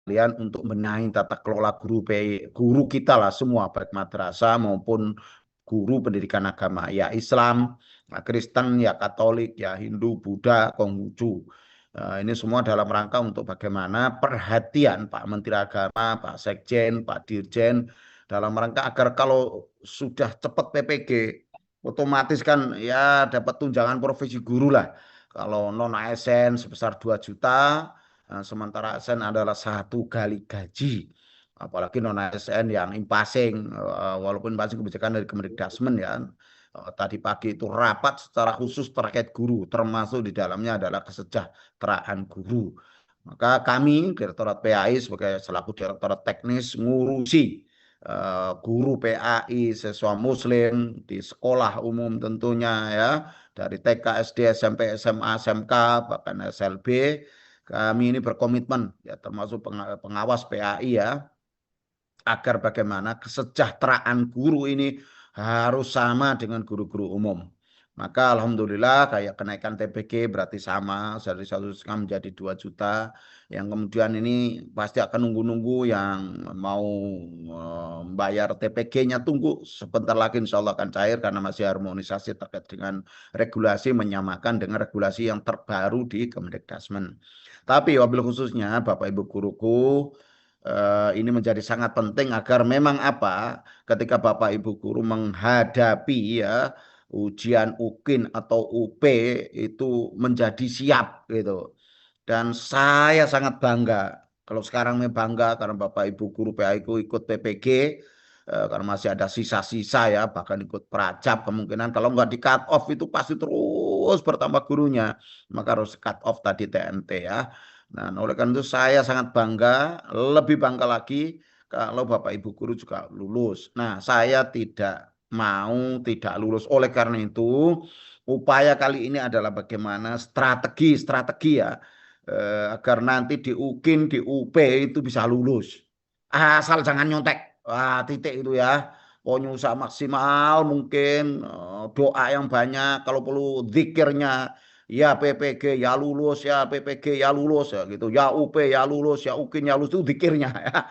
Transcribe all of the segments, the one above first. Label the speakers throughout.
Speaker 1: sekalian untuk benahi tata kelola guru kita lah semua, baik madrasah maupun guru pendidikan agama, ya Islam, ya Kristen, ya Katolik, ya Hindu, Buddha, Konghucu. Ini semua dalam rangka untuk bagaimana perhatian Pak Menteri Agama, Pak Sekjen, Pak Dirjen, dalam rangka agar kalau sudah cepat PPG, otomatis kan ya dapat tunjangan profesi guru lah. Kalau non ASN sebesar 2 juta, sementara ASN adalah 1 kali gaji. Apalagi non ASN yang impasing, walaupun impasing kebijakan dari Kemendikbudrismen ya. Tadi pagi itu rapat secara khusus terkait guru, termasuk di dalamnya adalah kesejahteraan guru. Maka kami, Direktorat PAI sebagai selaku Direktorat Teknis, ngurusi guru PAI, siswa muslim di sekolah umum tentunya ya, dari TK, SD, SMP, SMA, SMK, bahkan SLB. Kami ini berkomitmen ya termasuk pengawas PAI ya, agar bagaimana kesejahteraan guru ini harus sama dengan guru-guru umum. Maka alhamdulillah kayak kenaikan TPG berarti sama dari 1,5 menjadi 2 juta. Yang kemudian ini pasti akan nunggu-nunggu yang mau membayar TPG-nya, tunggu sebentar lagi insya Allah akan cair karena masih harmonisasi terkait dengan regulasi, menyamakan dengan regulasi yang terbaru di Kemendikbudrismen. Tapi wabil khususnya Bapak Ibu guruku, ini menjadi sangat penting agar memang apa ketika Bapak Ibu guru menghadapi ya ujian UKIN atau UP itu menjadi siap gitu. Dan saya sangat bangga kalau sekarang ini bangga karena Bapak Ibu guru PAI ku ikut PPG, karena masih ada sisa-sisa ya, bahkan ikut Prajab kemungkinan kalau nggak di cut off itu pasti terus bertambah gurunya, maka harus cut off tadi TNT ya. Nah, oleh karena itu saya sangat bangga, lebih bangga lagi kalau Bapak Ibu guru juga lulus. Nah, saya tidak mau tidak lulus. Oleh karena itu, upaya kali ini adalah bagaimana strategi ya, agar nanti di UKIN, di UP itu bisa lulus. Asal jangan nyontek. Wah, titik itu ya. Pokoknya usaha maksimal mungkin, doa yang banyak, kalau perlu zikirnya ya PPG ya lulus, ya PPG ya lulus ya gitu, ya UP ya lulus, ya UKIN ya lulus, itu zikirnya ya.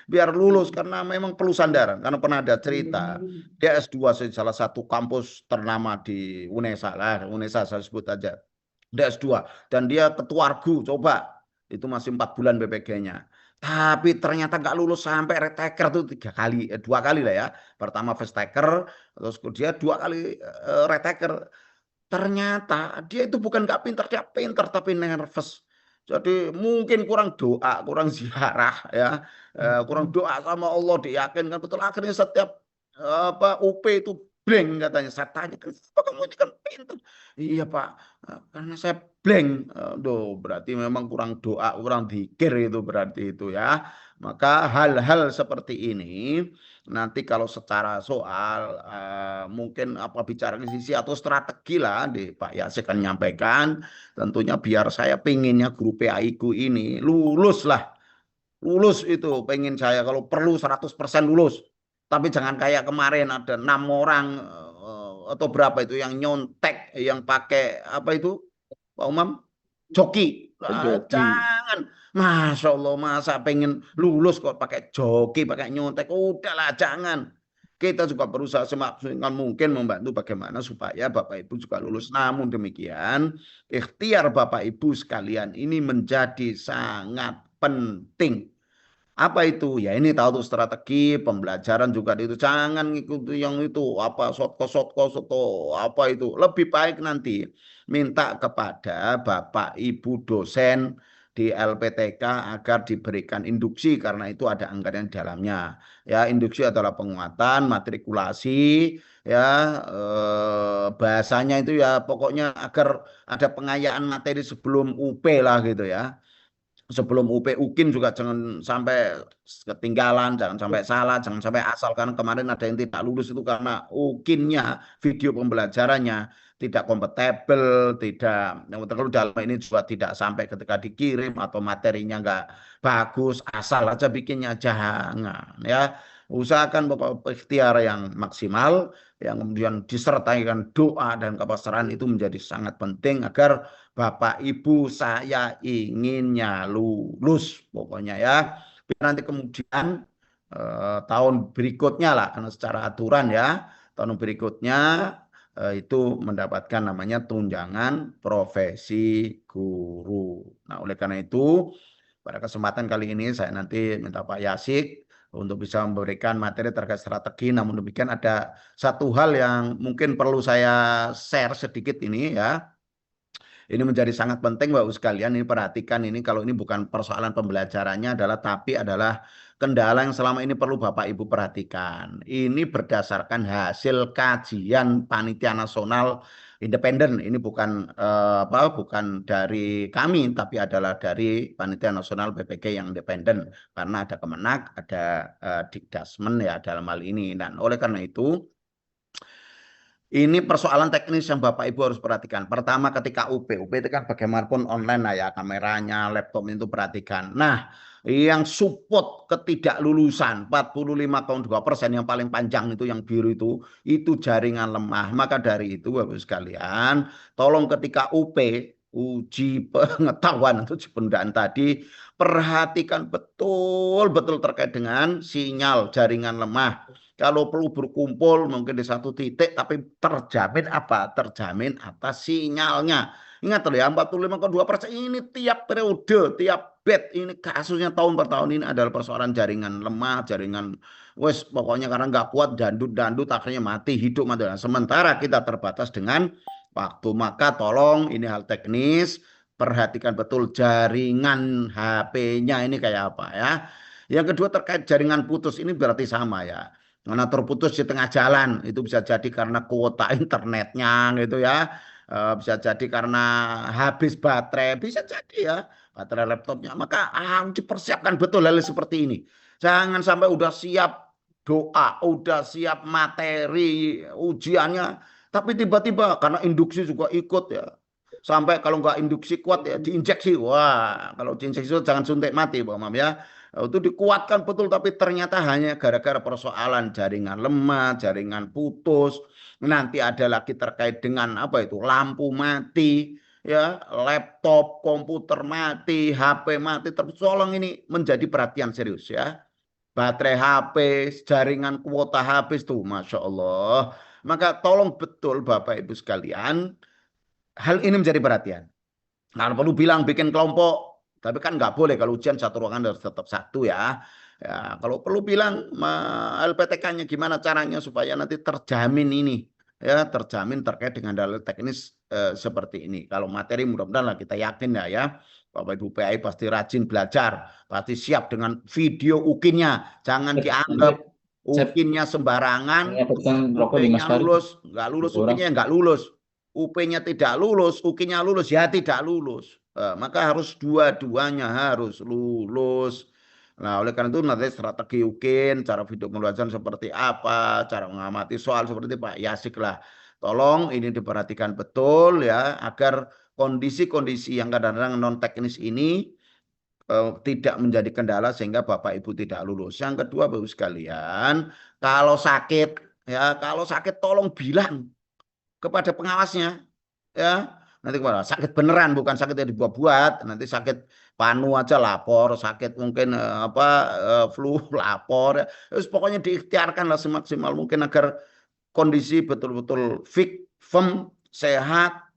Speaker 1: Biar lulus karena memang perlu sandaran. Karena pernah ada cerita dia S2 di salah satu kampus ternama di UNESA lah, UNESA saya sebut aja. Dia S2 dan dia ketua argu, coba itu masih 4 bulan PPG-nya. Tapi ternyata nggak lulus sampai retaker tuh 3 kali, 2 kali lah ya. Pertama first taker, terus dia 2 kali retaker. Ternyata dia itu bukan nggak pinter, dia pinter tapi nervous. Jadi mungkin kurang doa, kurang ziarah ya, kurang doa sama Allah, diyakinkan betul. Akhirnya setiap apa UP itu blank katanya. Saya tanya, kenapa kamu ini kan pinter? Iya Pak, karena saya blank. Aduh, berarti memang kurang doa, kurang zikir itu berarti itu ya. Maka hal-hal seperti ini nanti kalau secara soal mungkin apa bicara sisi atau strategi lah di Pak Yasir akan menyampaikan, tentunya biar saya pengennya guru PAI ku ini lulus lah, lulus itu pengen saya kalau perlu 100% lulus, tapi jangan kayak kemarin ada 6 orang atau berapa itu yang nyontek, yang pakai apa itu Pak Umam, joki.
Speaker 2: Joki.
Speaker 1: Jangan, Masya Allah, masa pengen lulus kok pakai joki, pakai nyontek, udahlah jangan. Kita juga berusaha semaksimal mungkin membantu bagaimana supaya Bapak Ibu juga lulus. Namun demikian, ikhtiar Bapak Ibu sekalian ini menjadi sangat penting. Apa itu? Ya ini tahu tuh strategi pembelajaran juga itu. Jangan ngikuti yang itu apa shotco atau apa itu. Lebih baik nanti minta kepada Bapak Ibu dosen di LPTK agar diberikan induksi karena itu ada anggaran di dalamnya. Ya, induksi adalah penguatan, matrikulasi, ya bahasanya itu ya pokoknya agar ada pengayaan materi sebelum UP lah gitu ya, sebelum UP UKIN juga jangan sampai ketinggalan, jangan sampai salah, jangan sampai asal. Karena kemarin ada yang tidak lulus itu karena UKIN-nya, video pembelajarannya tidak kompatibel, tidak, yang kalau dalam ini juga tidak sampai ketika dikirim atau materinya nggak bagus, asal aja bikinnya, jangan ya. Usahakan Bapak ikhtiar yang maksimal, yang kemudian disertaikan doa dan kepasrahan itu menjadi sangat penting agar Bapak Ibu saya inginnya lulus pokoknya ya. Biar nanti kemudian tahun berikutnya lah, karena secara aturan ya, tahun berikutnya itu mendapatkan namanya tunjangan profesi guru. Nah, oleh karena itu pada kesempatan kali ini saya nanti minta Pak Yasik untuk bisa memberikan materi terkait strategi. Namun demikian ada satu hal yang mungkin perlu saya share sedikit ini ya. Ini menjadi sangat penting Bapak sekalian, ini perhatikan ini, kalau ini bukan persoalan pembelajarannya adalah, tapi adalah kendala yang selama ini perlu Bapak Ibu perhatikan. Ini berdasarkan hasil kajian Panitia Nasional Independen. Ini bukan bukan dari kami, tapi adalah dari Panitia Nasional PPG yang independen. Karena ada Kemenak, ada Dikdasmen ya dalam hal ini. Dan oleh karena itu ini persoalan teknis yang Bapak Ibu harus perhatikan. Pertama ketika UP itu kan bagaimanapun online lah ya, kameranya, laptop itu perhatikan. Nah, yang support ketidaklulusan 45,2% yang paling panjang itu yang biru itu jaringan lemah. Maka dari itu Bapak sekalian, tolong ketika uji pengetahuan atau uji penundaan tadi, perhatikan betul-betul terkait dengan sinyal jaringan lemah. Kalau perlu berkumpul mungkin di satu titik, tapi terjamin apa? Terjamin atas sinyalnya. Ingat loh ya, 45,2% ini tiap periode, tiap bed, ini kasusnya tahun per tahun ini adalah persoalan jaringan lemah, jaringan wes pokoknya karena nggak kuat dandut-dandut akhirnya mati, hidup mati. Nah, sementara kita terbatas dengan waktu, maka tolong ini hal teknis, perhatikan betul jaringan HP-nya ini kayak apa ya. Yang kedua terkait jaringan putus ini berarti sama ya. Karena terputus di tengah jalan itu bisa jadi karena kuota internetnya gitu ya. Bisa jadi karena habis baterai, bisa jadi ya baterai laptopnya. Maka harus dipersiapkan betul hal seperti ini. Jangan sampai udah siap doa, udah siap materi ujiannya, tapi tiba-tiba karena induksi juga ikut ya. Sampai kalau nggak induksi kuat ya diinjeksi. Wah, kalau diinjeksi itu jangan suntik mati, Pak Mam ya. Itu dikuatkan betul, tapi ternyata hanya gara-gara persoalan jaringan lemah, jaringan putus. Nanti ada lagi terkait dengan apa itu, lampu mati, ya, laptop, komputer mati, HP mati. Tolong ini menjadi perhatian serius ya. Baterai HP, jaringan kuota habis tuh, Masya Allah. Maka tolong betul Bapak Ibu sekalian, hal ini menjadi perhatian. Kalau perlu bilang bikin kelompok, tapi kan nggak boleh kalau ujian satu ruangan harus tetap satu ya. Ya, kalau perlu bilang LPTK-nya gimana caranya supaya nanti terjamin ini, ya terjamin terkait dengan dalil teknis seperti ini. Kalau materi mudah-mudahan lah kita yakin ya, Bapak Ibu PAI pasti rajin belajar, pasti siap dengan video ukinnya, jangan dianggap ukinnya sembarangan,
Speaker 2: pesan rokok di Mas
Speaker 1: UP-nya
Speaker 2: Farid
Speaker 1: lulus, nggak lulus
Speaker 2: kurang.
Speaker 1: ukinnya nggak lulus. UP-nya tidak lulus, UKI-nya lulus, ya tidak lulus. Maka harus dua-duanya harus lulus. Nah, oleh karena itu nanti strategi UKIN, cara video pembelajaran seperti apa, cara mengamati soal seperti Pak Yasik lah. Tolong ini diperhatikan betul ya, agar kondisi-kondisi yang kadang-kadang non teknis ini tidak menjadi kendala sehingga Bapak Ibu tidak lulus. Yang kedua, Bapak Ibu sekalian, kalau sakit ya, kalau sakit tolong bilang kepada pengawasnya ya, nanti kemana sakit beneran bukan sakit yang dibuat-buat, nanti sakit panu aja lapor, sakit mungkin flu lapor ya. Terus pokoknya diikhtiarkan lah semaksimal mungkin agar kondisi betul-betul fit, firm, sehat,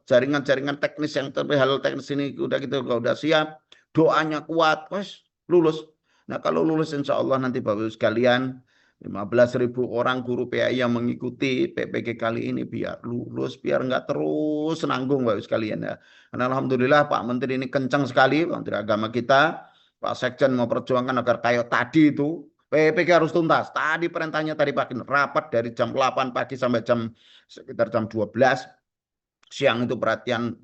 Speaker 1: jaringan-jaringan teknis yang hal teknis ini udah gitu, kalau udah siap, doanya kuat, wes lulus. Nah kalau lulus insya Allah nanti Bapak Ibu sekalian 15.000 orang guru PAI yang mengikuti PPG kali ini biar lulus, biar nggak terus nanggung Bapak Ibu sekalian ya. Karena Alhamdulillah Pak Menteri ini kencang sekali, Pak Menteri Agama kita, Pak Sekjen mau perjuangkan agar kayak tadi itu PPG harus tuntas. Tadi perintahnya tadi pagi rapat dari jam 8 pagi sampai sekitar jam 12 siang itu perhatian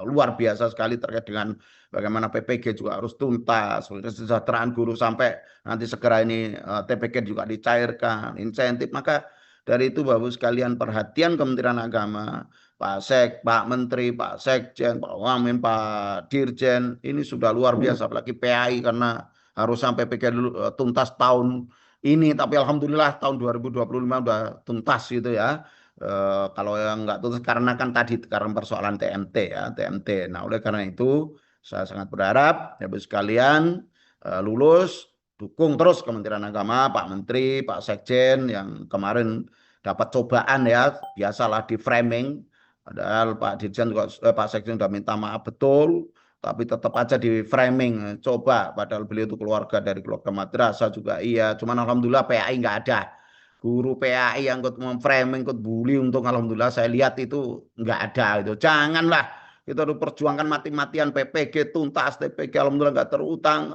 Speaker 1: luar biasa sekali terkait dengan bagaimana PPG juga harus tuntas, kesejahteraan guru sampai nanti segera ini TPG juga dicairkan, insentif. Maka dari itu Bapak sekalian perhatian Kementerian Agama, Pak Menteri, Pak Sekjen, Pak Wamen, Pak Dirjen, ini sudah luar biasa, apalagi PAI karena harus sampai PK tuntas tahun ini, tapi alhamdulillah tahun 2025 udah tuntas gitu ya. Kalau yang nggak tuntas karena kan tadi karena persoalan TMT ya, TMT. Nah, oleh karena itu saya sangat berharap ya sekalian lulus, dukung terus Kementerian Agama, Pak Menteri, Pak Sekjen yang kemarin dapat cobaan ya, biasalah di framing. Padahal Pak Dirjen juga, Pak Sekjen sudah minta maaf betul, tapi tetap aja di framing. Coba, padahal beliau itu keluarga dari keluarga madrasah juga iya. Cuman alhamdulillah PAI nggak ada. Guru PAI yang ikut memframing, ikut bully, untuk alhamdulillah saya lihat itu nggak ada itu. Janganlah kita harus perjuangkan mati-matian PPG tuntas, TPG alhamdulillah nggak terutang.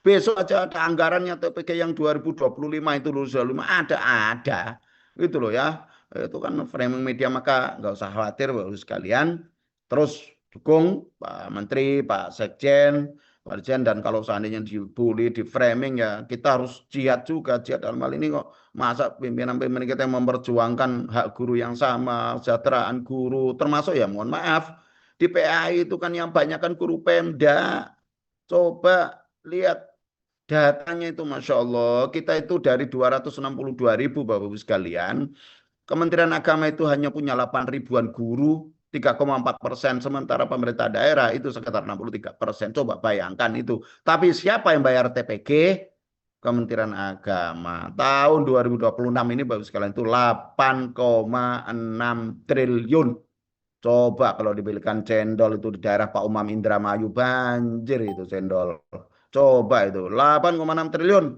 Speaker 1: Besok aja ada anggarannya TPG yang 2025 itu lulus 25 ada. Itu loh ya. Itu kan framing media, maka nggak usah khawatir Bapak sekalian. Terus dukung Pak Menteri, Pak Sekjen, Pak Dirjen, dan kalau seandainya dibully, di framing ya kita harus jihad juga. Jihad dalam hal ini kok masa pimpinan-pimpinan kita yang memperjuangkan hak guru yang sama, kesejahteraan guru, termasuk ya mohon maaf, di PAI itu kan yang banyak kan guru Pemda. Coba lihat datanya itu Masya Allah, kita itu dari 262.000 Bapak-Ibu sekalian, Kementerian Agama itu hanya punya 8 ribuan guru, 3,4%, sementara pemerintah daerah itu sekitar 63%. Coba bayangkan itu. Tapi siapa yang bayar TPG? Kementerian Agama. Tahun 2026 ini Bapak sekalian itu 8,6 triliun. Coba kalau dibelikan cendol itu di daerah Pak Umam Indramayu, banjir itu cendol. Coba itu 8,6 triliun.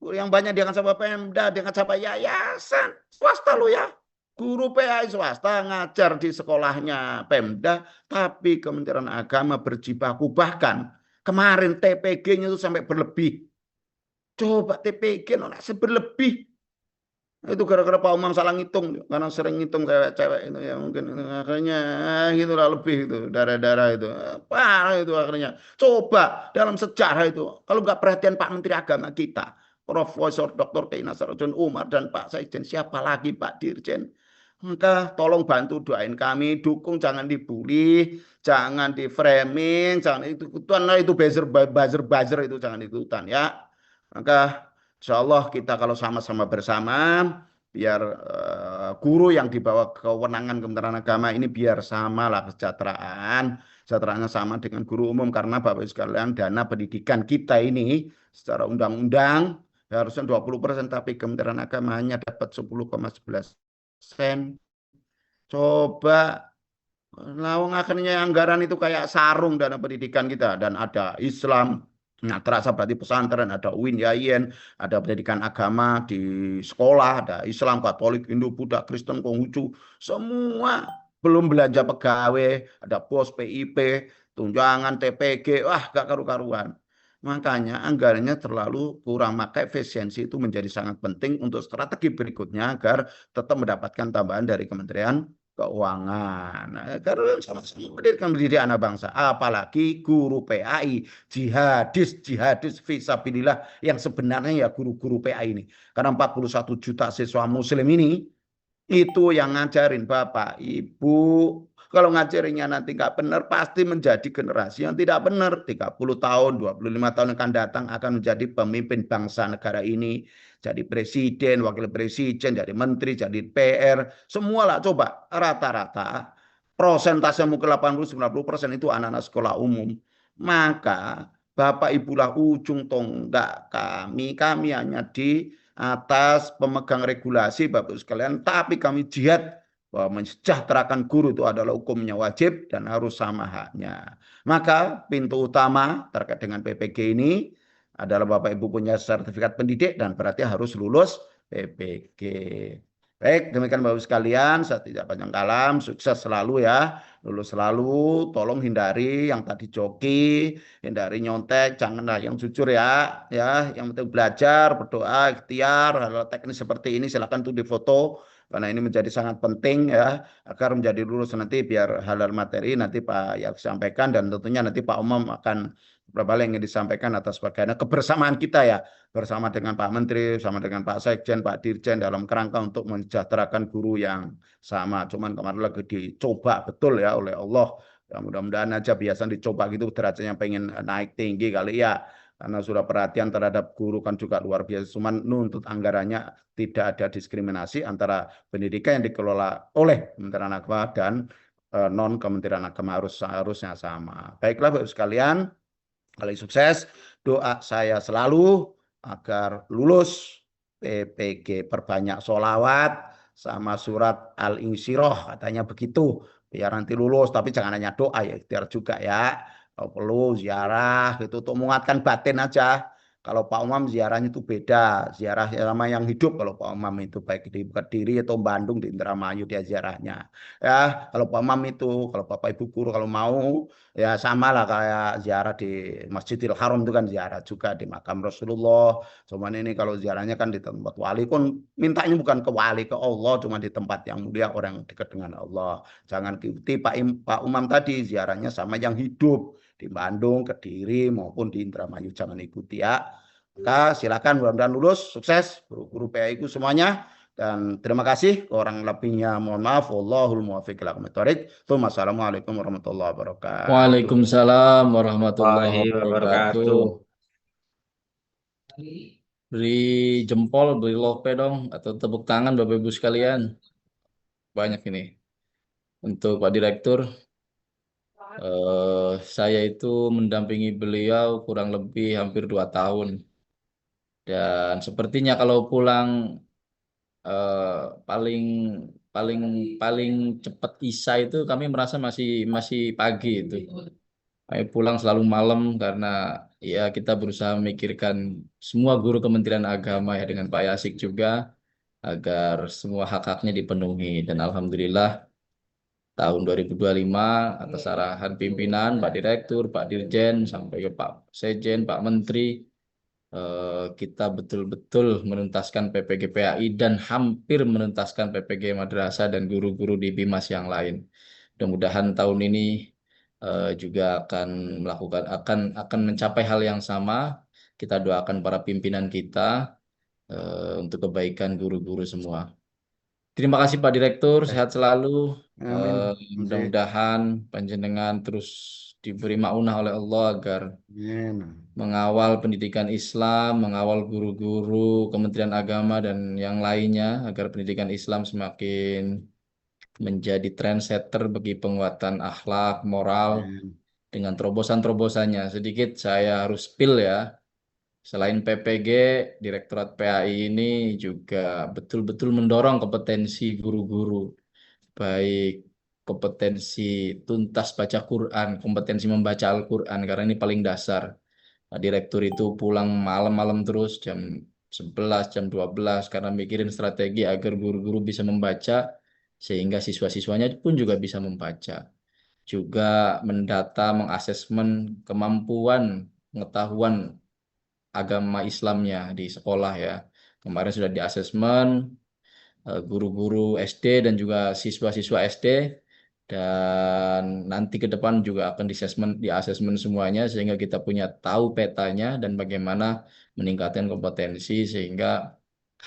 Speaker 1: Yang banyak diangkat sama Pemda, diangkat sama yayasan. Swasta lo ya. Guru PAI swasta ngajar di sekolahnya Pemda, tapi Kementerian Agama berjibaku. Bahkan kemarin TPG-nya itu sampai berlebih. Coba TPG nona berlebih. Itu gara-gara Pak Umam salah ngitung, karena sering ngitung cewek-cewek itu ya mungkin akhirnya gitulah lebih itu darah-darah itu parah itu akhirnya. Coba dalam sejarah itu kalau nggak perhatian Pak Menteri Agama kita, Profesor Dr. Kiai Nasaruddin Umar dan Pak Sekjen, siapa lagi Pak Dirjen, maka tolong bantu doain kami, dukung, jangan dibully, jangan di framing, jangan ikutan itu buzzer itu jangan ikutan ya. Maka Insya Allah kita kalau sama-sama bersama, biar guru yang dibawa kewenangan Kementerian Agama ini biar sama lah kesejahteraannya sama dengan guru umum, karena Bapak Ibu sekalian dana pendidikan kita ini secara undang-undang ya harusnya 20%, tapi Kementerian Agama hanya dapat 10,11%. Coba lawang akhirnya anggaran itu kayak sarung dana pendidikan kita, dan ada Islam. Nah, terasa berarti pesantren, ada UIN, YAIN, ada pendidikan agama di sekolah, ada Islam, Katolik, Hindu, Buddha, Kristen, Konghucu, semua belum belanja pegawai, ada pos PIP, tunjangan, TPG, wah gak karu-karuan. Makanya anggarannya terlalu kurang, maka efisiensi itu menjadi sangat penting untuk strategi berikutnya agar tetap mendapatkan tambahan dari Kementerian Keuangan. Nah, karena sama-sama mendidik anak bangsa, apalagi guru PAI, jihadis fisabilillah yang sebenarnya ya guru-guru PAI ini. Karena 41 juta siswa muslim ini itu yang ngajarin Bapak, Ibu. Kalau ngajarinnya nanti nggak benar, pasti menjadi generasi yang tidak benar. 30 tahun, 25 tahun akan datang akan menjadi pemimpin bangsa negara ini. Jadi presiden, wakil presiden, jadi menteri, jadi PR. Semualah coba rata-rata prosentase mungkin 80-90% itu anak-anak sekolah umum. Maka Bapak Ibulah ujung tonggak kami hanya di atas pemegang regulasi Bapak sekalian, tapi kami jihad bahwa mensejahterakan guru itu adalah hukumnya wajib dan harus sama haknya. Maka pintu utama terkait dengan PPG ini adalah Bapak Ibu punya sertifikat pendidik dan berarti harus lulus PPG. Baik, demikian Bapak sekalian, saya tidak panjang kalam, sukses selalu ya, lulus selalu, tolong hindari yang tadi joki, hindari nyontek, janganlah yang jujur ya, yang penting belajar, berdoa, ikhtiar, hal-hal teknis seperti ini silakan tuh difoto, karena ini menjadi sangat penting ya, agar menjadi lulus nanti biar hal-hal materi nanti Pak yang sampaikan, dan tentunya nanti Pak Umum akan beberapa hal yang ingin disampaikan atas bagaimana kebersamaan kita ya, bersama dengan Pak Menteri, sama dengan Pak Sekjen, Pak Dirjen dalam kerangka untuk mensejahterakan guru yang sama. Cuman kemarin lagi dicoba betul ya oleh Allah. Ya, mudah-mudahan aja biasa dicoba gitu derajatnya pengen naik tinggi kali ya. karena sudah perhatian terhadap guru kan juga luar biasa. Cuman nuntut anggarannya tidak ada diskriminasi antara pendidikan yang dikelola oleh Kementerian Agama dan non Kementerian Agama harusnya sama. Baiklah Bapak sekalian, kali sukses. Doa saya selalu agar lulus PPG, perbanyak sholawat sama surat Al-Insyirah katanya begitu. Biar nanti lulus, tapi jangan hanya doa ya, ikhtiar juga ya. Kalau perlu ziarah gitu untuk menguatkan batin aja. Kalau Pak Umam ziarahnya itu beda, ziarah sama yang hidup. Kalau Pak Umam itu baik di Kediri atau Bandung di Indramayu dia ziarahnya. Ya, kalau Pak Umam itu, kalau Bapak Ibu guru kalau mau ya sama lah kayak ziarah di Masjidil Haram itu kan ziarah juga di makam Rasulullah. Cuman ini kalau ziarahnya kan di tempat wali pun mintanya bukan ke wali, ke Allah, cuma di tempat yang mulia orang yang dekat dengan Allah. Jangan ikuti Pak Umam tadi ziarahnya sama yang hidup di Bandung, Kediri maupun di Indramayu, jangan ikuti ya. Maka silakan mudah-mudahan lulus, sukses guru-guru PAI ku semuanya. Dan terima kasih, kurang lebihnya mohon maaf. Wallahul muwaffiq ila aqwamit thoriq. Assalamualaikum warahmatullahi wabarakatuh.
Speaker 2: Waalaikumsalam warahmatullahi
Speaker 3: Warahmatullahi
Speaker 2: wabarakatuh.
Speaker 3: wabarakatuh.
Speaker 2: Beri jempol, beri lope dong, atau tepuk tangan Bapak Ibu sekalian. Banyak ini. Untuk Pak Direktur, saya itu mendampingi beliau kurang lebih hampir 2 tahun. Dan sepertinya kalau pulang eh, paling paling paling cepat Isya itu kami merasa masih masih pagi itu. Kami pulang selalu malam karena ya kita berusaha memikirkan semua guru Kementerian Agama ya dengan Pak Yasik juga agar semua hak-haknya dipenuhi. Dan Alhamdulillah tahun 2025 atas arahan pimpinan, Pak Direktur, Pak Dirjen, sampai ke Pak Sejen, Pak Menteri, kita betul-betul menuntaskan PPG PAI dan hampir menuntaskan PPG Madrasah dan guru-guru di Bimas yang lain. Mudah-mudahan tahun ini juga akan akan mencapai hal yang sama. Kita doakan para pimpinan kita untuk kebaikan guru-guru semua. Terima kasih Pak Direktur, sehat selalu.
Speaker 1: Amin.
Speaker 2: Mudah-mudahan panjenengan terus diberi maunah oleh Allah agar
Speaker 1: Amin.
Speaker 2: mengawal pendidikan Islam, mengawal guru-guru Kementerian Agama dan yang lainnya agar pendidikan Islam semakin menjadi trendsetter bagi penguatan akhlak, moral
Speaker 1: Amin.
Speaker 2: dengan terobosan-terobosannya. Sedikit saya harus spill ya. Selain PPG, Direktorat PAI ini juga betul-betul mendorong kompetensi guru-guru, baik kompetensi tuntas baca Quran, kompetensi membaca Al-Quran, karena ini paling dasar. Nah, direktur itu pulang malam-malam terus jam 11, jam 12 karena mikirin strategi agar guru-guru bisa membaca sehingga siswa-siswanya pun juga bisa membaca. Juga mendata, mengasesmen kemampuan pengetahuan agama Islamnya di sekolah ya. Kemarin sudah di asesmen guru-guru SD dan juga siswa-siswa SD dan nanti ke depan juga akan di asesmen semuanya sehingga kita punya tahu petanya dan bagaimana meningkatkan kompetensi sehingga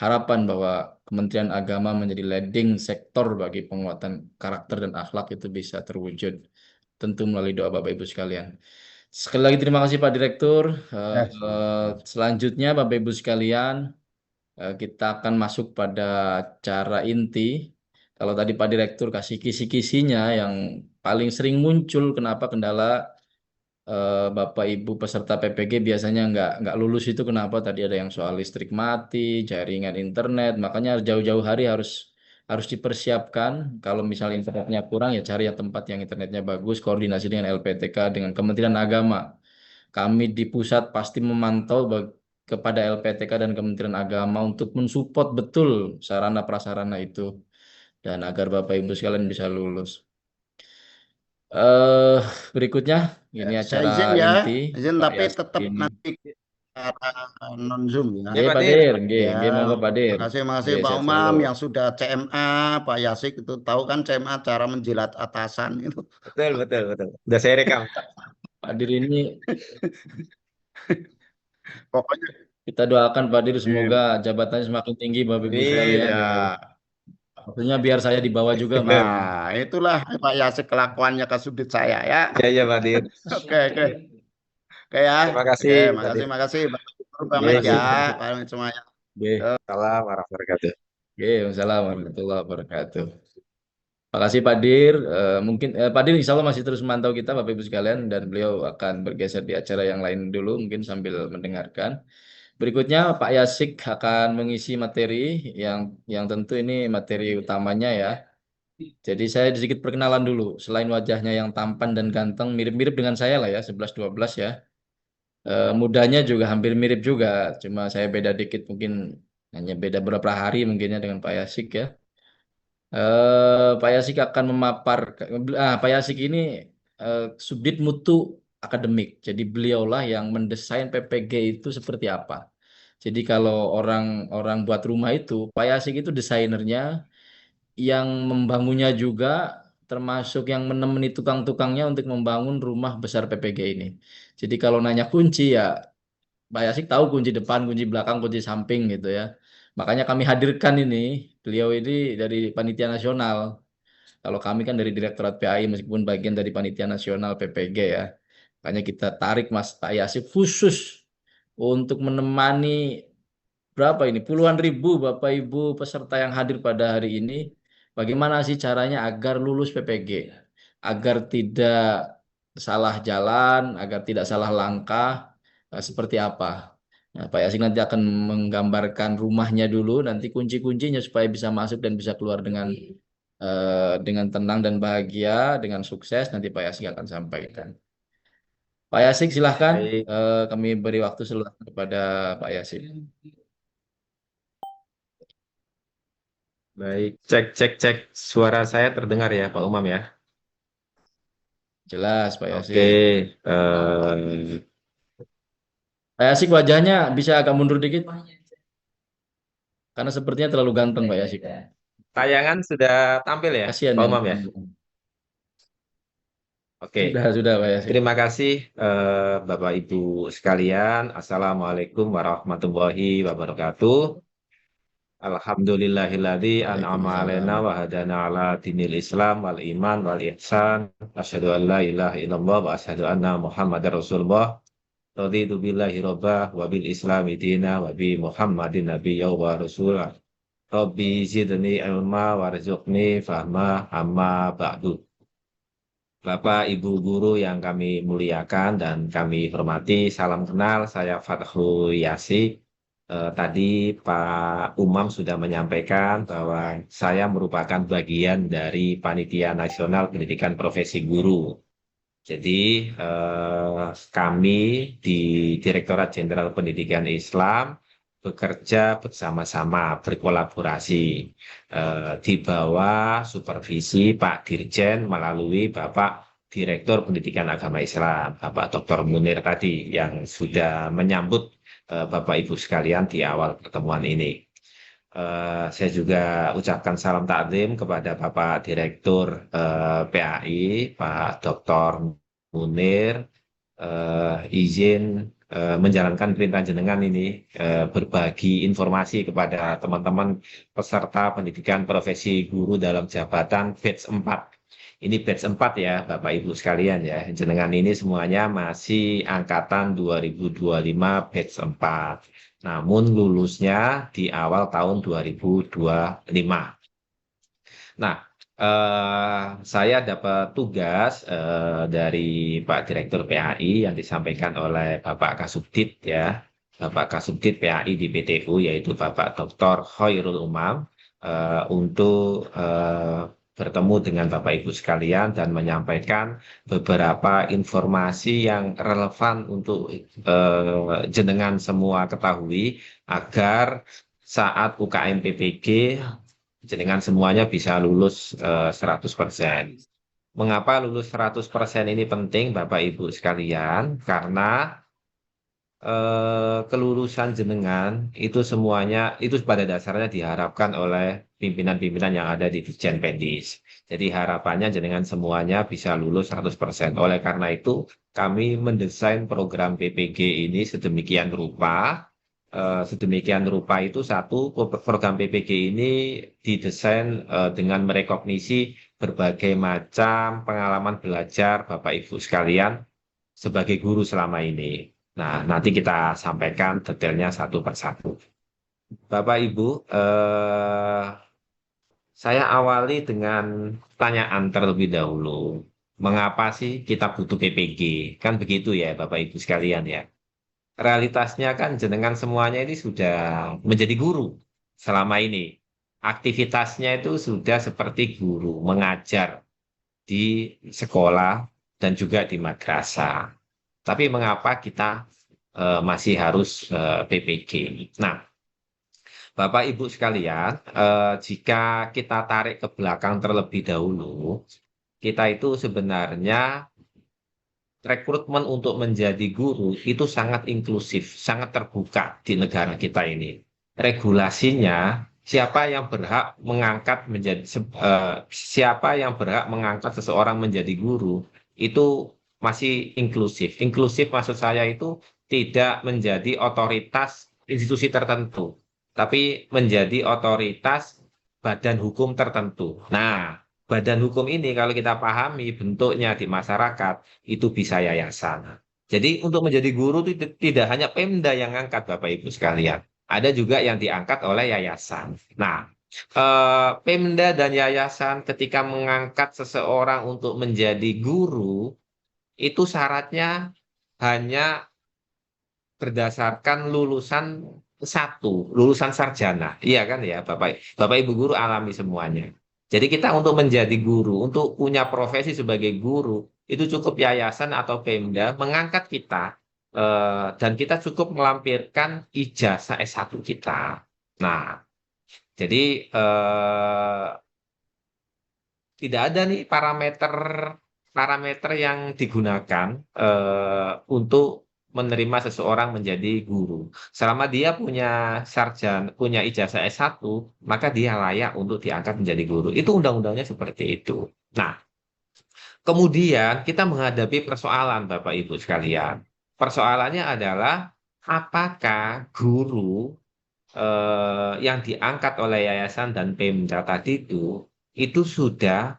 Speaker 2: harapan bahwa Kementerian Agama menjadi leading sektor bagi penguatan karakter dan akhlak itu bisa terwujud tentu melalui doa Bapak Ibu sekalian. Sekali lagi terima kasih Pak Direktur.
Speaker 1: Yes.
Speaker 2: Selanjutnya Bapak Ibu sekalian, kita akan masuk pada cara inti. Kalau tadi Pak Direktur kasih kisi-kisinya yang paling sering muncul, kenapa kendala Bapak Ibu peserta PPG biasanya nggak lulus itu kenapa? Tadi ada yang soal listrik mati, jaringan internet, makanya jauh-jauh hari harus harus dipersiapkan. Kalau misalnya internetnya kurang ya cari yang tempat yang internetnya bagus, koordinasi dengan LPTK, dengan Kementerian Agama. Kami di pusat pasti memantau kepada LPTK dan Kementerian Agama untuk mensupport betul sarana prasarana itu dan agar Bapak Ibu sekalian bisa lulus. eh Berikutnya ini
Speaker 1: Saya
Speaker 2: acara
Speaker 1: izin ya,
Speaker 2: inti
Speaker 1: izin
Speaker 2: Pak
Speaker 1: tapi tetap
Speaker 2: Yaskin.
Speaker 1: nanti cara non Zoom ya.
Speaker 2: Nggih,
Speaker 3: Pak
Speaker 2: Pak
Speaker 3: Dir.
Speaker 2: Dir, nggih,
Speaker 1: Ya,
Speaker 2: nggih monggo Pak Dir.
Speaker 1: makasih
Speaker 2: Nggih,
Speaker 1: Pak
Speaker 2: sehat
Speaker 1: Umam
Speaker 2: selalu.
Speaker 1: yang sudah CMA, Pak Yasik itu tahu kan CMA cara menjilat atasan itu.
Speaker 3: Betul, betul, betul. Udah saya rekam.
Speaker 2: Pak Dir ini
Speaker 1: Pokoknya
Speaker 2: kita doakan Pak Dir semoga
Speaker 1: amin.
Speaker 2: jabatannya semakin tinggi Bapak Ibu
Speaker 3: Amin,
Speaker 2: sekalian.
Speaker 3: amin.
Speaker 1: Ya,
Speaker 2: Maksudnya biar saya di bawah juga Pak.
Speaker 1: nah itulah Pak Yasik kelakuannya ke sudut saya ya.
Speaker 3: Ya, ya, Pak Dir.
Speaker 1: Oke, oke. Oke ya.
Speaker 3: Terima
Speaker 1: Oke,
Speaker 3: kasih, Pak
Speaker 1: makasih,
Speaker 3: Dir.
Speaker 1: makasih. Bapak
Speaker 3: Terima
Speaker 1: pamit ya,
Speaker 3: kasih.
Speaker 1: pamit semuanya.
Speaker 2: Oke,
Speaker 3: Salam warahmatullahi wabarakatuh.
Speaker 2: oke, wassalamualaikum warahmatullahi wabarakatuh. Makasih Pak Dir. Mungkin Pak Dir insya Allah masih terus memantau kita Bapak Ibu sekalian dan beliau akan bergeser di acara yang lain dulu mungkin sambil mendengarkan. Berikutnya Pak Yasik akan mengisi materi yang tentu ini materi utamanya ya. Jadi saya sedikit perkenalan dulu. Selain wajahnya yang tampan dan ganteng mirip-mirip dengan saya lah ya 11-12 ya. Mudanya juga hampir mirip juga. Cuma saya beda dikit mungkin hanya beda beberapa hari mungkinnya dengan Pak Yasik ya. Pak Yasik akan Pak Yasik ini subdit mutu akademik. Jadi beliaulah yang mendesain PPG itu seperti apa. Jadi kalau orang buat rumah itu, Pak Yasik itu desainernya, yang membangunnya juga, termasuk yang menemani tukang-tukangnya untuk membangun rumah besar PPG ini. Jadi kalau nanya kunci ya, Pak Yasik tahu kunci depan, kunci belakang, kunci samping gitu ya. Makanya kami hadirkan ini, beliau ini dari Panitia Nasional. Kalau kami kan dari Direktorat PAI meskipun bagian dari Panitia Nasional PPG ya. Makanya kita tarik Mas Pak Yasif khusus untuk menemani berapa ini puluhan ribu Bapak Ibu peserta yang hadir pada hari ini. Bagaimana sih caranya agar lulus PPG? Agar tidak salah jalan, agar tidak salah langkah, seperti apa? Nah, Pak Yasin nanti akan menggambarkan rumahnya dulu, nanti kunci-kuncinya supaya bisa masuk dan bisa keluar dengan tenang dan bahagia, dengan sukses. Nanti Pak Yasin akan sampaikan. Pak Yasin silahkan,
Speaker 3: Baik,
Speaker 2: kami beri waktu seluruhnya kepada Pak Yasin.
Speaker 3: baik. Cek, cek, cek. Suara saya terdengar ya, Pak Umam ya.
Speaker 2: Jelas Pak
Speaker 3: Oke,
Speaker 2: Yasin.
Speaker 3: eh,
Speaker 2: Pak Yasin wajahnya bisa agak mundur dikit, karena sepertinya terlalu ganteng Pak Yasin.
Speaker 3: tayangan sudah tampil ya,
Speaker 2: Kasihan
Speaker 3: Pak
Speaker 2: yang
Speaker 3: Umam ya. Oke,
Speaker 2: sudah Pak Yasin.
Speaker 3: terima kasih Bapak Ibu sekalian. Assalamualaikum warahmatullahi wabarakatuh. Alhamdulillahilladzi an'ama alaina
Speaker 2: Waalaikumsalam.
Speaker 3: wa hadana ala dinil Islam wal iman wal ihsan. Asyhadu an la ilaha illallah wa asyhadu anna Muhammadar Rasulullah. Raditu billahi rabbah wa bil islami dina wa bi Muhammadin nabiyya wa rasulah. Rabbi zidni ilma warzuqni fahma amma ba'du. Bapak, Ibu guru yang kami muliakan dan kami hormati, salam kenal, saya Fathu Yasi. Tadi Pak Umam sudah menyampaikan bahwa saya merupakan bagian dari Panitia Nasional Pendidikan Profesi Guru. Jadi kami di Direktorat Jenderal Pendidikan Islam bekerja bersama-sama, berkolaborasi di bawah supervisi Pak Dirjen melalui Bapak Direktur Pendidikan Agama Islam, Bapak Dr. Munir tadi yang sudah menyambut Bapak Ibu sekalian di awal pertemuan ini. Saya juga ucapkan salam takdim kepada Bapak Direktur PAI, Pak Dr. Munir, izin menjalankan perintah jenengan ini, berbagi informasi kepada teman-teman peserta pendidikan profesi guru dalam jabatan batch 4. Ini batch 4 ya, Bapak Ibu sekalian ya. Jenengan ini semuanya masih angkatan 2025 batch 4. Namun lulusnya di awal tahun 2025. Nah, saya dapat tugas dari Pak Direktur PAI yang disampaikan oleh Bapak Kasubdit ya, Bapak Kasubdit PAI di PTU yaitu Bapak Dr. Khairul Umam untuk bertemu dengan Bapak Ibu sekalian dan menyampaikan beberapa informasi yang relevan untuk jenengan semua ketahui agar saat UKM PPG jenengan semuanya bisa lulus 100%. Mengapa lulus 100% ini penting Bapak Ibu sekalian? Karena kelulusan jenengan itu semuanya itu pada dasarnya diharapkan oleh pimpinan-pimpinan yang ada di Ditjen Pendis. Jadi harapannya jenengan semuanya bisa lulus 100%. Oleh karena itu kami mendesain program PPG ini sedemikian rupa itu satu program PPG ini didesain dengan merekognisi berbagai macam pengalaman belajar Bapak Ibu sekalian sebagai guru selama ini. Nah, nanti kita sampaikan detailnya satu persatu. Bapak Ibu, saya awali dengan pertanyaan terlebih dahulu. Mengapa sih kita butuh PPG? Kan begitu ya, Bapak Ibu sekalian ya. Realitasnya kan jenengan semuanya ini sudah menjadi guru selama ini. Aktivitasnya itu sudah seperti guru, mengajar di sekolah dan juga di madrasah. Tapi mengapa kita masih harus PPG? Nah, Bapak Ibu sekalian, jika kita tarik ke belakang terlebih dahulu, kita itu sebenarnya rekrutmen untuk menjadi guru itu sangat inklusif, sangat terbuka di negara kita ini. Regulasinya, siapa yang berhak mengangkat seseorang menjadi guru itu masih inklusif. Inklusif maksud saya itu tidak menjadi otoritas institusi tertentu, tapi menjadi otoritas badan hukum tertentu. Nah, badan hukum ini kalau kita pahami bentuknya di masyarakat itu bisa yayasan. Jadi untuk menjadi guru itu tidak hanya Pemda yang angkat Bapak Ibu sekalian. Ada juga yang diangkat oleh yayasan. Nah, Pemda dan yayasan ketika mengangkat seseorang untuk menjadi guru itu syaratnya hanya berdasarkan lulusan sarjana. Iya kan ya, Bapak Ibu guru alami semuanya. Jadi kita untuk menjadi guru, untuk punya profesi sebagai guru, itu cukup yayasan atau Pemda mengangkat kita dan kita cukup melampirkan ijazah S1 kita. Nah, jadi tidak ada nih parameter yang digunakan untuk menerima seseorang menjadi guru. Selama dia punya ijazah S1, maka dia layak untuk diangkat menjadi guru. Itu undang-undangnya seperti itu. Nah, kemudian kita menghadapi persoalan Bapak Ibu sekalian. Persoalannya adalah apakah guru yang diangkat oleh yayasan dan Pemda tadi itu sudah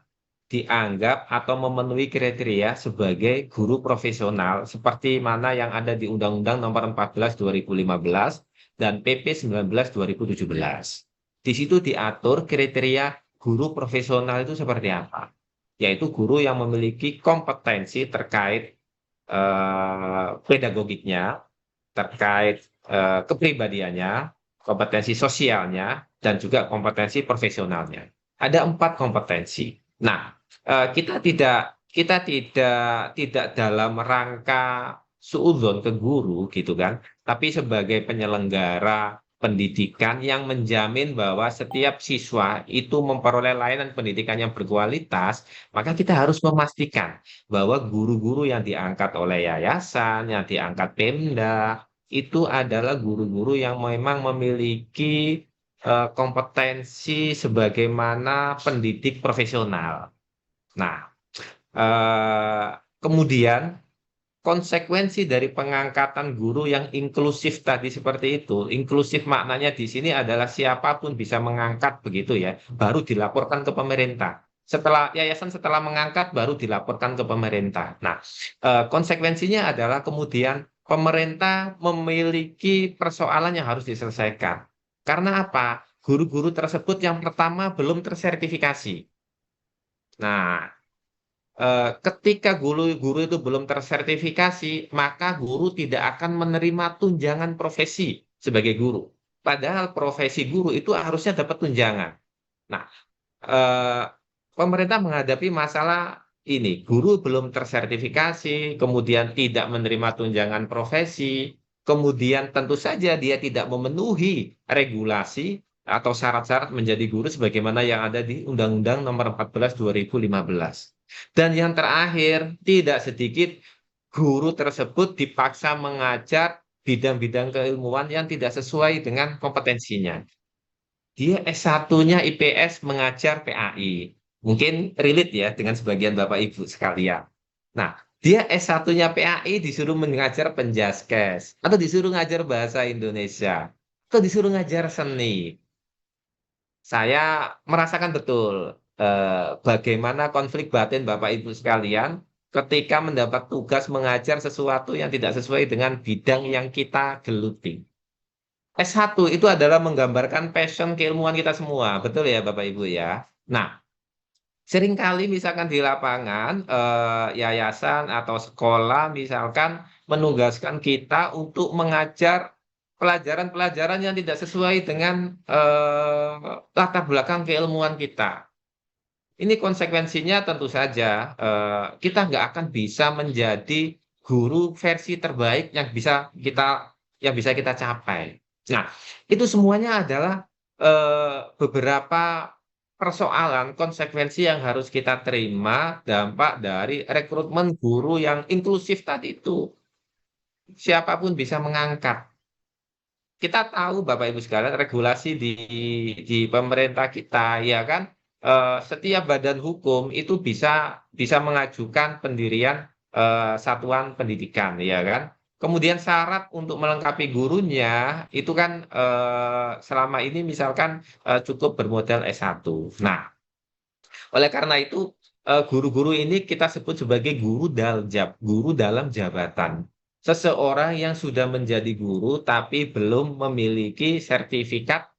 Speaker 3: dianggap atau memenuhi kriteria sebagai guru profesional seperti mana yang ada di Undang-Undang Nomor 14 2015 dan PP 19 2017. Di situ diatur kriteria guru profesional itu seperti apa? Yaitu guru yang memiliki kompetensi terkait pedagogiknya, terkait kepribadiannya, kompetensi sosialnya, dan juga kompetensi profesionalnya. Ada 4 kompetensi. Nah, kita tidak dalam rangka suudzon ke guru gitu kan, tapi sebagai penyelenggara pendidikan yang menjamin bahwa setiap siswa itu memperoleh layanan pendidikan yang berkualitas, maka kita harus memastikan bahwa guru-guru yang diangkat oleh yayasan, yang diangkat Pemda, itu adalah guru-guru yang memang memiliki kompetensi sebagaimana pendidik profesional. Nah, kemudian konsekuensi dari pengangkatan guru yang inklusif tadi seperti itu, inklusif maknanya di sini adalah siapapun bisa mengangkat begitu ya, baru dilaporkan ke pemerintah. Setelah mengangkat baru dilaporkan ke pemerintah. Nah, konsekuensinya adalah kemudian pemerintah memiliki persoalan yang harus diselesaikan. Karena apa? Guru-guru tersebut yang pertama belum tersertifikasi. Nah, ketika guru-guru itu belum tersertifikasi, maka guru tidak akan menerima tunjangan profesi sebagai guru. Padahal profesi guru itu harusnya dapat tunjangan. Nah, pemerintah menghadapi masalah ini, guru belum tersertifikasi, kemudian tidak menerima tunjangan profesi, kemudian tentu saja dia tidak memenuhi regulasi atau syarat-syarat menjadi guru sebagaimana yang ada di Undang-Undang Nomor 14 2015. Dan yang terakhir, tidak sedikit guru tersebut dipaksa mengajar bidang-bidang keilmuan yang tidak sesuai dengan kompetensinya. Dia S1-nya IPS mengajar PAI. Mungkin relate ya dengan sebagian Bapak Ibu sekalian. Nah, dia S1-nya PAI disuruh mengajar penjaskes, atau disuruh ngajar bahasa Indonesia, atau disuruh ngajar seni. Saya merasakan betul bagaimana konflik batin Bapak Ibu sekalian ketika mendapat tugas mengajar sesuatu yang tidak sesuai dengan bidang yang kita geluti. S1 itu adalah menggambarkan passion keilmuan kita semua, betul ya Bapak Ibu ya. Nah, seringkali misalkan di lapangan yayasan atau sekolah misalkan menugaskan kita untuk mengajar pelajaran-pelajaran yang tidak sesuai dengan latar belakang keilmuan kita. Ini konsekuensinya tentu saja kita nggak akan bisa menjadi guru versi terbaik yang bisa kita capai. Nah, itu semuanya adalah beberapa persoalan konsekuensi yang harus kita terima dampak dari rekrutmen guru yang inklusif tadi itu. Siapapun bisa mengangkat. Kita tahu Bapak Ibu sekalian regulasi di pemerintah kita ya kan, setiap badan hukum itu bisa mengajukan pendirian satuan pendidikan ya kan. Kemudian syarat untuk melengkapi gurunya itu kan selama ini misalkan cukup bermodal S1. Nah, oleh karena itu guru-guru ini kita sebut sebagai guru dalam jabatan. Seseorang yang sudah menjadi guru tapi belum memiliki sertifikat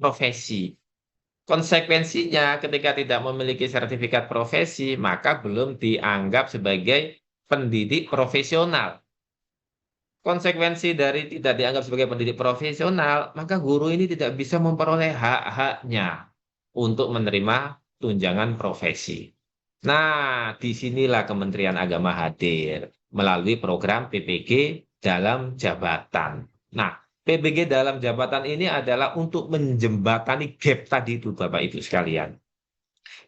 Speaker 3: profesi. Konsekuensinya ketika tidak memiliki sertifikat profesi, maka belum dianggap sebagai pendidik profesional. Konsekuensi dari tidak dianggap sebagai pendidik profesional, maka guru ini tidak bisa memperoleh hak-haknya untuk menerima tunjangan profesi. Nah, disinilah Kementerian Agama hadir melalui program PPG dalam jabatan. Nah, PPG dalam jabatan ini adalah untuk menjembatani gap tadi itu Bapak Ibu sekalian.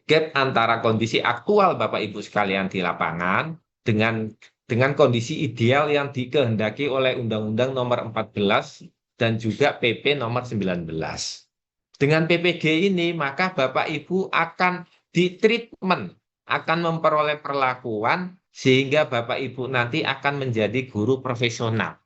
Speaker 3: Gap antara kondisi aktual Bapak Ibu sekalian di lapangan dengan kondisi ideal yang dikehendaki oleh Undang-Undang Nomor 14 dan juga PP Nomor 19. Dengan PPG ini maka Bapak Ibu akan ditreatment, akan memperoleh perlakuan sehingga Bapak Ibu nanti akan menjadi guru profesional.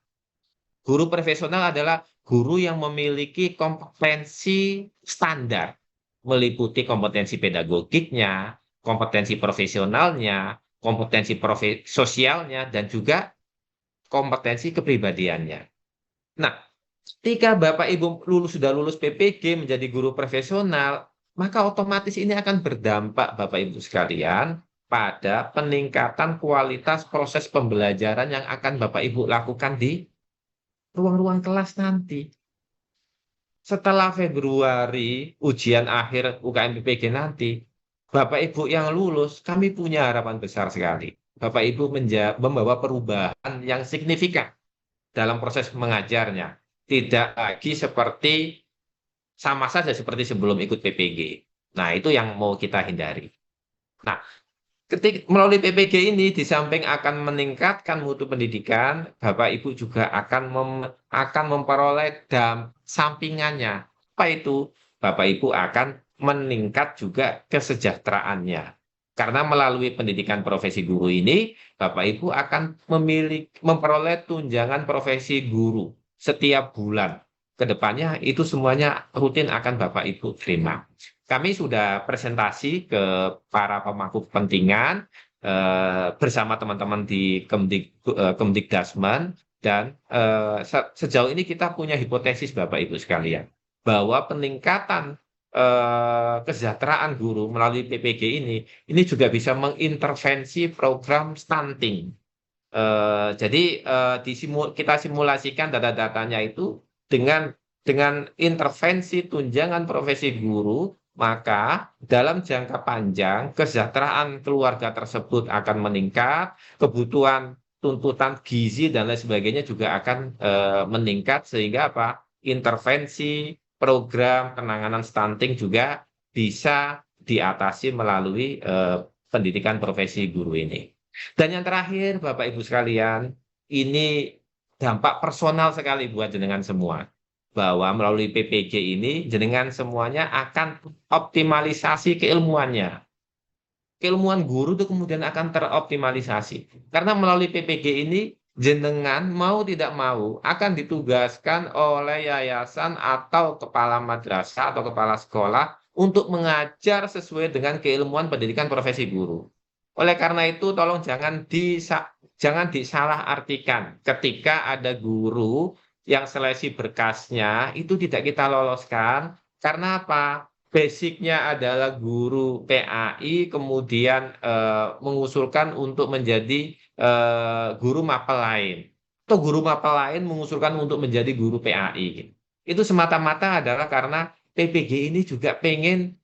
Speaker 3: Guru profesional adalah guru yang memiliki kompetensi standar, meliputi kompetensi pedagogiknya, kompetensi profesionalnya, kompetensi sosialnya, dan juga kompetensi kepribadiannya. Nah, ketika Bapak Ibu sudah lulus PPG menjadi guru profesional, maka otomatis ini akan berdampak Bapak Ibu sekalian pada peningkatan kualitas proses pembelajaran yang akan Bapak Ibu lakukan di ruang-ruang kelas nanti. Setelah Februari ujian akhir UKM PPG nanti, Bapak Ibu yang lulus, kami punya harapan besar sekali. Bapak Ibu membawa perubahan yang signifikan dalam proses mengajarnya. Tidak lagi sama saja seperti sebelum ikut PPG. Nah, itu yang mau kita hindari. Nah, melalui PPG ini di samping akan meningkatkan mutu pendidikan, Bapak Ibu juga akan memperoleh sampingannya. Apa itu? Bapak Ibu akan meningkat juga kesejahteraannya. Karena melalui pendidikan profesi guru ini, Bapak Ibu akan memperoleh tunjangan profesi guru setiap bulan. Kedepannya itu semuanya rutin akan Bapak Ibu terima. Kami sudah presentasi ke para pemangku kepentingan bersama teman-teman di Kemdikdasmen dan sejauh ini kita punya hipotesis Bapak Ibu sekalian bahwa peningkatan kesejahteraan guru melalui PPG ini juga bisa mengintervensi program stunting. Jadi kita simulasikan data-datanya itu dengan intervensi tunjangan profesi guru, maka dalam jangka panjang kesejahteraan keluarga tersebut akan meningkat, kebutuhan tuntutan gizi dan lain sebagainya juga akan meningkat sehingga apa? Intervensi program penanganan stunting juga bisa diatasi melalui pendidikan profesi guru ini. Dan yang terakhir, Bapak Ibu sekalian, ini dampak personal sekali buat jenengan semua. Bahwa melalui PPG ini, jenengan semuanya akan optimalisasi keilmuannya. Keilmuan guru itu kemudian akan teroptimalisasi. Karena melalui PPG ini, jenengan mau tidak mau akan ditugaskan oleh yayasan atau kepala madrasah atau kepala sekolah untuk mengajar sesuai dengan keilmuan pendidikan profesi guru. Oleh karena itu, tolong jangan disalahartikan ketika ada guru yang seleksi berkasnya itu tidak kita loloskan. Karena apa? Basicnya adalah guru PAI, kemudian mengusulkan untuk menjadi guru mapel lain. Atau guru mapel lain mengusulkan untuk menjadi guru PAI. Itu semata-mata adalah karena PPG ini juga pengen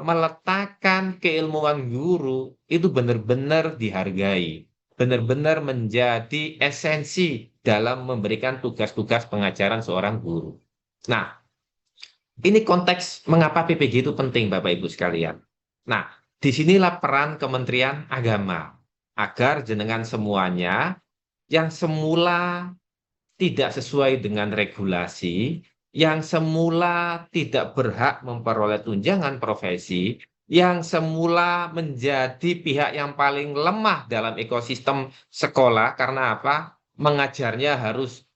Speaker 3: meletakkan keilmuan guru itu benar-benar dihargai, benar-benar menjadi esensi dalam memberikan tugas-tugas pengajaran seorang guru. Nah, ini konteks mengapa PPG itu penting, Bapak Ibu sekalian. Nah, disinilah peran Kementerian Agama agar jenengan semuanya yang semula tidak sesuai dengan regulasi, yang semula tidak berhak memperoleh tunjangan profesi, yang semula menjadi pihak yang paling lemah dalam ekosistem sekolah, karena apa? Mengajarnya harus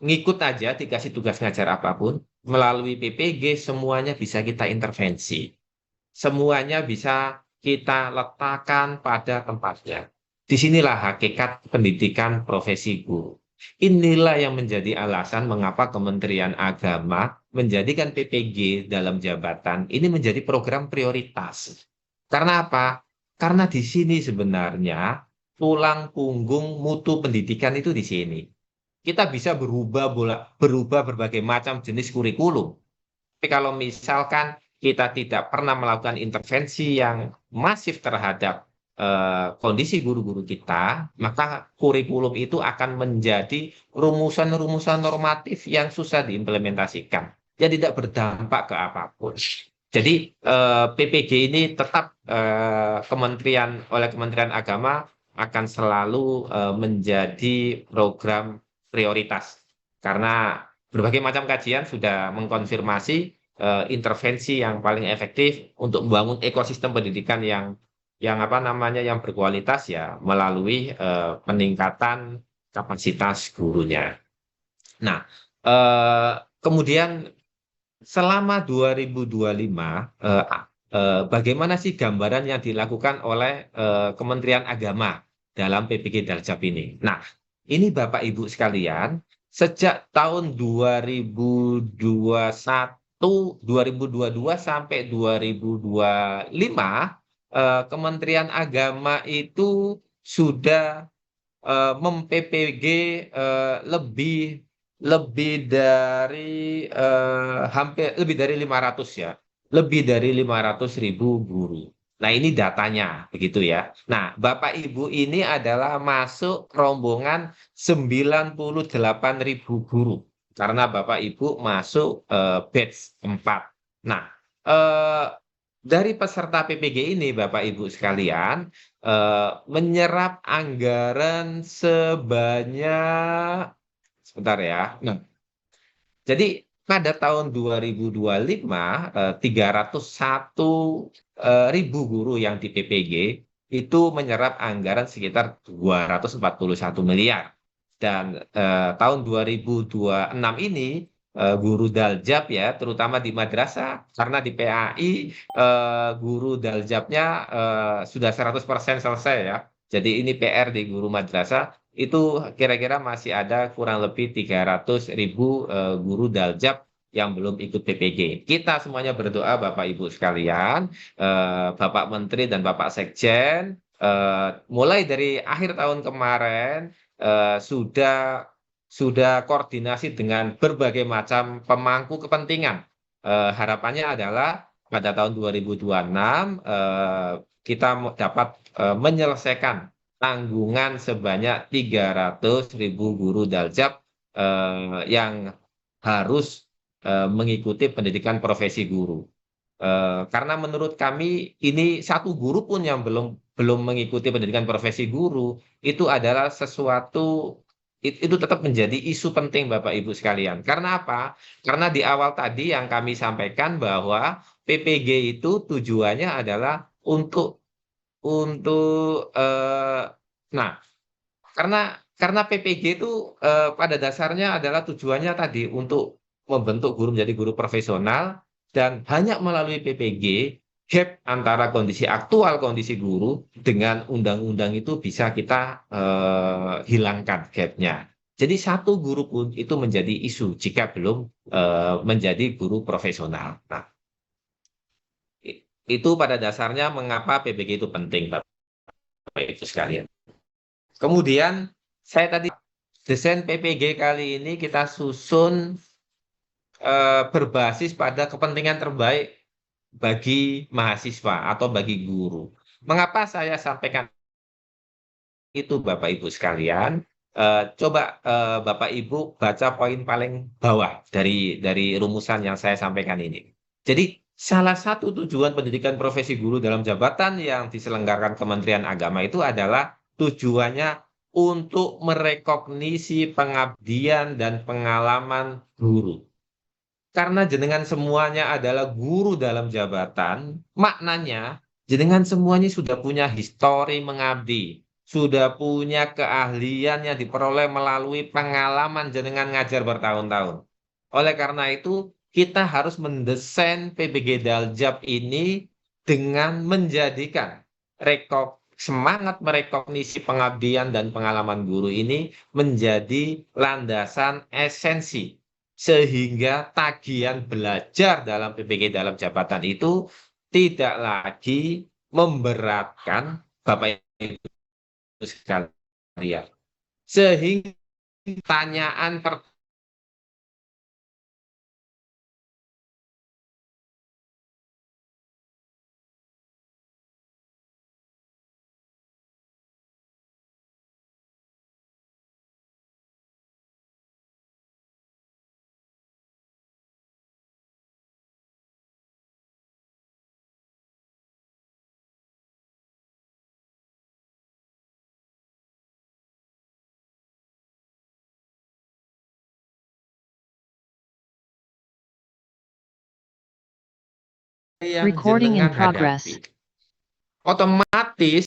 Speaker 3: ngikut aja, dikasih tugas ngajar apapun, melalui PPG semuanya bisa kita intervensi. Semuanya bisa kita letakkan pada tempatnya. Disinilah hakikat pendidikan profesi guru. Inilah yang menjadi alasan mengapa Kementerian Agama menjadikan PPG dalam jabatan ini menjadi program prioritas. Karena apa? Karena di sini sebenarnya tulang punggung mutu pendidikan itu di sini. Kita bisa berubah berbagai macam jenis kurikulum. Tapi kalau misalkan kita tidak pernah melakukan intervensi yang masif terhadap kondisi guru-guru kita, maka kurikulum itu akan menjadi rumusan-rumusan normatif yang susah diimplementasikan, yang tidak berdampak ke apapun. Jadi PPG ini tetap oleh Kementerian Agama akan selalu menjadi program prioritas, karena berbagai macam kajian sudah mengkonfirmasi intervensi yang paling efektif untuk membangun ekosistem pendidikan yang berkualitas ya melalui peningkatan kapasitas gurunya. Nah, kemudian selama 2025 bagaimana sih gambaran yang dilakukan oleh Kementerian Agama dalam PPG Daljab ini? Nah, ini Bapak Ibu sekalian, sejak tahun 2022 sampai 2025, Kementerian Agama itu sudah mem-PPG lebih dari hampir lebih dari 500 ya, lebih dari 500.000 guru. Nah, ini datanya begitu ya. Nah, Bapak Ibu ini adalah masuk rombongan 98.000 guru karena Bapak Ibu masuk batch 4. Nah, dari peserta PPG ini Bapak Ibu sekalian menyerap anggaran sebanyak, sebentar ya. Nah, jadi pada tahun 2025 301.000 guru yang di PPG itu menyerap anggaran sekitar 241 miliar. Dan tahun 2026 ini guru Daljab ya, terutama di madrasah, karena di PAI guru Daljabnya sudah 100% selesai ya. Jadi ini PR di guru madrasah, itu kira-kira masih ada kurang lebih 300.000 guru Daljab yang belum ikut PPG. Kita semuanya berdoa Bapak Ibu sekalian, Bapak Menteri dan Bapak Sekjen, mulai dari akhir tahun kemarin sudah koordinasi dengan berbagai macam pemangku kepentingan. Harapannya adalah pada tahun 2026 kita dapat menyelesaikan tanggungan sebanyak 300.000 guru Daljab yang harus mengikuti pendidikan profesi guru. Karena menurut kami ini satu guru pun yang belum mengikuti pendidikan profesi guru itu adalah sesuatu, itu tetap menjadi isu penting Bapak Ibu sekalian. Karena apa? Karena di awal tadi yang kami sampaikan bahwa PPG itu tujuannya adalah untuk nah, karena PPG itu pada dasarnya adalah tujuannya tadi untuk membentuk guru menjadi guru profesional, dan hanya melalui PPG gap antara kondisi aktual kondisi guru dengan undang-undang itu bisa kita hilangkan gapnya. Jadi satu guru pun itu menjadi isu jika belum menjadi guru profesional. Nah, itu pada dasarnya mengapa PBG itu penting, Bapak Ibu sekalian. Kemudian saya tadi desain PPG kali ini kita susun berbasis pada kepentingan terbaik bagi mahasiswa atau bagi guru. Mengapa saya sampaikan itu, Bapak Ibu sekalian? Coba Bapak Ibu baca poin paling bawah dari rumusan yang saya sampaikan ini. Jadi salah satu tujuan pendidikan profesi guru dalam jabatan yang diselenggarakan Kementerian Agama itu adalah tujuannya untuk merekognisi pengabdian dan pengalaman guru. Karena jenengan semuanya adalah guru dalam jabatan, maknanya jenengan semuanya sudah punya histori mengabdi, sudah punya keahlian yang diperoleh melalui pengalaman jenengan ngajar bertahun-tahun. Oleh karena itu, kita harus mendesain PBG Daljab ini dengan menjadikan semangat merekognisi pengabdian dan pengalaman guru ini menjadi landasan esensi sehingga tagihan belajar dalam PPG dalam jabatan itu tidak lagi memberatkan Bapak Ibu sekalian. Sehingga pertanyaan yang
Speaker 4: Recording in
Speaker 3: jenengan
Speaker 4: progress.
Speaker 3: hadapi. Otomatis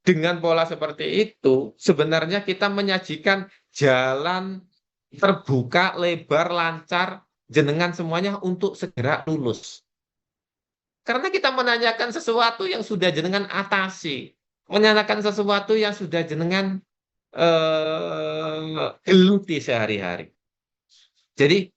Speaker 3: dengan pola seperti itu, sebenarnya kita menyajikan jalan terbuka, lebar, lancar, jenengan semuanya untuk segera lulus. Karena kita menanyakan sesuatu yang sudah jenengan atasi, menanyakan sesuatu yang sudah jenengan geluti sehari-hari. Jadi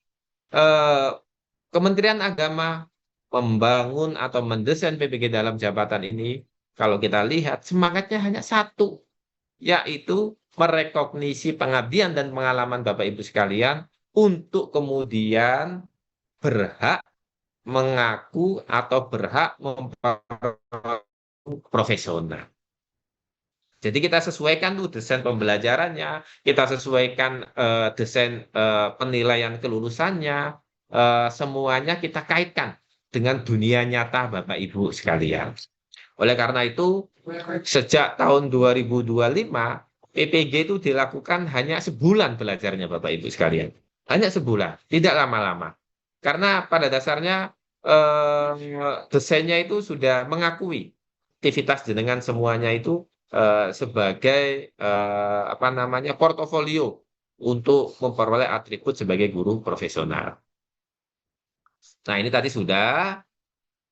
Speaker 3: Kementerian Agama membangun atau mendesain PPG dalam jabatan ini, kalau kita lihat semangatnya hanya satu, yaitu merekognisi pengabdian dan pengalaman Bapak Ibu sekalian untuk kemudian berhak mengaku atau berhak profesional. Jadi kita sesuaikan tuh desain pembelajarannya, kita sesuaikan desain penilaian kelulusannya, semuanya kita kaitkan dengan dunia nyata Bapak Ibu sekalian. Oleh karena itu, sejak tahun 2025, PPG itu dilakukan hanya sebulan belajarnya Bapak Ibu sekalian. Hanya sebulan, tidak lama-lama. Karena pada dasarnya desainnya itu sudah mengakui aktivitas jenengan semuanya itu sebagai portofolio untuk memperoleh atribut sebagai guru profesional. Nah, ini tadi sudah.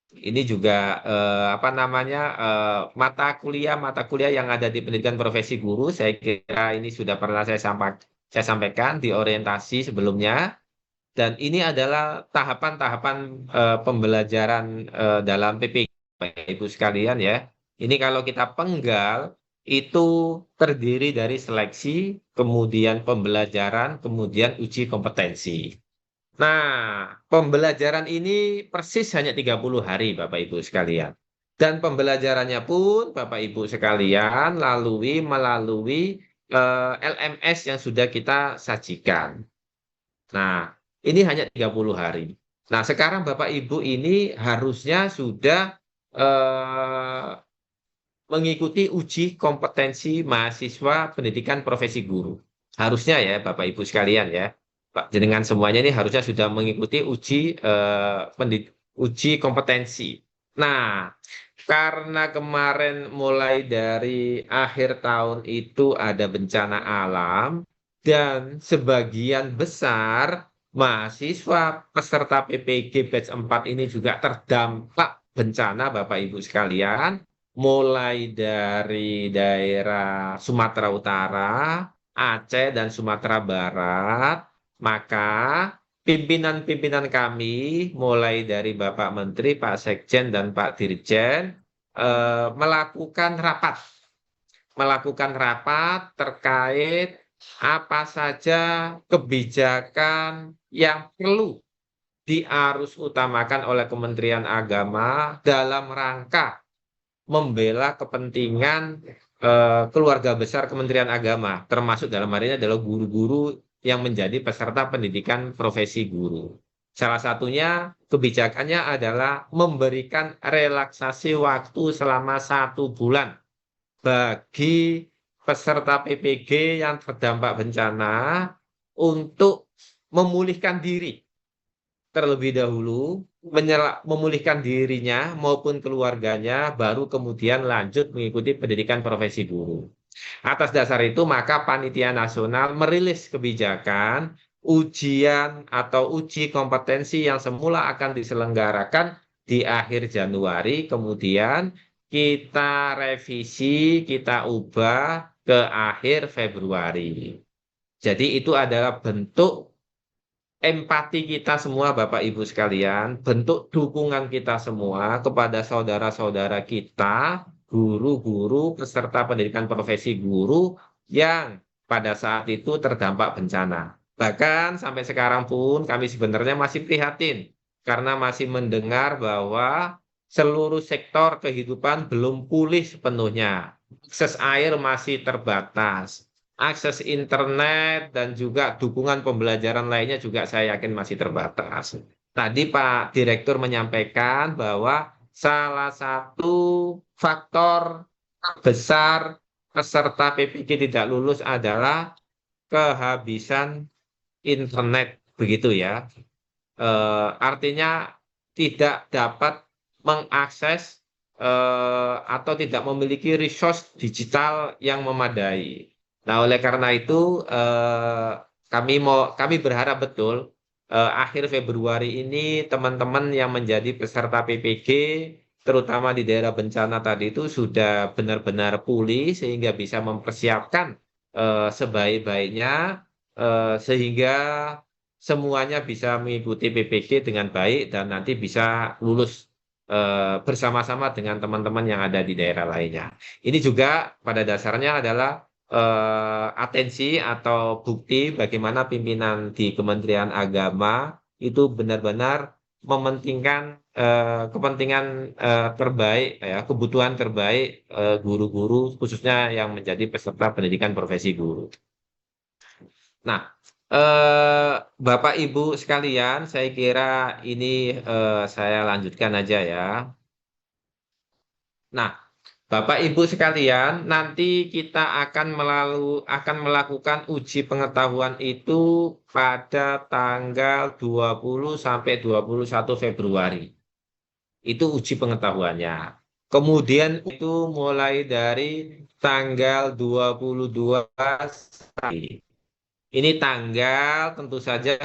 Speaker 3: Ini juga mata kuliah yang ada di pendidikan profesi guru. Saya kira ini sudah pernah saya sampaikan di orientasi sebelumnya. Dan ini adalah tahapan-tahapan pembelajaran dalam PPG, Bapak Ibu sekalian ya. Ini kalau kita penggal, itu terdiri dari seleksi, kemudian pembelajaran, kemudian uji kompetensi. Nah, pembelajaran ini persis hanya 30 hari, Bapak Ibu sekalian. Dan pembelajarannya pun, Bapak Ibu sekalian, melalui LMS yang sudah kita sajikan. Nah, ini hanya 30 hari. Nah, sekarang Bapak Ibu ini harusnya sudah mengikuti uji kompetensi mahasiswa pendidikan profesi guru. Harusnya ya Bapak Ibu sekalian ya. Pak jenengan semuanya ini harusnya sudah mengikuti uji kompetensi. Nah, karena kemarin mulai dari akhir tahun itu ada bencana alam dan sebagian besar mahasiswa peserta PPG batch 4 ini juga terdampak bencana Bapak Ibu sekalian, mulai dari daerah Sumatera Utara, Aceh, dan Sumatera Barat, maka pimpinan-pimpinan kami, mulai dari Bapak Menteri, Pak Sekjen, dan Pak Dirjen, melakukan rapat terkait apa saja kebijakan yang perlu diarus utamakan oleh Kementerian Agama dalam rangka membela kepentingan keluarga besar Kementerian Agama, termasuk dalam hal ini adalah guru-guru yang menjadi peserta pendidikan profesi guru. Salah satunya kebijakannya adalah memberikan relaksasi waktu selama 1 bulan bagi peserta PPG yang terdampak bencana untuk memulihkan diri terlebih dahulu, memulihkan dirinya maupun keluarganya, baru kemudian lanjut mengikuti pendidikan profesi guru. Atas dasar itu, maka Panitia Nasional merilis kebijakan ujian atau uji kompetensi yang semula akan diselenggarakan di akhir Januari, kemudian kita revisi, kita ubah ke akhir Februari. Jadi itu adalah bentuk empati kita semua Bapak Ibu sekalian, bentuk dukungan kita semua kepada saudara-saudara kita, guru-guru, peserta pendidikan profesi guru yang pada saat itu terdampak bencana. Bahkan sampai sekarang pun kami sebenarnya masih prihatin karena masih mendengar bahwa seluruh sektor kehidupan belum pulih sepenuhnya. Akses air masih terbatas. Akses internet dan juga dukungan pembelajaran lainnya juga saya yakin masih terbatas. Tadi Pak Direktur menyampaikan bahwa salah satu faktor besar peserta PPG tidak lulus adalah kehabisan internet, begitu ya. Artinya tidak dapat mengakses atau tidak memiliki resource digital yang memadai. Nah, oleh karena itu kami berharap betul akhir Februari ini teman-teman yang menjadi peserta PPG terutama di daerah bencana tadi itu sudah benar-benar pulih sehingga bisa mempersiapkan sebaik-baiknya sehingga semuanya bisa mengikuti PPG dengan baik dan nanti bisa lulus bersama-sama dengan teman-teman yang ada di daerah lainnya. Ini juga pada dasarnya adalah atensi atau bukti bagaimana pimpinan di Kementerian Agama itu benar-benar mementingkan kepentingan terbaik, ya, kebutuhan terbaik guru-guru khususnya yang menjadi peserta pendidikan profesi guru. Nah, Bapak Ibu sekalian, saya kira ini saya lanjutkan aja ya. Nah, Bapak Ibu sekalian, nanti kita akan melakukan uji pengetahuan itu pada tanggal 20 sampai 21 Februari. Itu uji pengetahuannya. Kemudian itu mulai dari tanggal 22 sampai. Ini tanggal tentu saja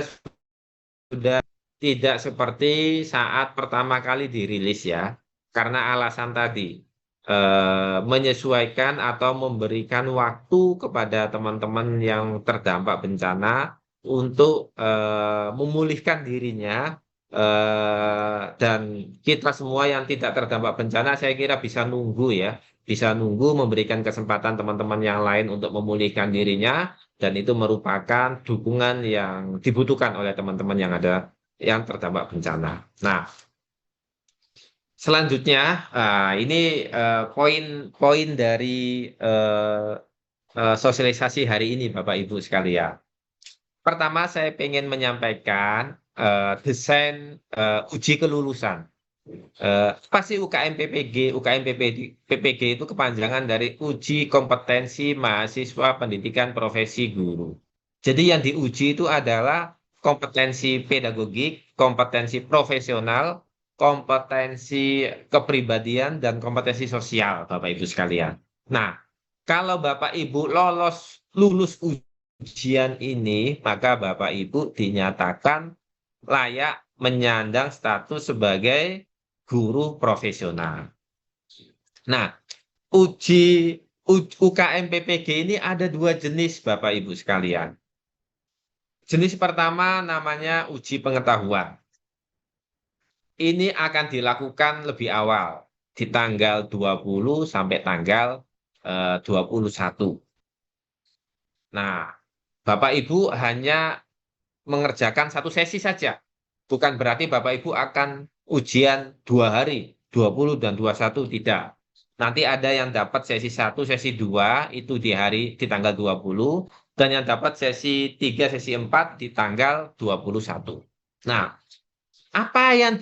Speaker 3: sudah tidak seperti saat pertama kali dirilis ya. Karena alasan tadi. Menyesuaikan atau memberikan waktu kepada teman-teman yang terdampak bencana untuk memulihkan dirinya dan kita semua yang tidak terdampak bencana saya kira bisa nunggu ya, bisa nunggu memberikan kesempatan teman-teman yang lain untuk memulihkan dirinya dan itu merupakan dukungan yang dibutuhkan oleh teman-teman yang terdampak bencana. Nah, selanjutnya, ini poin-poin dari sosialisasi hari ini, Bapak Ibu sekalian. Pertama, saya ingin menyampaikan desain uji kelulusan. Pasti UKM PPG, PPG itu kepanjangan dari uji kompetensi mahasiswa pendidikan profesi guru. Jadi yang diuji itu adalah kompetensi pedagogik, kompetensi profesional, kompetensi kepribadian dan kompetensi sosial, Bapak Ibu sekalian. Nah, kalau Bapak Ibu lulus ujian ini, maka Bapak Ibu dinyatakan layak menyandang status sebagai guru profesional. Nah, uji UKM PPG ini ada 2 jenis Bapak Ibu sekalian. Jenis pertama namanya uji pengetahuan. Ini akan dilakukan lebih awal, di tanggal 20 sampai tanggal 21. Nah, Bapak Ibu hanya mengerjakan 1 sesi saja. Bukan berarti Bapak Ibu akan ujian 2 hari, 20 dan 21, tidak. Nanti ada yang dapat sesi 1, sesi 2 itu di tanggal 20, dan yang dapat sesi 3, sesi 4 di tanggal 21. Nah, apa yang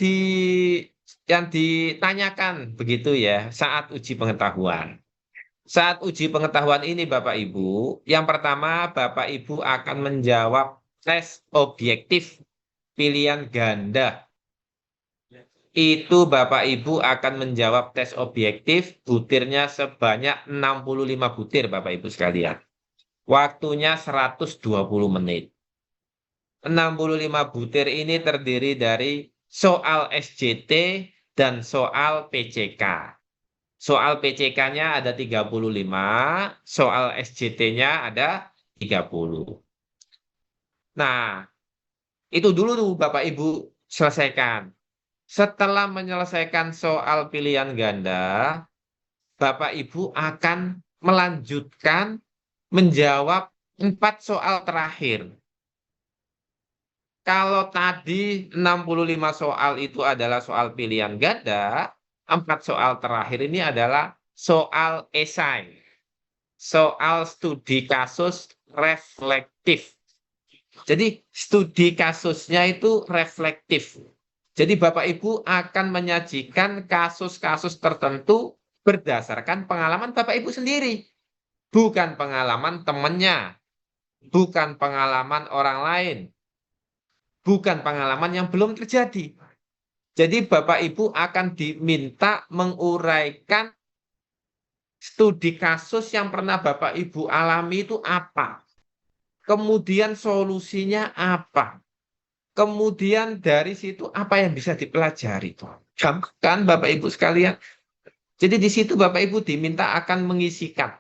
Speaker 3: ditanyakan begitu ya saat uji pengetahuan? Saat uji pengetahuan ini Bapak Ibu, yang pertama Bapak Ibu akan menjawab tes objektif pilihan ganda. Itu Bapak Ibu akan menjawab tes objektif, butirnya sebanyak 65 butir Bapak Ibu sekalian. Waktunya 120 menit. 65 butir ini terdiri dari soal SJT dan soal PCK. Soal PCK-nya ada 35, soal SJT-nya ada 30. Nah, itu dulu tuh Bapak Ibu selesaikan. Setelah menyelesaikan soal pilihan ganda, Bapak Ibu akan melanjutkan menjawab 4 soal terakhir. Kalau tadi 65 soal itu adalah soal pilihan ganda, 4 soal terakhir ini adalah soal esai, soal studi kasus reflektif. Jadi studi kasusnya itu reflektif. Jadi Bapak Ibu akan menyajikan kasus-kasus tertentu berdasarkan pengalaman Bapak Ibu sendiri. Bukan pengalaman temannya, bukan pengalaman orang lain, bukan pengalaman yang belum terjadi. Jadi Bapak Ibu akan diminta menguraikan studi kasus yang pernah Bapak Ibu alami itu apa. Kemudian solusinya apa. Kemudian dari situ apa yang bisa dipelajari. Gampang kan Bapak Ibu sekalian? Jadi di situ Bapak Ibu diminta akan mengisikan,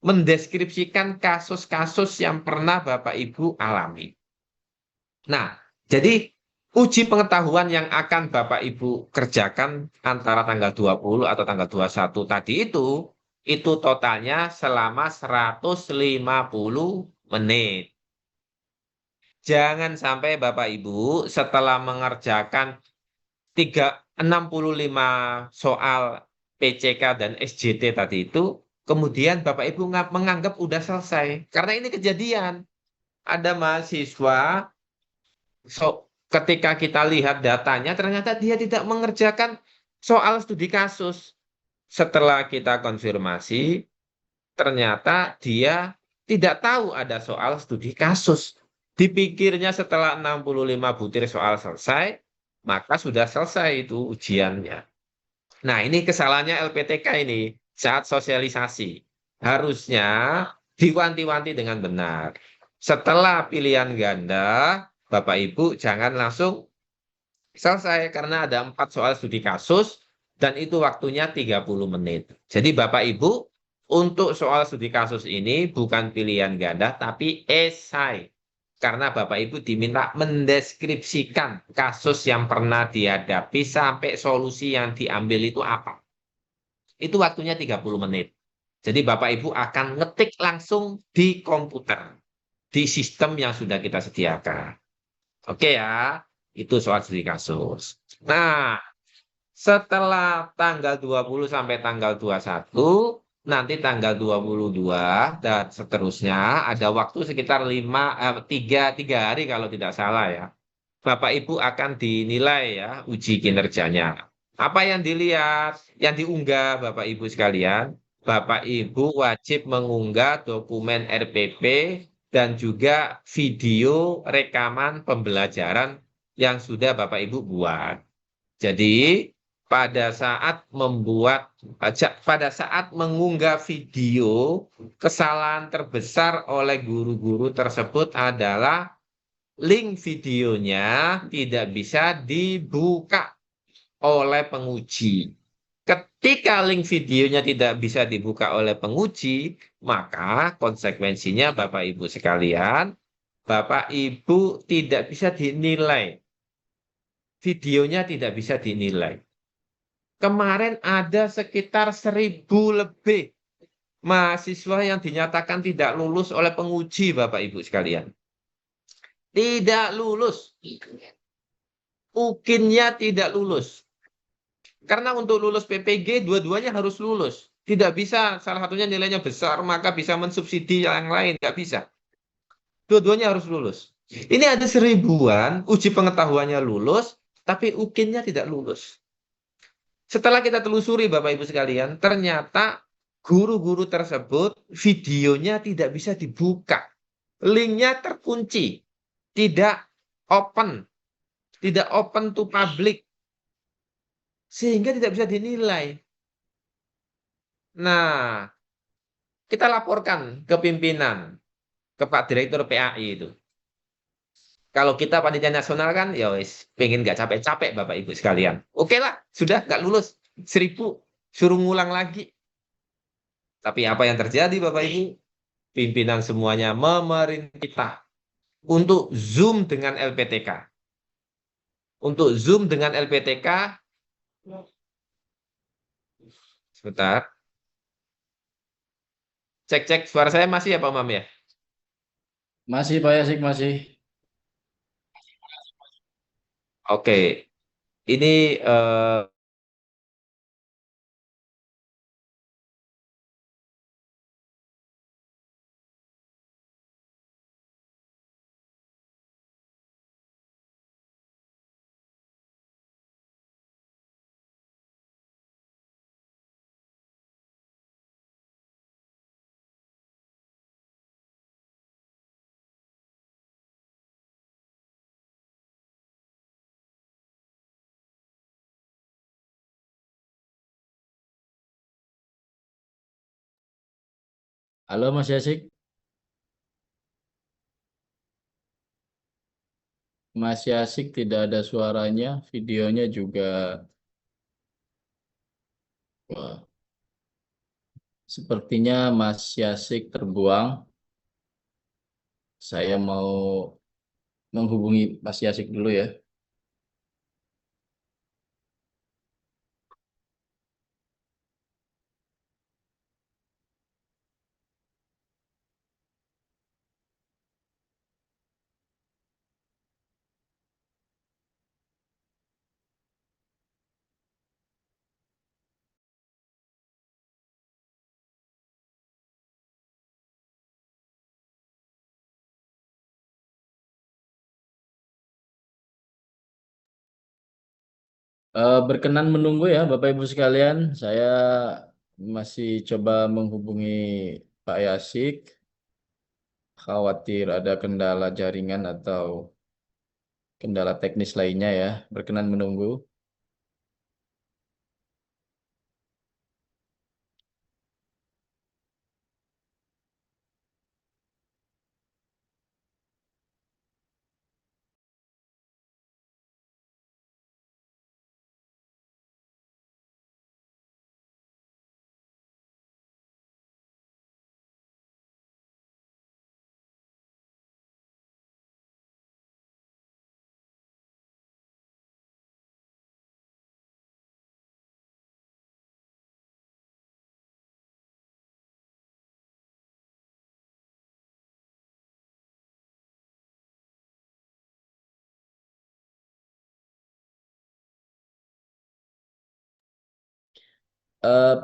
Speaker 3: mendeskripsikan kasus-kasus yang pernah Bapak Ibu alami. Nah, jadi uji pengetahuan yang akan Bapak Ibu kerjakan antara tanggal 20 atau tanggal 21 tadi itu totalnya selama 150 menit. Jangan sampai Bapak Ibu setelah mengerjakan 65 soal PCK dan SJT tadi itu, kemudian Bapak Ibu menganggap udah selesai. Karena ini kejadian. Ada mahasiswa, ketika kita lihat datanya, ternyata dia tidak mengerjakan soal studi kasus. Setelah kita konfirmasi, ternyata dia tidak tahu ada soal studi kasus. Dipikirnya setelah 65 butir soal selesai, maka sudah selesai itu ujiannya. Nah, ini kesalahannya LPTK ini saat sosialisasi. Harusnya diwanti-wanti dengan benar. Setelah pilihan ganda, Bapak Ibu jangan langsung selesai karena ada 4 soal studi kasus dan itu waktunya 30 menit. Jadi Bapak Ibu untuk soal studi kasus ini bukan pilihan ganda tapi esai. Karena Bapak Ibu diminta mendeskripsikan kasus yang pernah dihadapi sampai solusi yang diambil itu apa. Itu waktunya 30 menit. Jadi Bapak Ibu akan ngetik langsung di komputer, di sistem yang sudah kita sediakan. Oke ya, itu soal studi kasus. Nah, setelah tanggal 20 sampai tanggal 21, nanti tanggal 22 dan seterusnya ada waktu sekitar 3 hari kalau tidak salah ya. Bapak Ibu akan dinilai ya uji kinerjanya. Apa yang dilihat, yang diunggah Bapak Ibu sekalian? Bapak Ibu wajib mengunggah dokumen RPP dan juga video rekaman pembelajaran yang sudah Bapak Ibu buat. Jadi pada saat mengunggah video, kesalahan terbesar oleh guru-guru tersebut adalah link videonya tidak bisa dibuka oleh penguji. Ketika link videonya tidak bisa dibuka oleh penguji, maka konsekuensinya Bapak Ibu sekalian, Bapak Ibu tidak bisa dinilai. Videonya tidak bisa dinilai. Kemarin ada sekitar 1.000 lebih mahasiswa yang dinyatakan tidak lulus oleh penguji, Bapak Ibu sekalian. Tidak lulus. UKIN-nya tidak lulus. Karena untuk lulus PPG, dua-duanya harus lulus. Tidak bisa salah satunya nilainya besar, maka bisa mensubsidi yang lain. Tidak bisa. Dua-duanya harus lulus. Ini ada 1.000-an, uji pengetahuannya lulus, tapi UKIN-nya tidak lulus. Setelah kita telusuri Bapak Ibu sekalian, ternyata guru-guru tersebut videonya tidak bisa dibuka. Linknya terkunci. Tidak open. Tidak open to public. Sehingga tidak bisa dinilai. Nah, kita laporkan ke pimpinan, ke Pak Direktur PAI itu. Kalau kita panitia nasional kan, ya wis, pengen nggak capek-capek Bapak Ibu sekalian. Oke lah, sudah nggak lulus 1.000, suruh ngulang lagi. Tapi apa yang terjadi Bapak Ibu? Pimpinan semuanya memerintah kita untuk Zoom dengan LPTK. Untuk Zoom dengan LPTK, sebentar, cek-cek suara saya masih ya Pak Mam ya?
Speaker 2: Masih Pak Yasik, masih.
Speaker 3: Oke, ini
Speaker 2: Halo Mas Yasik. Mas Yasik tidak ada suaranya, videonya juga. Wah, sepertinya Mas Yasik terbuang. Saya mau menghubungi Mas Yasik dulu ya. Berkenan menunggu ya Bapak Ibu sekalian. Saya masih coba menghubungi Pak Yasik. Khawatir ada kendala jaringan atau kendala teknis lainnya ya. Berkenan menunggu.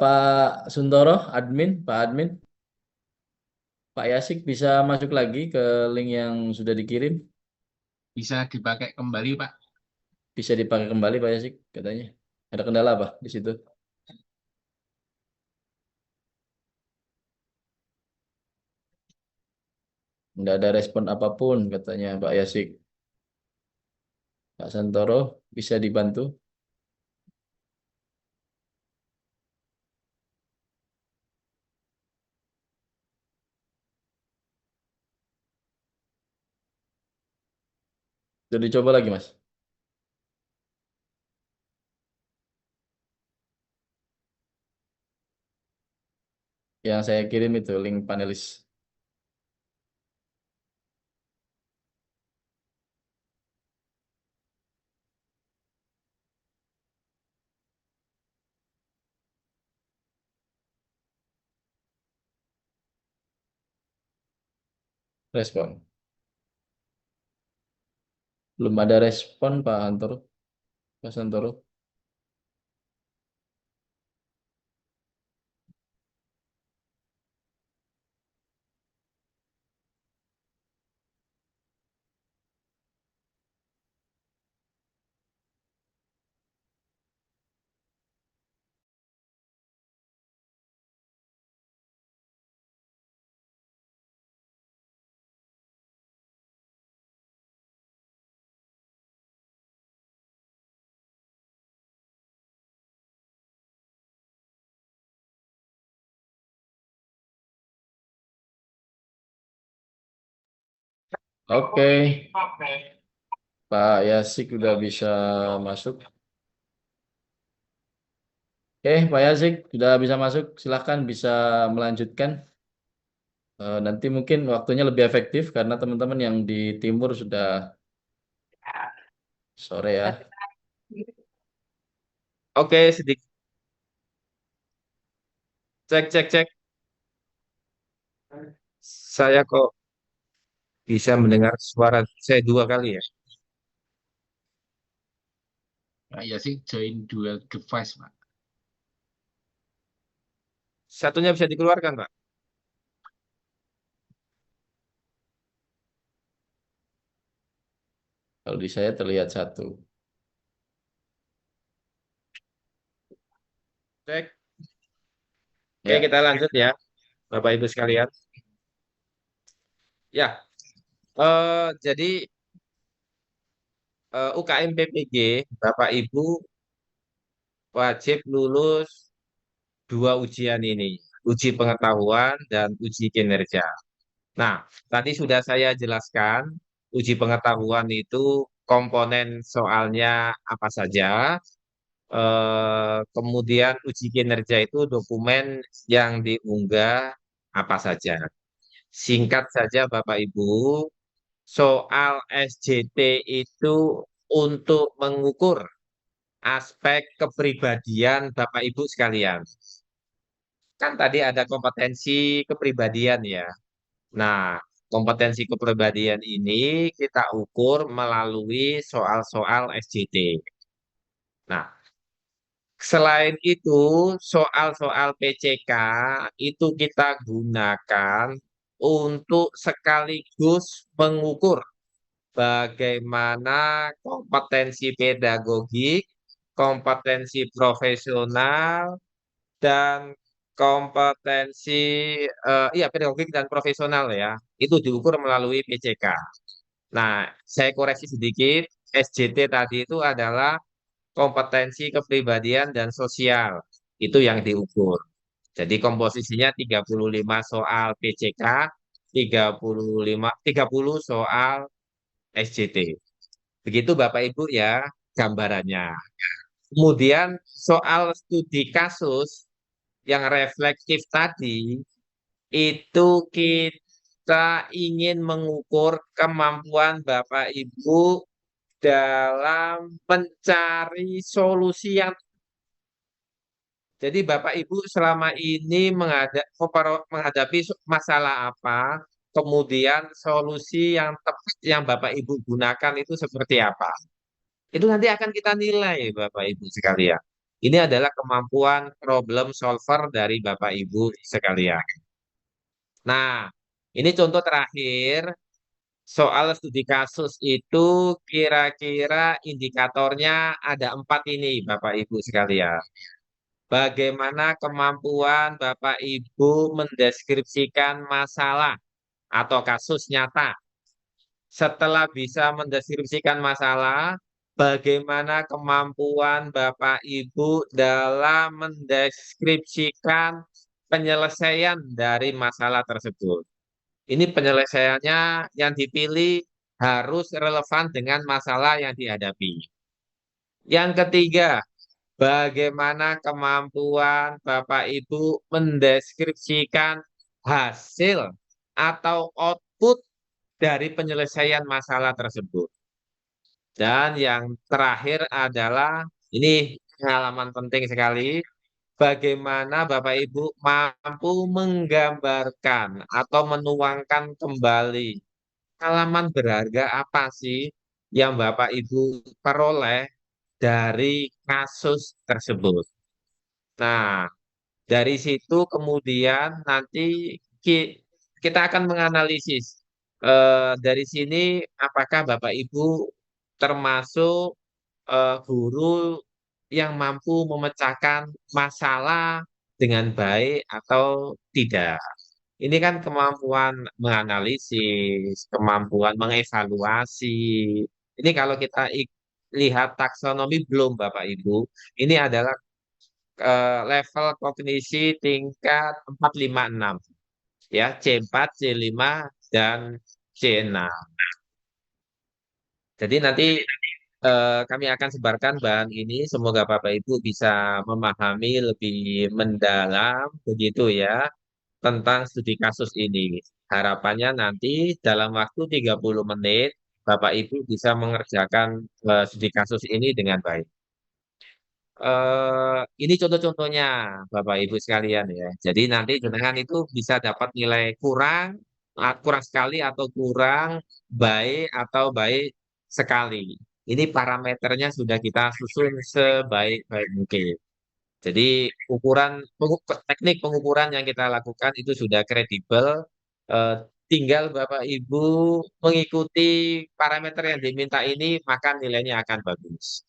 Speaker 2: Pak Suntoro, admin, Pak admin, Pak Yasik bisa masuk lagi ke link yang sudah dikirim.
Speaker 4: Bisa dipakai kembali, Pak.
Speaker 2: Bisa dipakai kembali Pak Yasik katanya. Ada kendala apa di situ? Nggak ada respon apapun katanya Pak Yasik. Pak Santoro bisa dibantu. Jadi coba lagi Mas. yang saya kirim itu link panelis. Respon. Belum ada respon Pak Antoro. Pak Santoro. Oke, Pak Yasik udah bisa masuk. Oke, Pak Yasik sudah bisa masuk. Silahkan bisa melanjutkan. Nanti mungkin waktunya lebih efektif karena teman-teman yang di timur sudah sore ya.
Speaker 3: Oke, sedikit cek. Saya kok bisa mendengar suara saya 2 kali ya.
Speaker 4: Pak Yasik join dual device, Pak.
Speaker 3: Satunya bisa dikeluarkan, Pak.
Speaker 2: Kalau di saya terlihat satu.
Speaker 3: Cek. Oke,
Speaker 2: Ya,
Speaker 3: kita lanjut ya, Bapak Ibu sekalian. Ya, jadi UKM PPG, Bapak Ibu wajib lulus 2 ujian ini, uji pengetahuan dan uji kinerja. Nah, tadi sudah saya jelaskan, uji pengetahuan itu komponen soalnya apa saja, kemudian uji kinerja itu dokumen yang diunggah apa saja. Singkat saja Bapak Ibu, soal SJT itu untuk mengukur aspek kepribadian Bapak Ibu sekalian. Kan tadi ada kompetensi kepribadian ya. Nah, kompetensi kepribadian ini kita ukur melalui soal-soal SJT. Nah, selain itu, soal-soal PCK itu kita gunakan untuk sekaligus mengukur bagaimana kompetensi pedagogik, kompetensi profesional, dan kompetensi iya pedagogik dan profesional ya. Itu diukur melalui PCK. Nah, saya koreksi sedikit, SJT tadi itu adalah kompetensi kepribadian dan sosial. Itu yang diukur. Jadi komposisinya 35 soal PCK, 30 soal SJT. Begitu Bapak Ibu ya gambarannya. Kemudian soal studi kasus yang reflektif tadi itu kita ingin mengukur kemampuan Bapak Ibu dalam mencari solusi yang jadi Bapak Ibu selama ini menghadapi masalah apa, kemudian solusi yang tepat yang Bapak Ibu gunakan itu seperti apa. Itu nanti akan kita nilai Bapak Ibu sekalian. Ini adalah kemampuan problem solver dari Bapak Ibu sekalian. Nah, ini contoh terakhir soal studi kasus itu kira-kira indikatornya ada 4 ini Bapak Ibu sekalian. Bagaimana kemampuan Bapak Ibu mendeskripsikan masalah atau kasus nyata. Setelah bisa mendeskripsikan masalah, bagaimana kemampuan Bapak Ibu dalam mendeskripsikan penyelesaian dari masalah tersebut. Ini penyelesaiannya yang dipilih harus relevan dengan masalah yang dihadapi. Yang ketiga, Bagaimana kemampuan Bapak Ibu mendeskripsikan hasil atau output dari penyelesaian masalah tersebut. Dan yang terakhir adalah, ini pengalaman penting sekali, bagaimana Bapak Ibu mampu menggambarkan atau menuangkan kembali pengalaman berharga apa sih yang Bapak Ibu peroleh dari kasus tersebut. Nah, dari situ kemudian nanti kita akan menganalisis dari sini apakah Bapak Ibu termasuk guru yang mampu memecahkan masalah dengan baik atau tidak. Ini kan kemampuan menganalisis, kemampuan mengevaluasi. Ini kalau kita lihat taksonomi belum Bapak Ibu, ini adalah level kognisi tingkat 456 ya, C4, C5 dan C6. Jadi nanti kami akan sebarkan bahan ini, semoga Bapak Ibu bisa memahami lebih mendalam begitu ya tentang studi kasus ini. Harapannya nanti dalam waktu 30 menit Bapak Ibu bisa mengerjakan studi kasus ini dengan baik. Ini contoh-contohnya Bapak Ibu sekalian ya. Jadi nanti jenengan itu bisa dapat nilai kurang, kurang sekali atau kurang baik atau baik sekali. Ini parameternya sudah kita susun sebaik-baik mungkin. Jadi teknik pengukuran yang kita lakukan itu sudah kredibel. Eh, Tinggal Bapak Ibu mengikuti parameter yang diminta ini, maka nilainya akan bagus.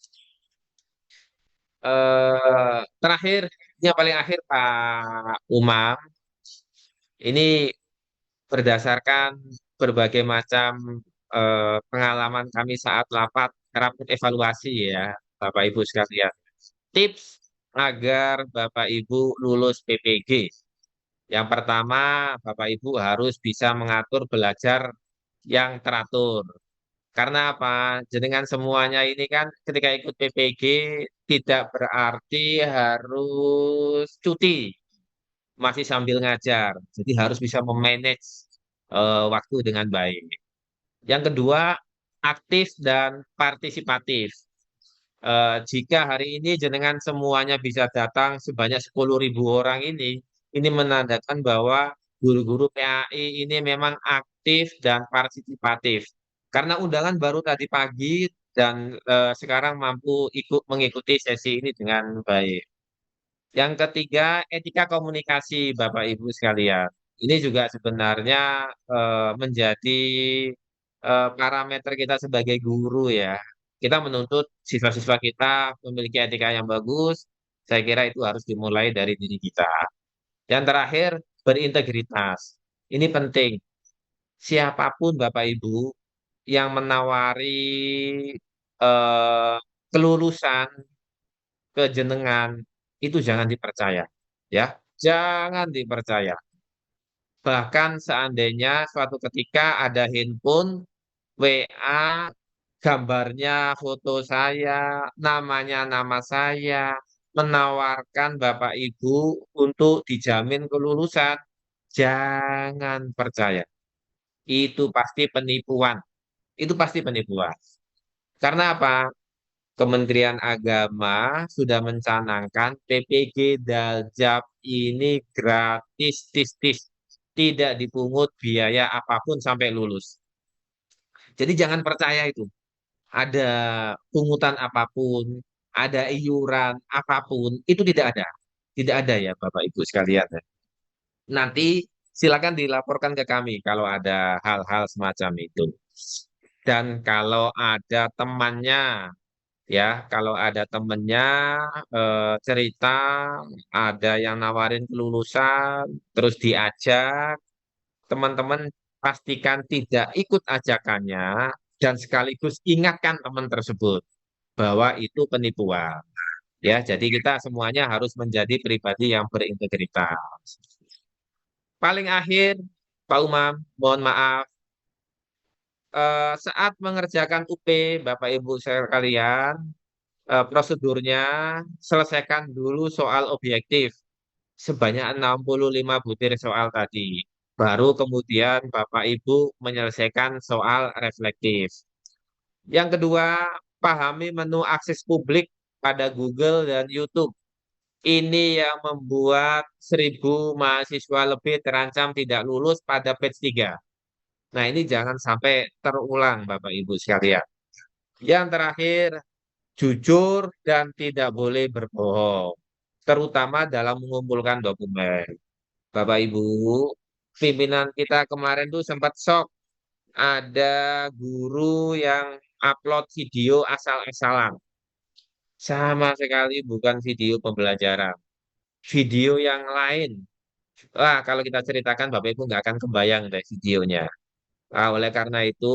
Speaker 3: Terakhir, yang paling akhir Pak Umam, ini berdasarkan berbagai macam pengalaman kami saat rapat evaluasi ya, Bapak Ibu sekalian. Tips agar Bapak Ibu lulus PPG. Yang pertama, Bapak Ibu harus bisa mengatur belajar yang teratur. Karena apa? Jenengan semuanya ini kan ketika ikut PPG tidak berarti harus cuti, masih sambil ngajar. Jadi harus bisa memanage waktu dengan baik. Yang kedua, aktif dan partisipatif. Jika hari ini jenengan semuanya bisa datang sebanyak 10.000 orang ini menandakan bahwa guru-guru PAI ini memang aktif dan partisipatif. Karena undangan baru tadi pagi dan sekarang mampu mengikuti sesi ini dengan baik. Yang ketiga, etika komunikasi Bapak Ibu sekalian. Ini juga sebenarnya menjadi parameter kita sebagai guru ya. Kita menuntut siswa-siswa kita memiliki etika yang bagus. Saya kira itu harus dimulai dari diri kita. Yang terakhir, berintegritas. Ini penting. Siapapun Bapak Ibu yang menawari eh, kelulusan ke jenengan itu jangan dipercaya, ya, jangan dipercaya. Bahkan seandainya suatu ketika ada handphone, WA, gambarnya foto saya, namanya nama saya, menawarkan Bapak Ibu untuk dijamin kelulusan, jangan percaya. Itu pasti penipuan. Itu pasti penipuan. Karena apa? Kementerian Agama sudah mencanangkan PPG Daljab ini gratis, tis, tidak dipungut biaya apapun sampai lulus. Jadi jangan percaya itu. Ada pungutan apapun, ada iuran apapun, itu tidak ada. Tidak ada ya Bapak Ibu sekalian. Nanti silakan dilaporkan ke kami kalau ada hal-hal semacam itu. Dan kalau ada temannya, ya, kalau ada temennya cerita, ada yang nawarin kelulusan, terus diajak, teman-teman pastikan tidak ikut ajakannya dan sekaligus ingatkan teman tersebut bahwa itu penipuan. Ya, jadi kita semuanya harus menjadi pribadi yang berintegritas. Paling akhir, Pak Umam, mohon maaf, saat mengerjakan UP, Bapak Ibu sekalian, prosedurnya selesaikan dulu soal objektif sebanyak 65 butir soal tadi. Baru kemudian Bapak Ibu menyelesaikan soal reflektif. Yang kedua, pahami menu akses publik pada Google dan YouTube. Ini yang membuat 1.000 mahasiswa lebih terancam tidak lulus pada batch 3. Nah, ini jangan sampai terulang, Bapak Ibu sekalian. Yang terakhir, jujur dan tidak boleh berbohong, terutama dalam mengumpulkan dokumen. Bapak Ibu, pimpinan kita kemarin tuh sempat shock. Ada guru yang upload video asal-asalan. Sama sekali bukan video pembelajaran. Video yang lain. Wah, kalau kita ceritakan Bapak Ibu nggak akan kebayang deh videonya. Nah, oleh karena itu,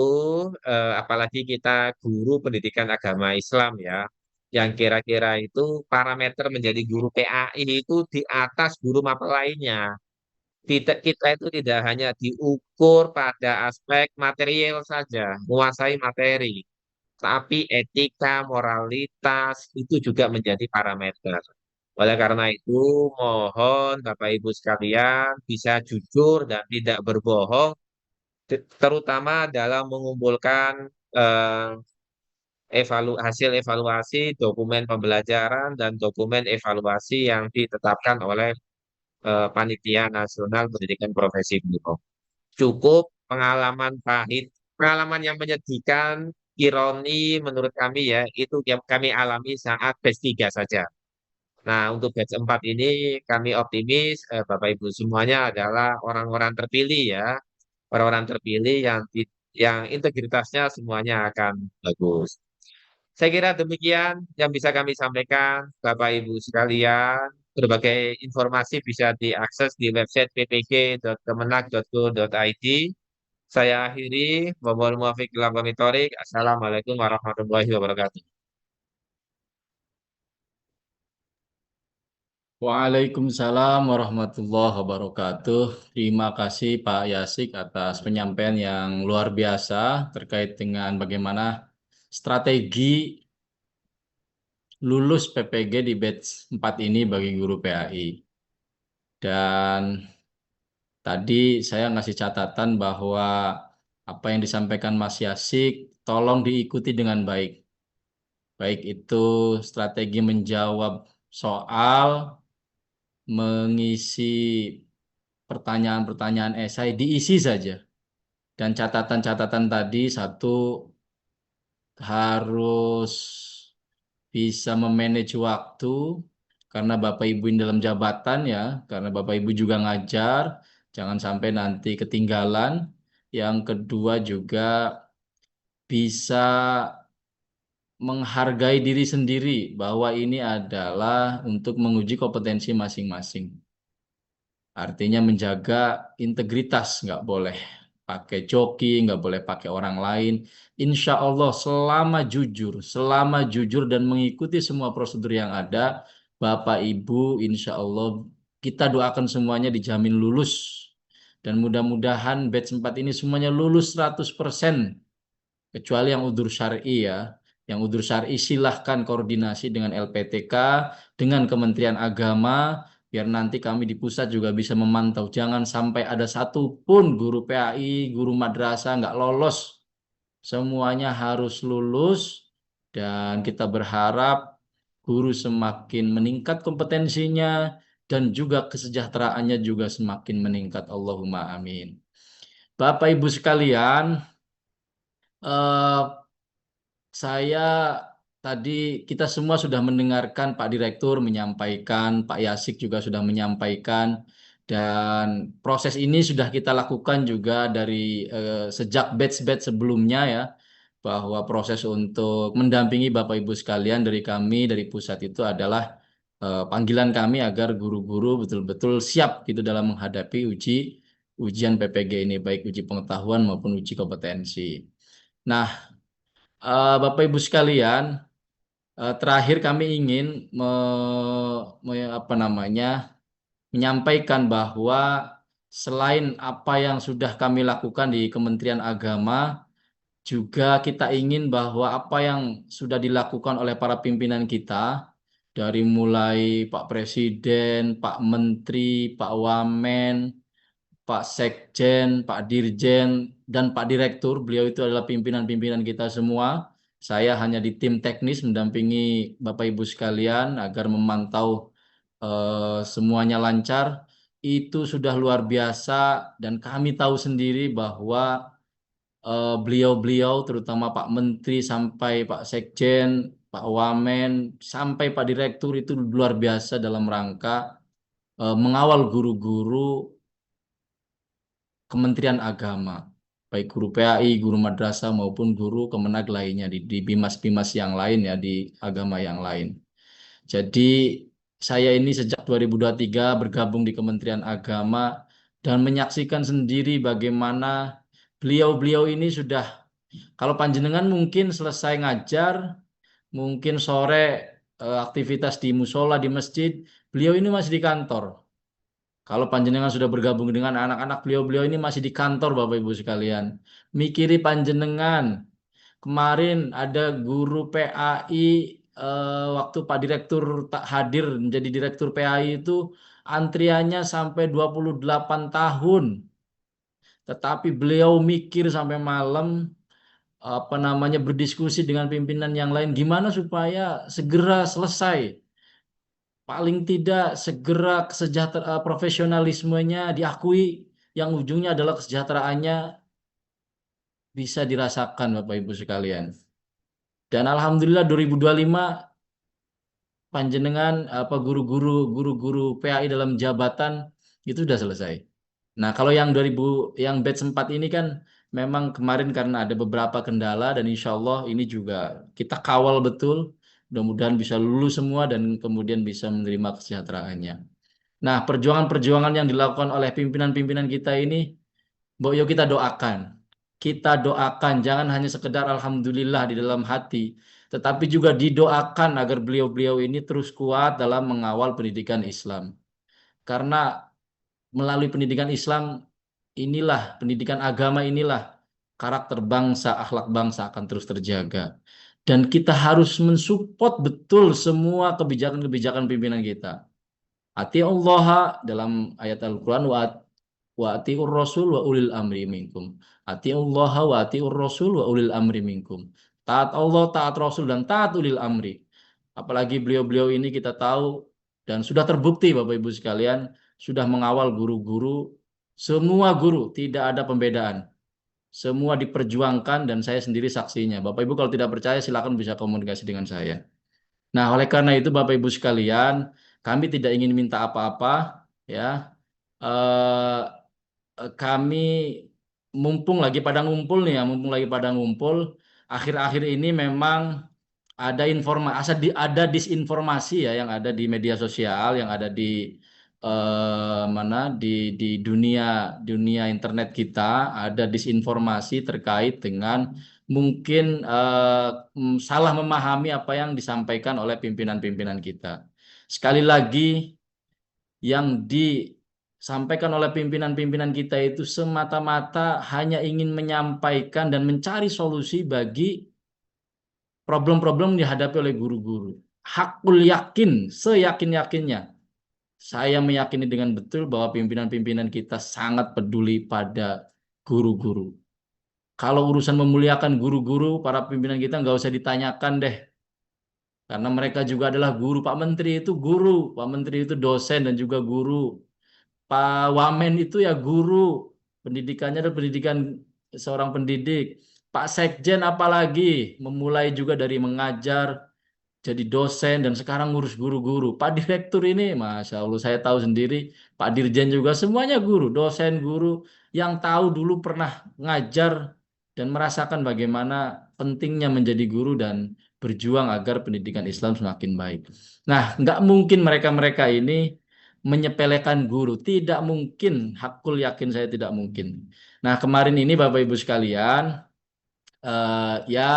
Speaker 3: apalagi kita guru pendidikan agama Islam ya, yang kira-kira itu parameter menjadi guru PAI itu di atas guru mapel lainnya. Kita itu tidak hanya diukur pada aspek material saja, menguasai materi, tapi etika, moralitas itu juga menjadi parameter. Oleh karena itu, mohon Bapak Ibu sekalian bisa jujur dan tidak berbohong, terutama dalam mengumpulkan eh, hasil evaluasi, dokumen pembelajaran, dan dokumen evaluasi yang ditetapkan oleh Panitia Nasional Pendidikan Profesi Guru. Cukup pengalaman pahit, pengalaman yang menyedihkan, ironi menurut kami ya, itu yang kami alami saat batch 3 saja. Nah, untuk batch 4 ini kami optimis Bapak Ibu semuanya adalah orang-orang terpilih ya, orang-orang terpilih yang integritasnya semuanya akan bagus. Saya kira demikian yang bisa kami sampaikan, Bapak Ibu sekalian. Berbagai informasi bisa diakses di website ppg.kemenak.go.id. Saya akhiri. Wabillahi muwaffiq ila aqwamit thoriq. Assalamualaikum warahmatullahi wabarakatuh.
Speaker 2: Waalaikumsalam warahmatullahi wabarakatuh. Terima kasih Pak Yasik atas penyampaian yang luar biasa terkait dengan bagaimana strategi lulus PPG di batch 4 ini bagi guru PAI. Dan tadi saya ngasih catatan bahwa apa yang disampaikan Mas Yasik tolong diikuti dengan baik. Baik itu strategi menjawab soal, mengisi pertanyaan-pertanyaan esai, diisi saja. Dan catatan-catatan tadi, satu, harus bisa memanage waktu, karena Bapak Ibu ini dalam jabatan ya, karena Bapak Ibu juga ngajar, jangan sampai nanti ketinggalan. Yang kedua juga bisa menghargai diri sendiri, bahwa ini adalah untuk menguji kompetensi masing-masing. Artinya menjaga integritas, nggak boleh pakai joki, nggak boleh pakai orang lain. Insya Allah selama jujur dan mengikuti semua prosedur yang ada, Bapak Ibu, insya Allah kita doakan semuanya dijamin lulus. Dan mudah-mudahan batch 4 ini semuanya lulus 100%. Kecuali yang udzur syar'i ya. Yang udzur syar'i silahkan koordinasi dengan LPTK, dengan Kementerian Agama, biar nanti kami di pusat juga bisa memantau. Jangan sampai ada satupun guru PAI, guru madrasah nggak lolos. Semuanya harus lulus dan kita berharap guru semakin meningkat kompetensinya dan juga kesejahteraannya juga semakin meningkat. Allahumma amin. Bapak Ibu sekalian, eh, saya tadi kita semua sudah mendengarkan Pak Direktur menyampaikan, Pak Yasik juga sudah menyampaikan, dan proses ini sudah kita lakukan juga dari sejak batch-batch sebelumnya ya, bahwa proses untuk mendampingi Bapak Ibu sekalian dari kami dari pusat itu adalah panggilan kami agar guru-guru betul-betul siap gitu dalam menghadapi ujian PPG ini, baik uji pengetahuan maupun uji kompetensi. Nah, Bapak Ibu sekalian, terakhir kami ingin apa namanya, menyampaikan bahwa selain apa yang sudah kami lakukan di Kementerian Agama, Juga kita ingin bahwa apa yang sudah dilakukan oleh para pimpinan kita, dari mulai Pak Presiden, Pak Menteri, Pak Wamen, Pak Sekjen, Pak Dirjen, dan Pak Direktur, beliau itu adalah pimpinan-pimpinan kita semua. Saya hanya di tim teknis mendampingi Bapak Ibu sekalian agar memantau semuanya lancar. Itu sudah luar biasa dan kami tahu sendiri bahwa beliau-beliau, terutama Pak Menteri sampai Pak Sekjen, Pak Wamen, sampai Pak Direktur itu luar biasa dalam rangka mengawal guru-guru Kementerian Agama, baik guru PAI, guru madrasah maupun guru Kemenag lainnya di bimas-bimas yang lain ya, di agama yang lain. Jadi saya ini sejak 2023 bergabung di Kementerian Agama dan menyaksikan sendiri bagaimana beliau-beliau ini sudah, kalau panjenengan mungkin selesai ngajar, mungkin sore aktivitas di musola, di masjid, beliau ini masih di kantor. Kalau panjenengan sudah bergabung dengan anak-anak, beliau-beliau ini masih di kantor, Bapak Ibu sekalian. Mikiri panjenengan. Kemarin ada guru PAI, waktu Pak Direktur tak hadir menjadi Direktur PAI itu antriannya sampai 28 tahun. Tetapi beliau mikir sampai malam, apa namanya, berdiskusi dengan pimpinan yang lain gimana supaya segera selesai. Paling tidak segera profesionalismenya diakui, yang ujungnya adalah kesejahteraannya bisa dirasakan Bapak Ibu sekalian. Dan alhamdulillah 2025 panjenengan apa guru-guru PAI dalam jabatan itu sudah selesai. Nah, kalau yang 2000 yang batch 4 ini kan memang kemarin karena ada beberapa kendala dan insya Allah ini juga kita kawal betul. Mudah-mudahan bisa lulus semua dan kemudian bisa menerima kesejahteraannya. Nah, perjuangan-perjuangan yang dilakukan oleh pimpinan-pimpinan kita ini, Mbok Yo, kita doakan. Kita doakan, jangan hanya sekedar alhamdulillah di dalam hati, tetapi juga didoakan agar beliau-beliau ini terus kuat dalam mengawal pendidikan Islam. Karena melalui pendidikan Islam inilah, pendidikan agama inilah, karakter bangsa, akhlak bangsa akan terus terjaga. Dan kita harus mensupport betul semua kebijakan-kebijakan pimpinan kita. Allah dalam ayat Al-Quran, wa atiur rasul wa ulil amri minkum. Allah wa atiur rasul wa ulil amri minkum. Taat Allah, taat Rasul, dan taat ulil amri. Apalagi beliau-beliau ini kita tahu dan sudah terbukti Bapak Ibu sekalian, sudah mengawal guru-guru, semua guru, tidak ada pembedaan. Semua diperjuangkan dan saya sendiri saksinya. Bapak Ibu kalau tidak percaya silakan bisa komunikasi dengan saya. Nah, oleh karena itu Bapak Ibu sekalian, kami tidak ingin minta apa-apa ya. Kami mumpung lagi pada ngumpul nih ya, mumpung lagi pada ngumpul, akhir-akhir ini memang ada ada disinformasi ya yang ada di media sosial, yang ada di mana di dunia internet kita, ada disinformasi terkait dengan mungkin salah memahami apa yang disampaikan oleh pimpinan-pimpinan kita. Sekali lagi, yang disampaikan oleh pimpinan-pimpinan kita itu semata-mata hanya ingin menyampaikan dan mencari solusi bagi problem-problem yang dihadapi oleh guru-guru. Hakul yakin, seyakin-yakinnya, saya meyakini dengan betul bahwa pimpinan-pimpinan kita sangat peduli pada guru-guru. Kalau urusan memuliakan guru-guru, para pimpinan kita nggak usah ditanyakan deh. Karena mereka juga adalah guru. Pak Menteri itu guru, Pak Menteri itu dosen dan juga guru. Pak Wamen itu ya guru. Pendidikannya adalah pendidikan seorang pendidik. Pak Sekjen apalagi, memulai juga dari mengajar, jadi dosen, dan sekarang ngurus guru-guru. Pak Direktur ini, Masya Allah, saya tahu sendiri. Pak Dirjen juga, semuanya guru, dosen, guru, yang tahu dulu pernah ngajar, dan merasakan bagaimana pentingnya menjadi guru dan berjuang agar pendidikan Islam semakin baik. Nah, nggak mungkin mereka-mereka ini menyepelekan guru. Tidak mungkin, hakul yakin saya tidak mungkin. Nah, kemarin ini Bapak Ibu sekalian, ya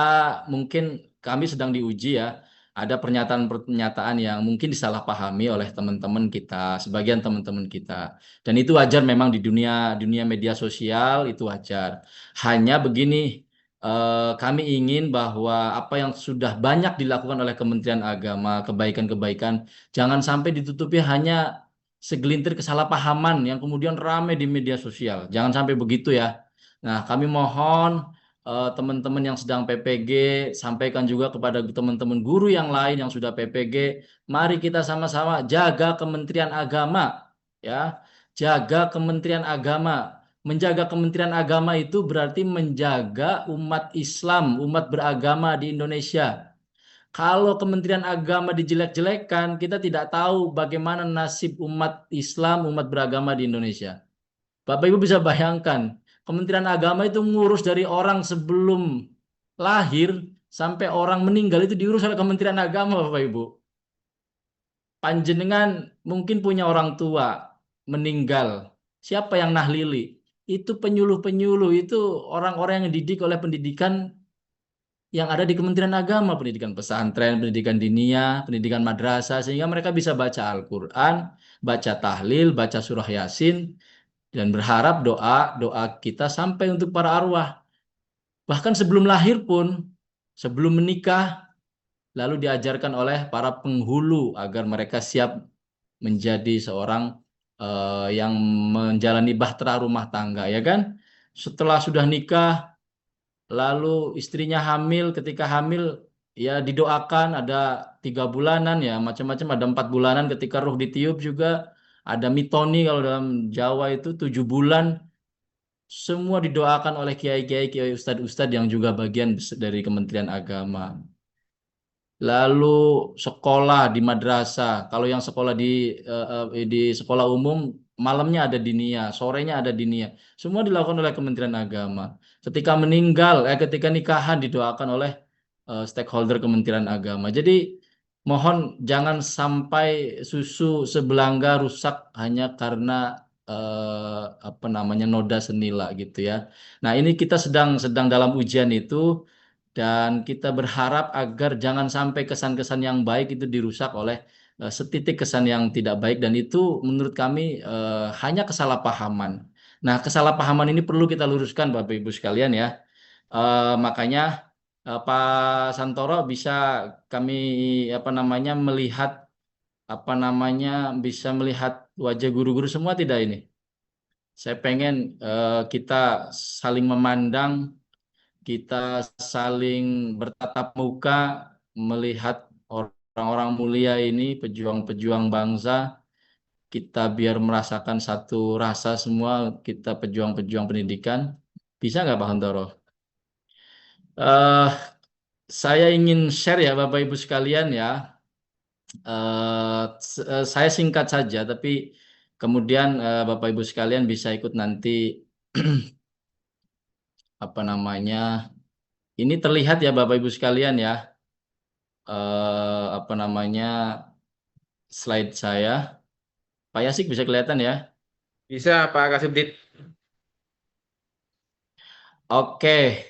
Speaker 2: mungkin kami sedang diuji ya. Ada pernyataan-pernyataan yang mungkin disalahpahami oleh teman-teman kita, sebagian teman-teman kita. Dan itu wajar memang di dunia media sosial, itu wajar. Hanya begini, kami ingin bahwa apa yang sudah banyak dilakukan oleh Kementerian Agama, kebaikan-kebaikan, jangan sampai ditutupi hanya segelintir kesalahpahaman yang kemudian ramai di media sosial. Jangan sampai begitu ya. Nah, kami mohon teman-teman yang sedang PPG, sampaikan juga kepada teman-teman guru yang lain yang sudah PPG, mari kita sama-sama jaga Kementerian Agama, ya, jaga Kementerian Agama. Menjaga Kementerian Agama itu berarti menjaga umat Islam, umat beragama di Indonesia. Kalau Kementerian Agama dijelek-jelekan, kita tidak tahu bagaimana nasib umat Islam, umat beragama di Indonesia. Bapak Ibu bisa bayangkan, Kementerian Agama itu ngurus dari orang sebelum lahir sampai orang meninggal itu diurus oleh Kementerian Agama, Bapak Ibu. Panjenengan mungkin punya orang tua meninggal. Siapa yang nahlili? Itu penyuluh-penyuluh, itu orang-orang yang dididik oleh pendidikan yang ada di Kementerian Agama, pendidikan pesantren, pendidikan diniyah, pendidikan madrasah, sehingga mereka bisa baca Al-Quran, baca tahlil, baca surah Yasin, dan berharap doa kita sampai untuk para arwah. Bahkan sebelum lahir pun, sebelum menikah, lalu diajarkan oleh para penghulu agar mereka siap menjadi seorang yang menjalani bahtera rumah tangga, ya kan? Setelah sudah nikah, lalu istrinya hamil, ketika hamil ya didoakan ada 3 bulanan ya, macam-macam, ada 4 bulanan ketika ruh ditiup juga, ada mitoni kalau dalam Jawa itu 7 bulan, semua didoakan oleh kiai-kiai, kiai ustadz-ustadz yang juga bagian dari Kementerian Agama. Lalu sekolah di madrasah, kalau yang sekolah di sekolah umum malamnya ada diniyah, sorenya ada diniyah. Semua dilakukan oleh Kementerian Agama. Ketika meninggal, ketika nikahan didoakan oleh stakeholder Kementerian Agama. Jadi mohon jangan sampai susu sebelangga rusak hanya karena apa namanya noda senila gitu ya. Nah, ini kita sedang dalam ujian itu. Dan kita berharap agar jangan sampai kesan-kesan yang baik itu dirusak oleh setitik kesan yang tidak baik, dan itu menurut kami hanya kesalahpahaman. Nah, kesalahpahaman ini perlu kita luruskan Bapak Ibu sekalian ya. Makanya Pak Santoro bisa kami melihat bisa melihat wajah guru-guru semua tidak ini? Saya pengen kita saling memandang, kita saling bertatap muka, melihat orang-orang mulia ini, pejuang-pejuang bangsa, kita biar merasakan satu rasa semua, kita pejuang-pejuang pendidikan. Bisa nggak Pak Hantoro? Saya ingin share ya Bapak Ibu sekalian ya. Saya singkat saja, tapi kemudian Bapak Ibu sekalian bisa ikut nanti ini terlihat ya Bapak Ibu sekalian ya, slide saya. Pak Yasik bisa kelihatan ya?
Speaker 3: Bisa Pak Kasubdit.
Speaker 2: Oke.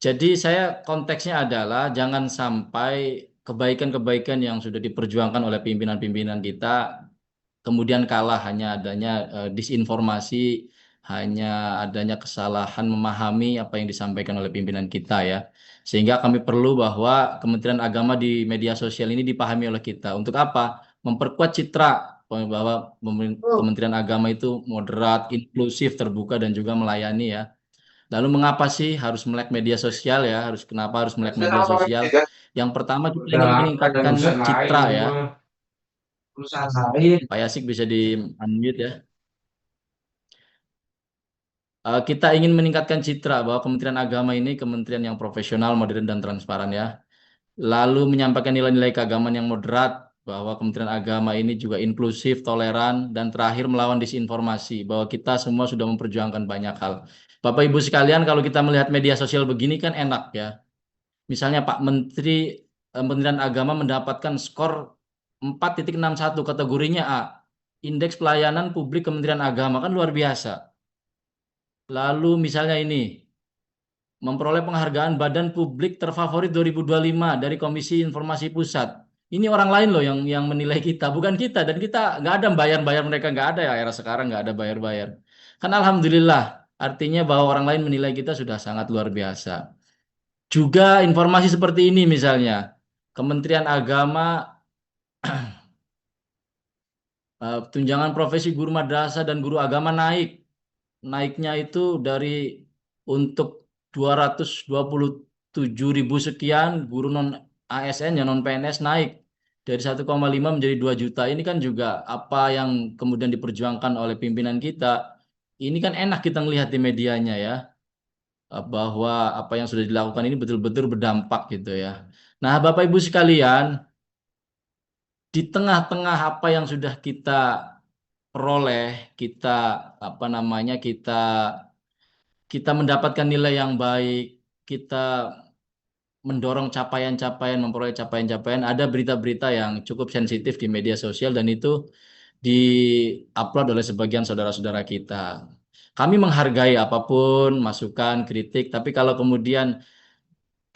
Speaker 2: Jadi saya konteksnya adalah jangan sampai kebaikan-kebaikan yang sudah diperjuangkan oleh pimpinan-pimpinan kita kemudian kalah hanya adanya disinformasi, hanya adanya kesalahan memahami apa yang disampaikan oleh pimpinan kita ya. Sehingga kami perlu bahwa Kementerian Agama di media sosial ini dipahami oleh kita. Untuk apa? Memperkuat citra bahwa Kementerian Agama itu moderat, inklusif, terbuka, dan juga melayani ya. Lalu mengapa sih harus melek media sosial ya? Kenapa harus melek media sosial? Yang pertama kita ingin meningkatkan citra ya. Pak Yasik bisa di unmute ya. Kita ingin meningkatkan citra bahwa Kementerian Agama ini kementerian yang profesional, modern, dan transparan ya. Lalu menyampaikan nilai-nilai keagamaan yang moderat, bahwa Kementerian Agama ini juga inklusif, toleran, dan terakhir melawan disinformasi, bahwa kita semua sudah memperjuangkan banyak hal. Bapak Ibu sekalian, kalau kita melihat media sosial begini kan enak ya. Misalnya Pak Menteri Kementerian Agama mendapatkan skor 4.61, kategorinya A. Indeks pelayanan publik Kementerian Agama, kan luar biasa. Lalu misalnya ini, memperoleh penghargaan Badan Publik Terfavorit 2025 dari Komisi Informasi Pusat. Ini orang lain loh yang menilai kita, bukan kita. Dan kita nggak ada bayar-bayar, mereka nggak ada ya, era sekarang nggak ada bayar-bayar. Kan alhamdulillah, artinya bahwa orang lain menilai kita sudah sangat luar biasa. Juga informasi seperti ini misalnya, Kementerian Agama tunjangan profesi guru madrasah dan guru agama naik. Naiknya itu dari untuk 227.000 sekian, guru non ASN ya non PNS naik dari 1,5 menjadi 2 juta. Ini kan juga apa yang kemudian diperjuangkan oleh pimpinan kita. Ini kan enak kita melihat di medianya ya, bahwa apa yang sudah dilakukan ini betul-betul berdampak gitu ya. Nah, Bapak Ibu sekalian, di tengah-tengah apa yang sudah kita peroleh, kita apa namanya, kita mendapatkan nilai yang baik, kita mendorong capaian-capaian, memperoleh capaian-capaian, ada berita-berita yang cukup sensitif di media sosial dan itu di-upload oleh sebagian saudara-saudara kita. Kami menghargai apapun masukan, kritik, tapi kalau kemudian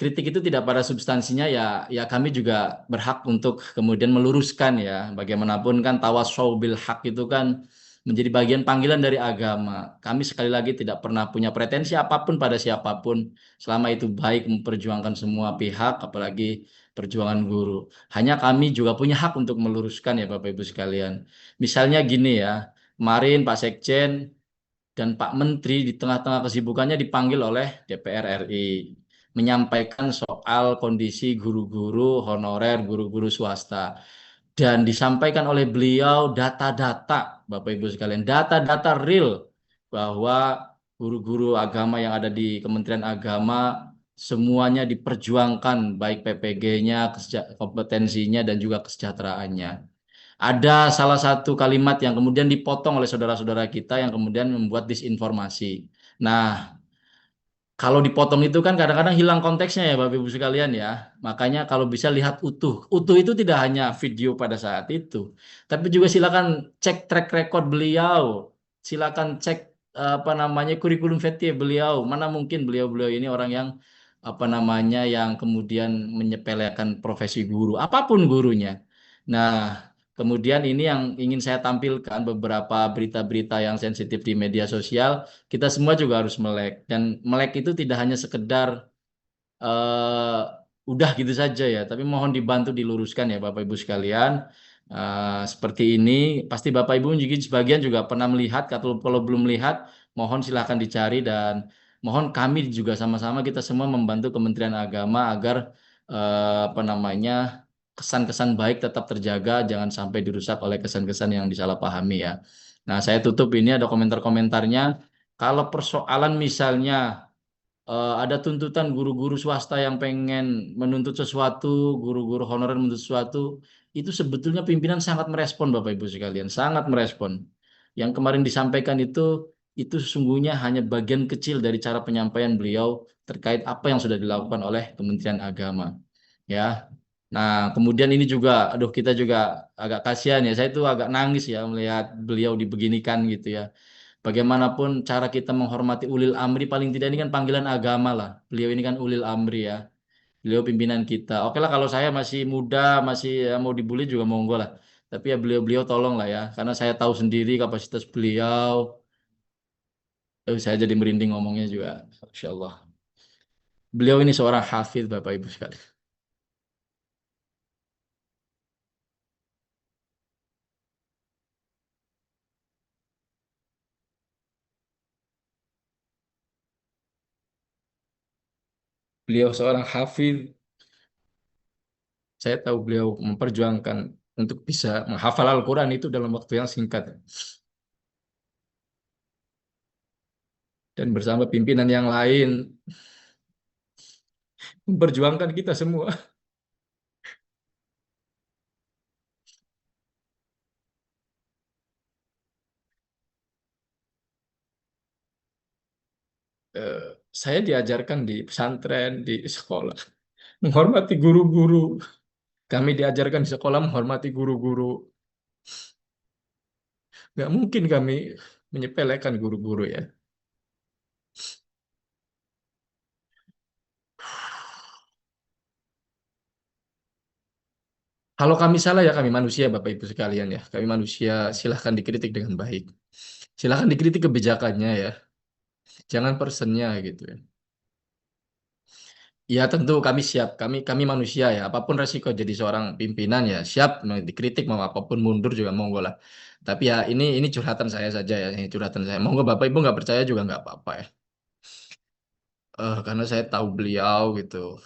Speaker 2: kritik itu tidak pada substansinya, ya kami juga berhak untuk kemudian meluruskan ya. Bagaimanapun kan tawasau bil haq itu kan menjadi bagian panggilan dari agama. Kami sekali lagi tidak pernah punya pretensi apapun pada siapapun selama itu baik memperjuangkan semua pihak, apalagi perjuangan guru. Hanya kami juga punya hak untuk meluruskan ya Bapak Ibu sekalian. Misalnya gini ya, kemarin Pak Sekjen dan Pak Menteri di tengah-tengah kesibukannya dipanggil oleh DPR RI menyampaikan soal kondisi guru-guru honorer, guru-guru swasta. Dan disampaikan oleh beliau data-data, Bapak Ibu sekalian, data-data real bahwa guru-guru agama yang ada di Kementerian Agama semuanya diperjuangkan, baik PPG-nya, kompetensinya, dan juga kesejahteraannya. Ada salah satu kalimat yang kemudian dipotong oleh saudara-saudara kita yang kemudian membuat disinformasi. Nah, kalau dipotong itu kan kadang-kadang hilang konteksnya ya Bapak Ibu sekalian ya. Makanya kalau bisa lihat utuh. Utuh itu tidak hanya video pada saat itu. Tapi juga silakan cek track record beliau. Silakan cek apa namanya kurikulum vitae beliau. Mana mungkin beliau-beliau ini orang yang apa namanya yang kemudian menyepelekan profesi guru. Apapun gurunya. Nah, kemudian ini yang ingin saya tampilkan beberapa berita-berita yang sensitif di media sosial kita semua juga harus melek dan melek itu tidak hanya sekedar eh, udah gitu saja ya tapi mohon dibantu diluruskan ya Bapak Ibu sekalian. Seperti ini pasti Bapak Ibu juga sebagian juga pernah melihat kalau belum melihat mohon silahkan dicari dan mohon kami juga sama-sama kita semua membantu Kementerian Agama agar apa namanya kesan-kesan baik tetap terjaga jangan sampai dirusak oleh kesan-kesan yang disalahpahami ya. Nah, saya tutup ini ada komentar-komentarnya. Kalau persoalan misalnya ada tuntutan guru-guru swasta yang pengen menuntut sesuatu, guru-guru honorer menuntut sesuatu, itu sebetulnya pimpinan sangat merespon Bapak Ibu sekalian, sangat merespon. Yang kemarin disampaikan itu sesungguhnya hanya bagian kecil dari cara penyampaian beliau terkait apa yang sudah dilakukan oleh Kementerian Agama. Ya. Nah, kemudian ini juga, aduh kita juga agak kasihan ya, saya itu agak nangis ya melihat beliau dibeginikan gitu ya. Bagaimanapun cara kita menghormati ulil amri paling tidak ini kan panggilan agama lah. Beliau ini kan ulil amri ya. Beliau pimpinan kita. Oke lah kalau saya masih muda, masih ya, mau dibully juga monggo lah. Tapi ya beliau-beliau tolong lah ya. Karena saya tahu sendiri kapasitas beliau. Saya jadi merinding ngomongnya juga. Insya Allah. Beliau ini seorang hafid Bapak Ibu sekali. Beliau seorang hafid. Saya tahu beliau memperjuangkan untuk bisa menghafal Al-Quran itu dalam waktu yang singkat. Dan bersama pimpinan yang lain memperjuangkan kita semua. Eh, saya diajarkan di pesantren, di sekolah, menghormati guru-guru. Kami diajarkan di sekolah menghormati guru-guru. Nggak mungkin kami menyepelekan guru-guru ya. Kalau kami salah ya kami manusia Bapak Ibu sekalian ya. Kami manusia silahkan dikritik dengan baik. Silahkan dikritik kebijakannya ya. Jangan personnya gitu ya. Ya tentu kami siap, kami manusia ya, apapun resiko jadi seorang pimpinan ya siap, mau dikritik mau apapun mundur juga monggo lah. Tapi ya ini curhatan saya saja ya, ini curhatan saya. Monggo Bapak Ibu nggak percaya juga nggak apa-apa ya. Karena saya tahu beliau gitu.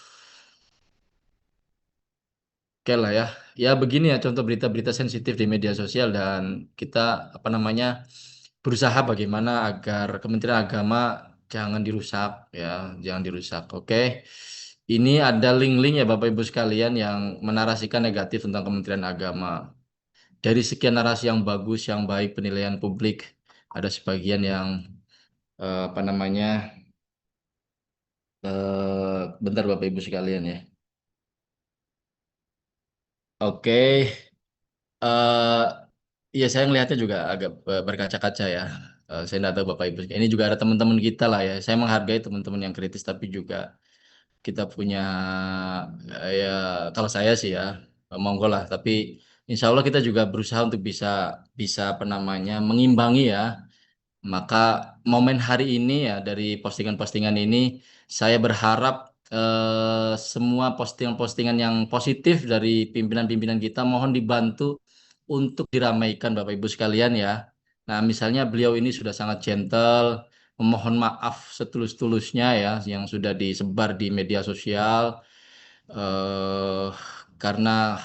Speaker 2: Oke lah ya. Ya begini ya contoh berita-berita sensitif di media sosial dan kita apa namanya berusaha bagaimana agar Kementerian Agama jangan dirusak ya, jangan dirusak. Oke. Ini ada link-link ya Bapak Ibu sekalian yang menarasikan negatif tentang Kementerian Agama. Dari sekian narasi yang bagus, yang baik penilaian publik, ada sebagian yang apa namanya bentar Bapak Ibu sekalian ya. Oke. eh Iya, saya ngelihatnya juga agak berkaca-kaca ya. Saya tidak tahu Bapak Ibu. Ini juga ada teman-teman kita lah ya. Saya menghargai teman-teman yang kritis, tapi juga kita punya ya kalau saya sih ya monggo lah. Tapi insya Allah kita juga berusaha untuk bisa bisa apa namanya mengimbangi ya. Maka momen hari ini ya dari postingan-postingan ini saya berharap semua postingan-postingan yang positif dari pimpinan-pimpinan kita mohon dibantu untuk diramaikan Bapak Ibu sekalian ya. Nah, misalnya beliau ini sudah sangat gentle, memohon maaf setulus-tulusnya ya yang sudah disebar di media sosial eh karena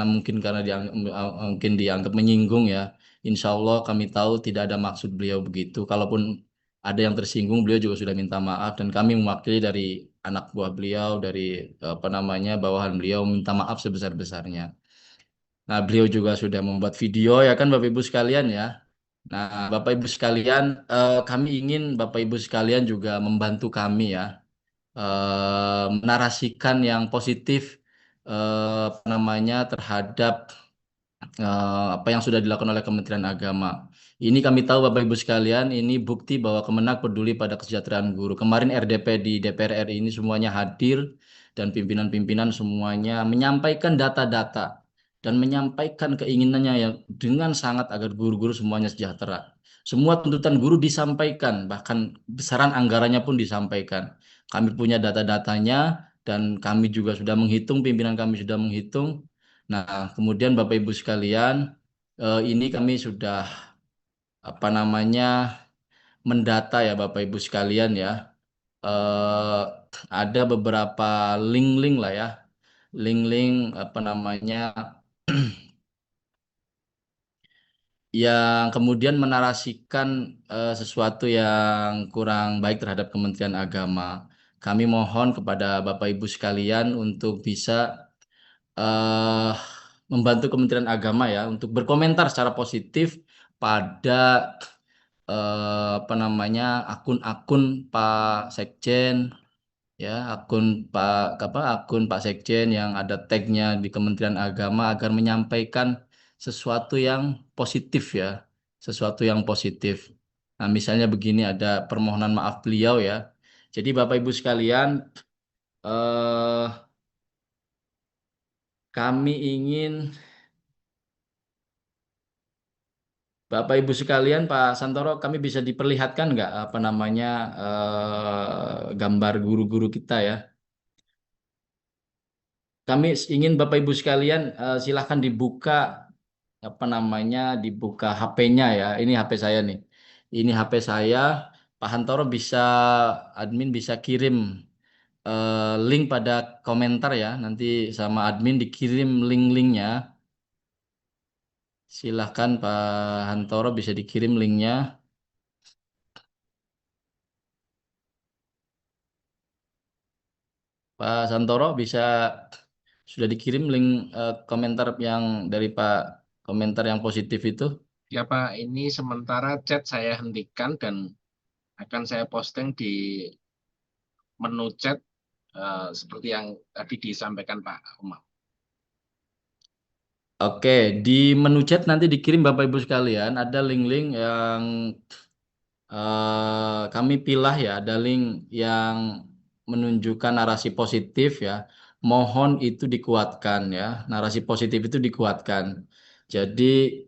Speaker 2: mungkin mungkin dianggap menyinggung ya. Insya Allah kami tahu tidak ada maksud beliau begitu. Kalaupun ada yang tersinggung, beliau juga sudah minta maaf dan kami mewakili dari anak buah beliau, dari apa namanya bawahan beliau minta maaf sebesar-besarnya. Nah, beliau juga sudah membuat video ya kan Bapak Ibu sekalian ya. Nah, Bapak Ibu sekalian, kami ingin Bapak Ibu sekalian juga membantu kami ya menarasikan yang positif apa namanya terhadap apa yang sudah dilakukan oleh Kementerian Agama. Ini kami tahu Bapak Ibu sekalian, ini bukti bahwa Kemenak peduli pada kesejahteraan guru. Kemarin RDP di DPR RI ini semuanya hadir dan pimpinan-pimpinan semuanya menyampaikan data-data dan menyampaikan keinginannya yang dengan sangat agar guru-guru semuanya sejahtera. Semua tuntutan guru disampaikan, bahkan besaran anggarannya pun disampaikan. Kami punya data-datanya dan kami juga sudah menghitung, pimpinan kami sudah menghitung. Nah, kemudian Bapak Ibu sekalian, ini kami sudah apa namanya mendata ya Bapak Ibu sekalian ya. Eh, ada beberapa link-link lah ya, link-link apa namanya yang kemudian menarasikan sesuatu yang kurang baik terhadap Kementerian Agama. Kami mohon kepada Bapak Ibu sekalian untuk bisa eh membantu Kementerian Agama ya untuk berkomentar secara positif pada apa namanya akun-akun Pak Sekjen ya akun Pak Sekjen yang ada tagnya di Kementerian Agama agar menyampaikan sesuatu yang positif ya sesuatu yang positif. Nah misalnya begini ada permohonan maaf beliau ya. Jadi Bapak Ibu sekalian eh kami ingin Bapak Ibu sekalian, Pak Santoro, kami bisa diperlihatkan nggak apa namanya gambar guru-guru kita ya. Kami ingin Bapak Ibu sekalian silahkan dibuka apa namanya dibuka HP-nya ya. Ini HP saya nih. Ini HP saya. Pak Hantoro bisa admin bisa kirim link pada komentar ya. Nanti sama admin dikirim link-linknya. Silahkan Pak Hantoro bisa dikirim linknya. Pak Santoro bisa sudah dikirim link komentar yang dari Pak komentar yang positif itu.
Speaker 4: Ya Pak, ini sementara chat saya hentikan dan akan saya posting di menu chat seperti yang tadi disampaikan Pak Umar.
Speaker 2: Oke, di menu chat nanti dikirim Bapak Ibu sekalian ada link-link yang kami pilah ya, ada link yang menunjukkan narasi positif ya. Mohon itu dikuatkan ya, narasi positif itu dikuatkan. Jadi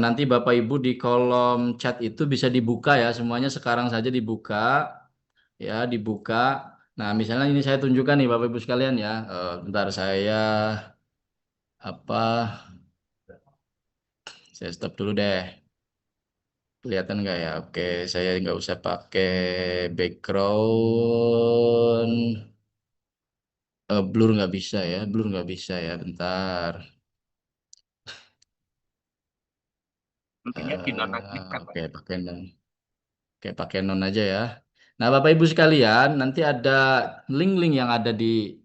Speaker 2: nanti Bapak Ibu di kolom chat itu bisa dibuka ya, semuanya sekarang saja dibuka ya, dibuka. Nah, misalnya ini saya tunjukkan nih Bapak Ibu sekalian ya. Bentar apa saya stop dulu deh. Kelihatan nggak ya? Oke, saya nggak usah pakai background. Blur nggak bisa ya, blur nggak bisa ya. Bentar.
Speaker 4: Tentunya dinonaktifkan, Pak.
Speaker 2: Oke, pakai non. Oke, pakai non aja ya. Nah, Bapak Ibu sekalian, nanti ada link-link yang ada di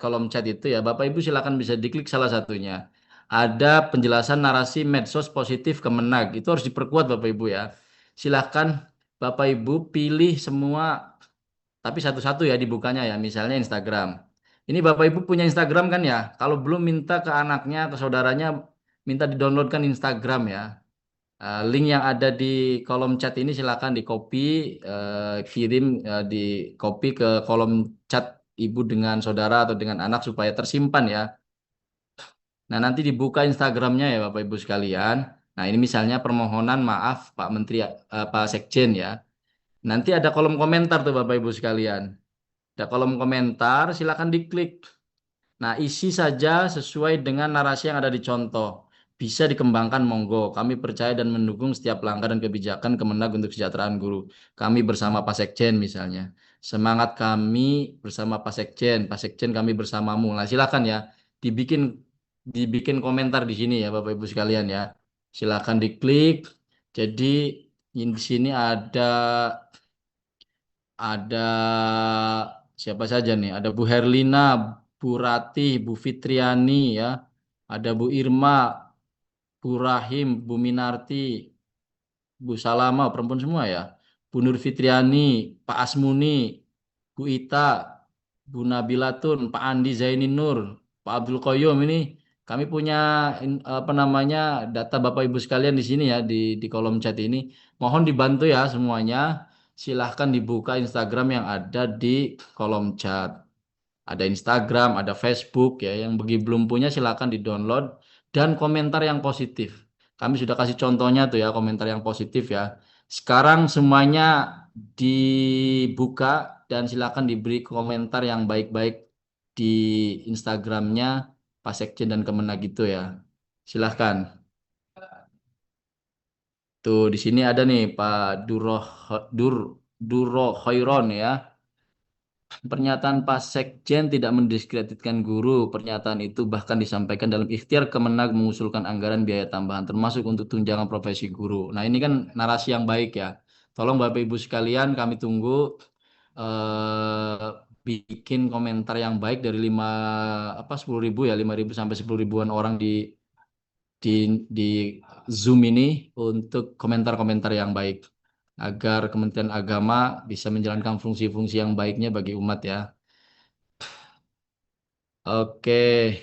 Speaker 2: kolom chat itu ya. Bapak Ibu silakan bisa diklik salah satunya. Ada penjelasan narasi medsos positif Kemenag. Itu harus diperkuat Bapak Ibu ya. Silakan Bapak Ibu pilih semua, tapi satu-satu ya dibukanya ya. Misalnya Instagram. Ini Bapak Ibu punya Instagram kan ya? Kalau belum minta ke anaknya, ke saudaranya, minta di-downloadkan Instagram ya. Link yang ada di kolom chat ini silakan di copy, kirim di copy ke kolom chat ibu dengan saudara atau dengan anak supaya tersimpan ya. Nah, nanti dibuka Instagramnya ya Bapak Ibu sekalian. Nah, ini misalnya permohonan maaf Pak Menteri, Pak Sekjen ya. Nanti ada kolom komentar tuh Bapak Ibu sekalian. Ada kolom komentar, silakan diklik. Nah, isi saja sesuai dengan narasi yang ada di contoh. Bisa dikembangkan, monggo. Kami percaya dan mendukung setiap langkah dan kebijakan Kemenag untuk kesejahteraan guru. Kami bersama Pak Sekjen misalnya. Semangat kami bersama Pak Sekjen kami bersamamu. Nah, silakan ya, dibikin dibikin komentar di sini ya, Bapak Ibu sekalian ya. Silakan diklik. Jadi di sini ada siapa saja nih? Ada Bu Herlina, Bu Ratih, Bu Fitriani ya. Ada Bu Irma, Bu Rahim, Bu Minarti, Bu Salama, perempuan semua ya. Bu Nur Fitriani, Pak Asmuni, Bu Ita, Bu Nabilatun, Pak Andi Zaini Nur, Pak Abdul Qayyum ini kami punya apa namanya data Bapak Ibu sekalian di sini ya di kolom chat ini. Mohon dibantu ya semuanya. Silahkan dibuka Instagram yang ada di kolom chat. Ada Instagram, ada Facebook ya. Yang bagi belum punya silakan di-download dan komentar yang positif. Kami sudah kasih contohnya tuh ya komentar yang positif ya. Sekarang semuanya dibuka dan silakan diberi komentar yang baik-baik di Instagramnya Pak Sekjen dan Kemenag itu ya. Silahkan. Tuh di sini ada nih Pak Dur Duro Khairon ya. Pernyataan Pak Sekjen tidak mendiskreditkan guru. Pernyataan itu bahkan disampaikan dalam ikhtiar Kemenag mengusulkan anggaran biaya tambahan termasuk untuk tunjangan profesi guru. Nah, ini kan narasi yang baik ya. Tolong Bapak Ibu sekalian kami tunggu bikin komentar yang baik dari 10.000 ya 5.000 sampai 10.000-an orang di di Zoom ini untuk komentar-komentar yang baik agar Kementerian Agama bisa menjalankan fungsi-fungsi yang baiknya bagi umat ya. Oke,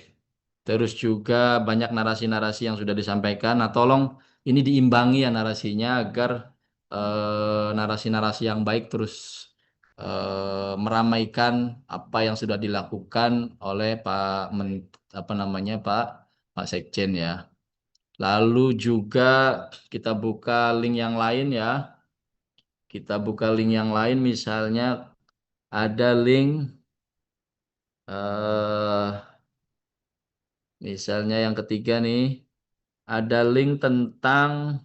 Speaker 2: terus juga banyak narasi-narasi yang sudah disampaikan. Nah, tolong ini diimbangi ya narasinya agar narasi-narasi yang baik terus meramaikan apa yang sudah dilakukan oleh apa namanya Pak Sekjen ya. Lalu juga kita buka link yang lain ya. Kita buka link yang lain misalnya ada link eh misalnya yang ketiga nih ada link tentang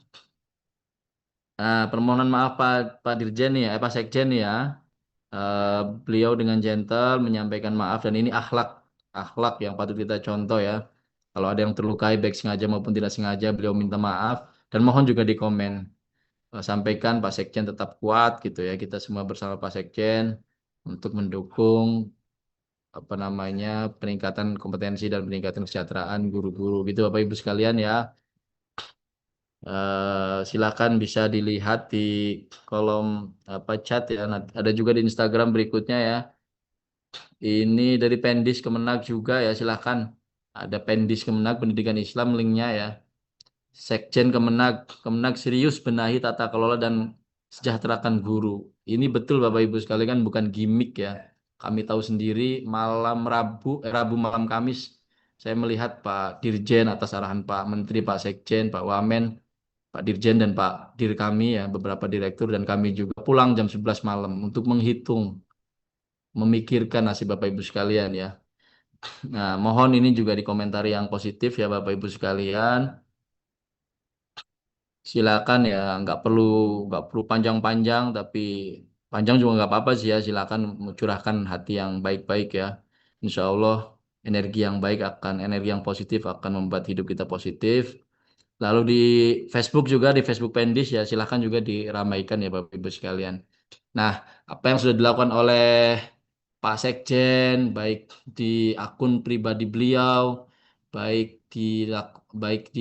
Speaker 2: permohonan maaf Pak Dirjen nih ya, Pak Sekjen nih ya. Eh, Beliau dengan gentle menyampaikan maaf dan ini akhlak yang patut kita contoh ya. Kalau ada yang terlukai baik sengaja maupun tidak sengaja beliau minta maaf dan mohon juga di komen. Sampaikan Pak Sekjen tetap kuat gitu ya. Kita semua bersama Pak Sekjen untuk mendukung apa namanya peningkatan kompetensi dan peningkatan kesejahteraan guru-guru gitu Bapak Ibu sekalian ya. Silakan bisa dilihat di kolom apa chat ya. Ada juga di Instagram berikutnya ya. Ini dari Pendis Kemenag juga ya silakan. Ada Pendis Kemenag Pendidikan Islam linknya ya. Sekjen Kemenag serius benahi tata kelola dan sejahterakan guru. Ini betul Bapak Ibu sekalian kan bukan gimmick ya. Kami tahu sendiri Rabu malam Kamis saya melihat Pak Dirjen atas arahan Pak Menteri, Pak Sekjen, Pak Wamen, Pak Dirjen dan Pak Dir kami ya beberapa direktur dan kami juga pulang jam 11 malam untuk menghitung memikirkan nasib Bapak Ibu sekalian ya. Nah, mohon ini juga dikomentari yang positif ya Bapak Ibu sekalian. Silakan ya, nggak perlu panjang-panjang, tapi panjang juga nggak apa-apa sih ya. Silakan mencurahkan hati yang baik-baik ya. Insya Allah energi yang positif akan membuat hidup kita positif. Lalu di Facebook juga, di Facebook Pendis ya, silakan juga diramaikan ya Bapak Ibu sekalian. Nah, apa yang sudah dilakukan oleh Pak Sekjen, baik di akun pribadi beliau, baik di baik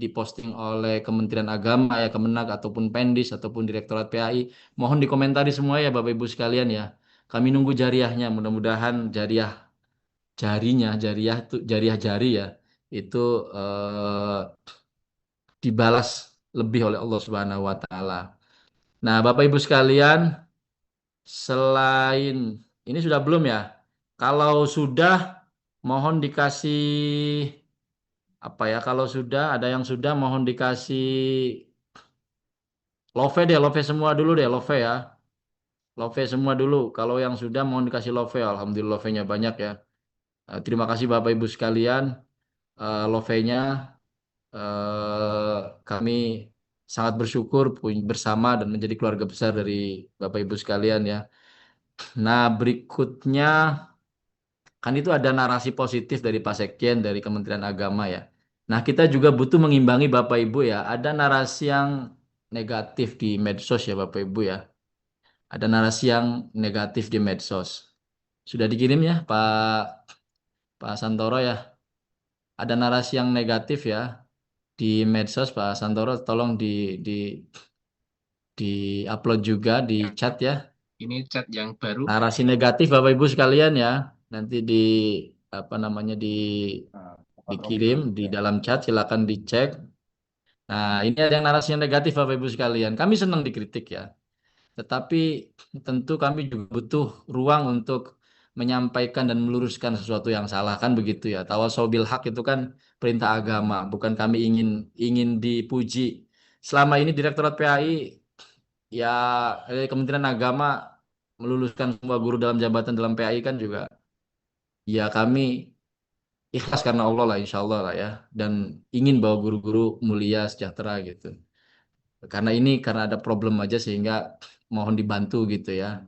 Speaker 2: diposting oleh Kementerian Agama ya, Kemenag ataupun Pendis ataupun Direktorat PAI, mohon dikomentari semua ya Bapak Ibu sekalian ya. Kami nunggu jariahnya, mudah-mudahan jariah jari ya itu eh, dibalas lebih oleh Allah Subhanahu wa taala. Nah, Bapak Ibu sekalian, selain ini sudah belum ya? Kalau sudah mohon dikasih apa ya? Kalau sudah ada yang sudah mohon dikasih love semua dulu deh, love ya. Love semua dulu. Kalau yang sudah mohon dikasih love. Alhamdulillah love-nya banyak ya. Terima kasih Bapak Ibu sekalian. Love-nya kami sangat bersyukur bersama dan menjadi keluarga besar dari Bapak Ibu sekalian ya. Nah, berikutnya kan itu ada narasi positif dari Pak Sekjen, dari Kementerian Agama ya. Nah, kita juga butuh mengimbangi Bapak Ibu ya. Ada narasi yang negatif di medsos ya Bapak Ibu ya. Ada narasi yang negatif di medsos. Sudah dikirim ya Pak Santoro ya. Ada narasi yang negatif ya di medsos Pak Santoro. Tolong di di-upload juga di
Speaker 4: Ya,
Speaker 2: chat ya.
Speaker 4: ini chat yang baru.
Speaker 2: Narasi negatif Bapak Ibu sekalian ya. Nanti apa namanya dikirim di dalam chat, silakan dicek. Nah, ini ada yang narasi yang negatif Bapak Ibu sekalian. Kami senang dikritik ya. Tetapi tentu kami juga butuh ruang untuk menyampaikan dan meluruskan sesuatu yang salah kan begitu ya. Tawasau bil haq itu kan perintah agama, bukan kami ingin ingin dipuji. Selama ini Direktorat PAI ya Kementerian Agama meluluskan semua guru dalam jabatan dalam PAI kan juga ya kami ikhlas karena Allah lah insya Allah lah ya dan ingin bahwa guru-guru mulia sejahtera gitu karena ada problem aja sehingga mohon dibantu gitu ya.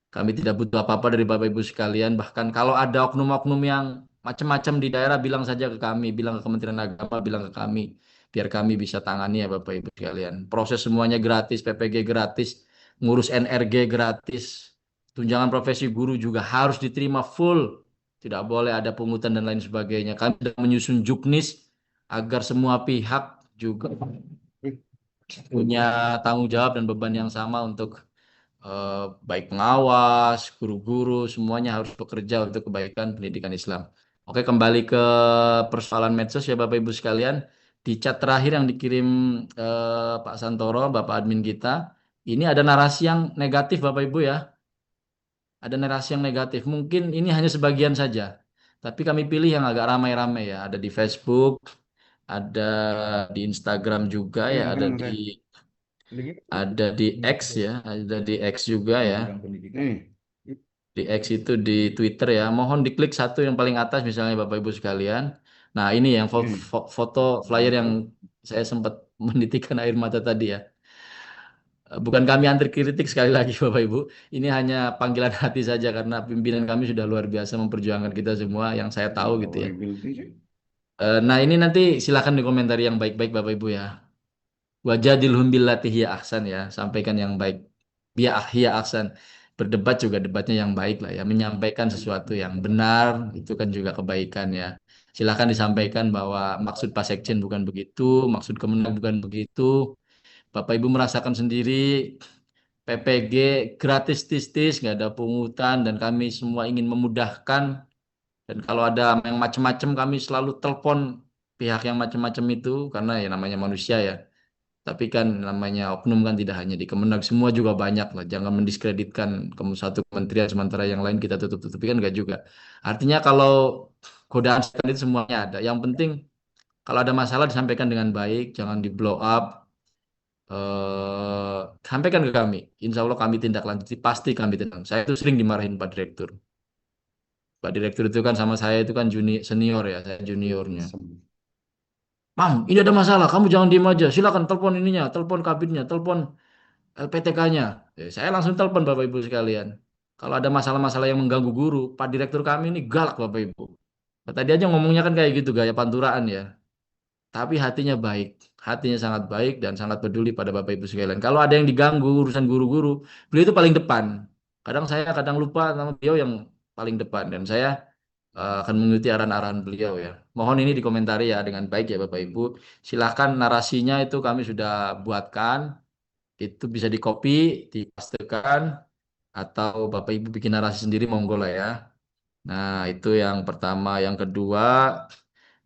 Speaker 2: Kami tidak butuh apa-apa dari Bapak Ibu sekalian. Bahkan kalau ada oknum-oknum yang macam-macam di daerah, bilang saja ke kami, bilang ke Kementerian Agama, bilang ke kami, biar kami bisa tangani ya Bapak Ibu sekalian. Proses semuanya gratis, PPG gratis, ngurus NRG gratis, tunjangan profesi guru juga harus diterima full. Tidak boleh ada pungutan dan lain sebagainya. Kami sedang menyusun juknis agar semua pihak juga punya tanggung jawab dan beban yang sama untuk eh, baik pengawas, guru-guru, semuanya harus bekerja untuk kebaikan pendidikan Islam. Oke, kembali ke persoalan medsos ya Bapak Ibu sekalian. Di chat terakhir yang dikirim Pak Santoro, Bapak admin kita, ini ada narasi yang negatif Bapak Ibu ya. Ada narasi yang negatif. Mungkin ini hanya sebagian saja. Tapi kami pilih yang agak ramai-ramai ya. Ada di Facebook, ada di Instagram juga ya, ada di X ya, ada di X juga ya. Di X itu di Twitter ya. Mohon diklik satu yang paling atas misalnya Bapak Ibu sekalian. Nah, ini yang foto flyer yang saya sempat menitikkan air mata tadi ya. Bukan kami anti kritik sekali lagi Bapak Ibu. Ini hanya panggilan hati saja karena pimpinan kami sudah luar biasa memperjuangkan kita semua yang saya tahu gitu ya. Nah, ini nanti silakan dikomentari yang baik-baik Bapak Ibu ya. Wajadilhum billati hiya ahsan ya, sampaikan yang baik. Hiya ahsan. Berdebat juga debatnya yang baik lah ya, menyampaikan sesuatu yang benar itu kan juga kebaikan ya. Silakan disampaikan bahwa maksud Pak Sekjen bukan begitu, maksud Kemenang bukan begitu. Bapak Ibu merasakan sendiri PPG gratis tis-tis, nggak ada pungutan dan kami semua ingin memudahkan dan kalau ada yang macam-macam kami selalu telepon pihak yang macam-macam itu karena ya namanya manusia ya. Tapi kan namanya oknum kan tidak hanya di Kemenag, semua juga banyak lah. Jangan mendiskreditkan satu kementerian sementara yang lain kita tutup-tutupi kan enggak juga. Artinya kalau godaan setan itu semuanya ada. Yang penting kalau ada masalah disampaikan dengan baik, jangan di blow up. sampaikan ke kami. Insya Allah kami tindak lanjuti, pasti kami tindak. Saya itu sering dimarahin Pak Direktur. Pak Direktur itu kan sama saya itu kan senior ya, saya juniornya. Mam, ini ada masalah, kamu jangan diem aja. Silakan telepon ininya, telepon kabinnya, telepon LPTK-nya. Saya langsung telepon Bapak Ibu sekalian. Kalau ada masalah-masalah yang mengganggu guru, Pak Direktur kami ini galak Bapak Ibu. Tadi aja ngomongnya kan kayak gitu, gaya panturaan ya. Tapi hatinya baik, hatinya sangat baik dan sangat peduli pada Bapak Ibu sekalian. Kalau ada yang diganggu urusan guru-guru, beliau itu paling depan. Kadang saya kadang lupa nama beliau yang paling depan dan saya akan mengikuti arahan-arahan beliau ya. Mohon ini dikomentari ya dengan baik ya Bapak Ibu. Silahkan narasinya itu kami sudah buatkan, itu bisa di copy, dipastekan, atau Bapak Ibu bikin narasi sendiri monggo lah ya. Nah, itu yang pertama. Yang kedua,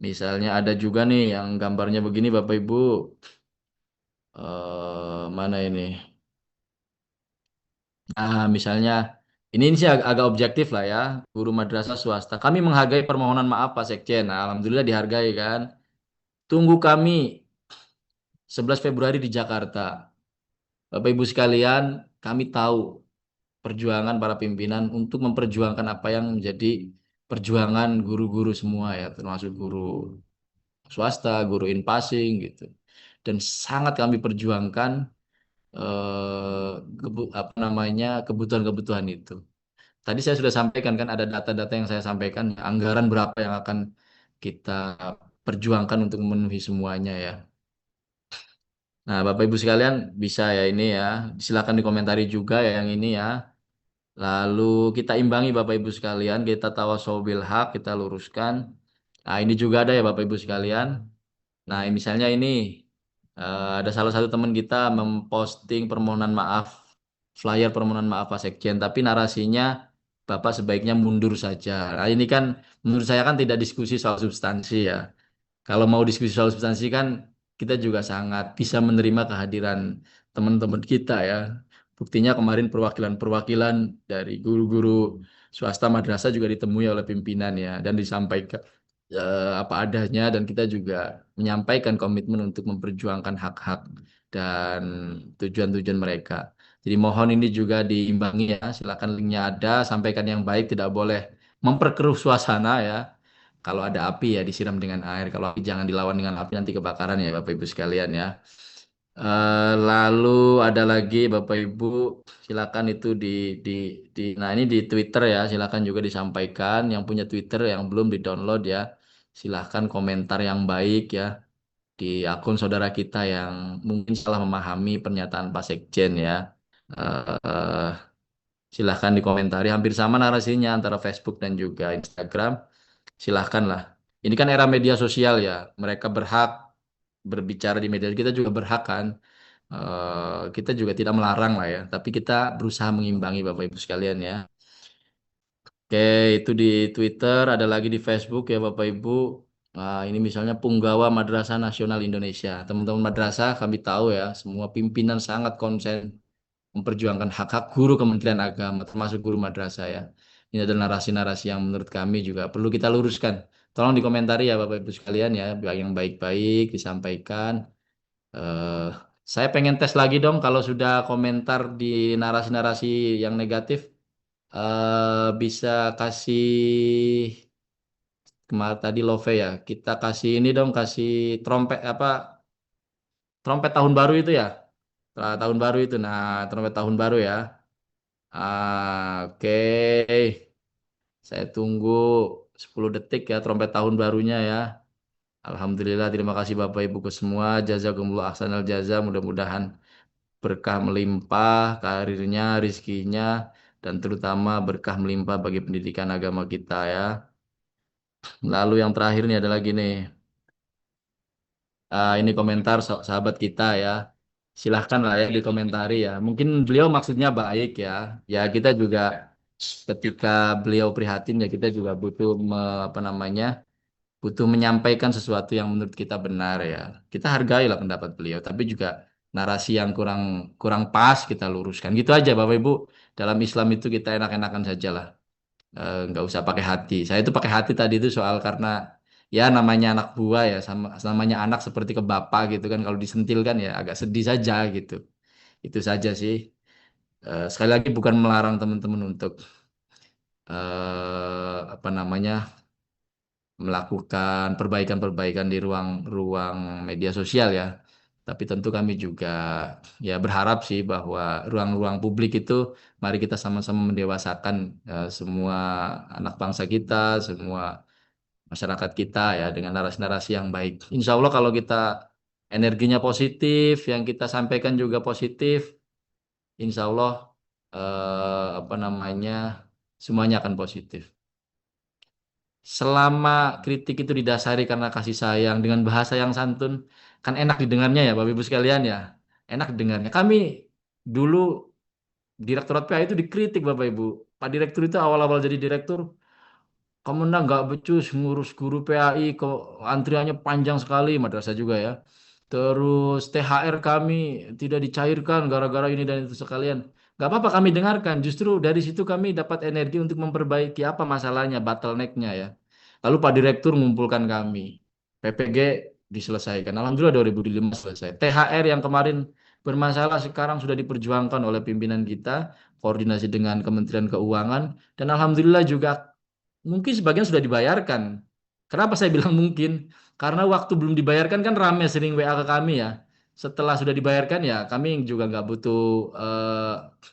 Speaker 2: misalnya ada juga nih yang gambarnya begini Bapak Ibu. Mana ini? Nah, misalnya ini sih agak objektif lah ya. Guru madrasah swasta. Kami menghargai permohonan maaf Pak Sekjen. Nah, alhamdulillah dihargai kan. Tunggu kami 11 Februari di Jakarta. Bapak Ibu sekalian, kami tahu perjuangan para pimpinan untuk memperjuangkan apa yang menjadi perjuangan guru-guru semua ya, termasuk guru swasta, guru inpasing gitu. Dan sangat kami perjuangkan apa namanya kebutuhan-kebutuhan itu. Tadi saya sudah sampaikan kan ada data-data yang saya sampaikan, anggaran berapa yang akan kita perjuangkan untuk memenuhi semuanya ya. Nah, Bapak Ibu sekalian bisa ya ini ya, silakan dikomentari juga ya yang ini ya. Lalu kita imbangi Bapak Ibu sekalian, kita tawasau bil haq, kita luruskan. Nah, ini juga ada ya Bapak Ibu sekalian. Nah, misalnya ini ada salah satu teman kita memposting permohonan maaf, flyer permohonan maaf Pak Sekjen, tapi narasinya Bapak sebaiknya mundur saja. Nah, ini kan menurut saya kan tidak diskusi soal substansi ya. Kalau mau diskusi soal substansi kan kita juga sangat bisa menerima kehadiran teman-teman kita ya. Buktinya kemarin perwakilan-perwakilan dari guru-guru swasta madrasah juga ditemui oleh pimpinan ya dan disampaikan apa adanya dan kita juga menyampaikan komitmen untuk memperjuangkan hak-hak dan tujuan-tujuan mereka. Jadi mohon ini juga diimbangi ya. Silakan linknya ada, sampaikan yang baik, tidak boleh memperkeruh suasana ya. Kalau ada api ya disiram dengan air. Kalau api jangan dilawan dengan api nanti kebakaran ya Bapak Ibu sekalian ya. Lalu ada lagi Bapak Ibu silakan itu di nah ini di Twitter ya silakan juga disampaikan yang punya Twitter yang belum di-download ya. Silakan komentar yang baik ya di akun saudara kita yang mungkin salah memahami pernyataan Pak Sekjen ya. Eh, Silahkan dikomentari hampir sama narasinya antara Facebook dan juga Instagram. Silahkan lah. Ini kan era media sosial ya. Mereka berhak berbicara di media. Kita juga berhak kan. Kita juga tidak melarang lah ya. Tapi kita berusaha mengimbangi Bapak Ibu sekalian ya. Oke, itu di Twitter, ada lagi di Facebook ya Bapak Ibu. Nah, ini misalnya Punggawa Madrasah Nasional Indonesia. Teman-teman madrasah kami tahu ya, semua pimpinan sangat konsen memperjuangkan hak-hak guru Kementerian Agama, termasuk guru madrasah ya. Ini adalah narasi-narasi yang menurut kami juga perlu kita luruskan. Tolong dikomentari ya Bapak Ibu sekalian ya, yang baik-baik disampaikan. Eh, saya pengen tes lagi dong kalau sudah komentar di narasi-narasi yang negatif, bisa kasih kemarin tadi Love ya, kita kasih ini dong, kasih trompet apa, trompet tahun baru itu ya. Tahun baru itu, nah trompet tahun baru ya. Oke, saya tunggu 10 detik ya trompet tahun barunya ya. Alhamdulillah, terima kasih Bapak Ibu ke semua. Jazakumullah ahsanal jaza. Mudah-mudahan berkah melimpah karirnya, rizkinya, dan terutama berkah melimpah bagi pendidikan agama kita ya. Lalu yang terakhir nih ada lagi nih. Ini komentar sahabat kita ya. Silahkan lah ya dikomentari ya. Mungkin beliau maksudnya baik ya. Ya kita juga ketika beliau prihatin ya kita juga butuh apa namanya butuh menyampaikan sesuatu yang menurut kita benar ya. Kita hargailah pendapat beliau, tapi juga narasi yang kurang kurang pas kita luruskan. Gitu aja Bapak Ibu. Dalam Islam itu kita enak-enakan saja lah. Nggak usah pakai hati. Saya itu pakai hati tadi itu soal karena ya namanya anak buah ya, sama namanya anak seperti ke bapak gitu kan, kalau disentil kan ya agak sedih saja gitu. Itu saja sih. Sekali lagi bukan melarang teman-teman untuk apa namanya melakukan perbaikan-perbaikan di ruang-ruang media sosial ya. Tapi tentu kami juga ya berharap sih bahwa ruang-ruang publik itu mari kita sama-sama mendewasakan semua anak bangsa kita, semua masyarakat kita ya dengan narasi-narasi yang baik. Insya Allah kalau kita energinya positif, yang kita sampaikan juga positif, insya Allah apa namanya semuanya akan positif. Selama kritik itu didasari karena kasih sayang dengan bahasa yang santun, kan enak didengarnya ya Bapak Ibu sekalian ya. Enak didengarnya. Kami dulu Direktorat PA itu dikritik Bapak Ibu. Pak Direktur itu awal-awal jadi direktur, kamu nggak becus ngurus guru PAI kok antriannya panjang sekali, madrasah juga ya. Terus THR kami tidak dicairkan gara-gara ini dan itu sekalian. Nggak apa-apa kami dengarkan. Justru dari situ kami dapat energi untuk memperbaiki apa masalahnya, bottleneck-nya ya. Lalu Pak Direktur mengumpulkan kami. PPG diselesaikan. Alhamdulillah 2005 selesai. THR yang kemarin bermasalah sekarang sudah diperjuangkan oleh pimpinan kita, koordinasi dengan Kementerian Keuangan, dan Alhamdulillah juga mungkin sebagian sudah dibayarkan. Kenapa saya bilang mungkin? Karena waktu belum dibayarkan kan rame sering WA ke kami ya. Setelah sudah dibayarkan ya kami juga nggak butuh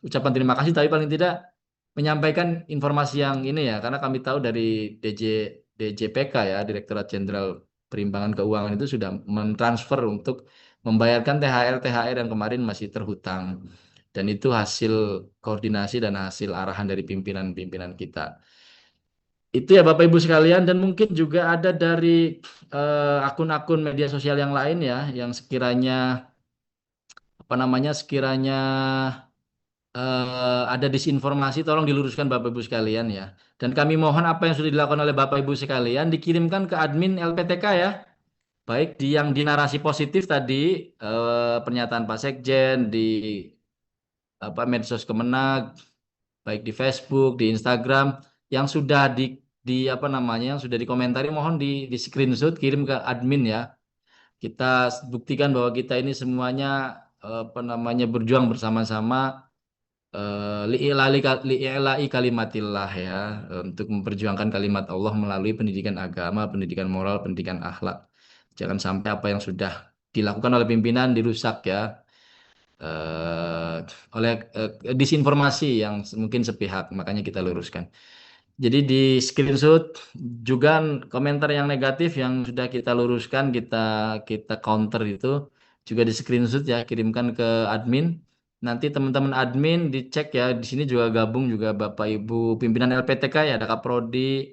Speaker 2: ucapan terima kasih, tapi paling tidak menyampaikan informasi yang ini ya. Karena kami tahu dari DJPK ya, Direktorat Jenderal Perimbangan Keuangan itu sudah mentransfer untuk membayarkan THR yang kemarin masih terhutang. Dan itu hasil koordinasi dan hasil arahan dari pimpinan-pimpinan kita. Itu ya Bapak Ibu sekalian, dan mungkin juga ada dari akun-akun media sosial yang lain ya yang sekiranya apa namanya sekiranya ada disinformasi, tolong diluruskan Bapak Ibu sekalian ya. Dan kami mohon apa yang sudah dilakukan oleh Bapak Ibu sekalian dikirimkan ke admin LPTK ya. Baik yang di narasi positif tadi, pernyataan Pak Sekjen di apa medsos Kemenag, baik di Facebook, di Instagram, yang sudah di apa namanya, yang sudah dikomentari, mohon di screenshot kirim ke admin ya. Kita buktikan bahwa kita ini semuanya apa namanya berjuang bersama-sama li'ila'i kalimatillah ya, untuk memperjuangkan kalimat Allah melalui pendidikan agama, pendidikan moral, pendidikan akhlak. Jangan sampai apa yang sudah dilakukan oleh pimpinan dirusak ya eh, oleh disinformasi yang mungkin sepihak, makanya kita luruskan. Jadi di screenshot juga komentar yang negatif yang sudah kita luruskan, kita kita counter itu juga di screenshot ya, kirimkan ke admin. Nanti teman-teman admin dicek ya, di sini juga gabung juga Bapak Ibu pimpinan LPTK ya, ada Kaprodi,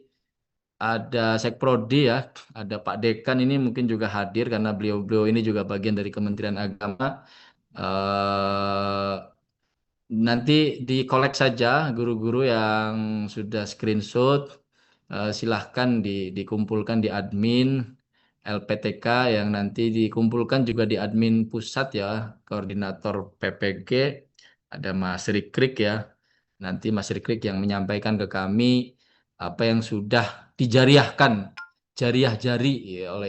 Speaker 2: ada Sekprodi ya, ada Pak Dekan ini mungkin juga hadir karena beliau-beliau ini juga bagian dari Kementerian Agama. eh Nanti di-collect saja guru-guru yang sudah screenshot, silahkan dikumpulkan di admin LPTK yang nanti dikumpulkan juga di admin pusat ya, koordinator PPG, ada Mas Rikrik ya. Nanti Mas Rikrik yang menyampaikan ke kami apa yang sudah dijariahkan, jariah jari ya, oleh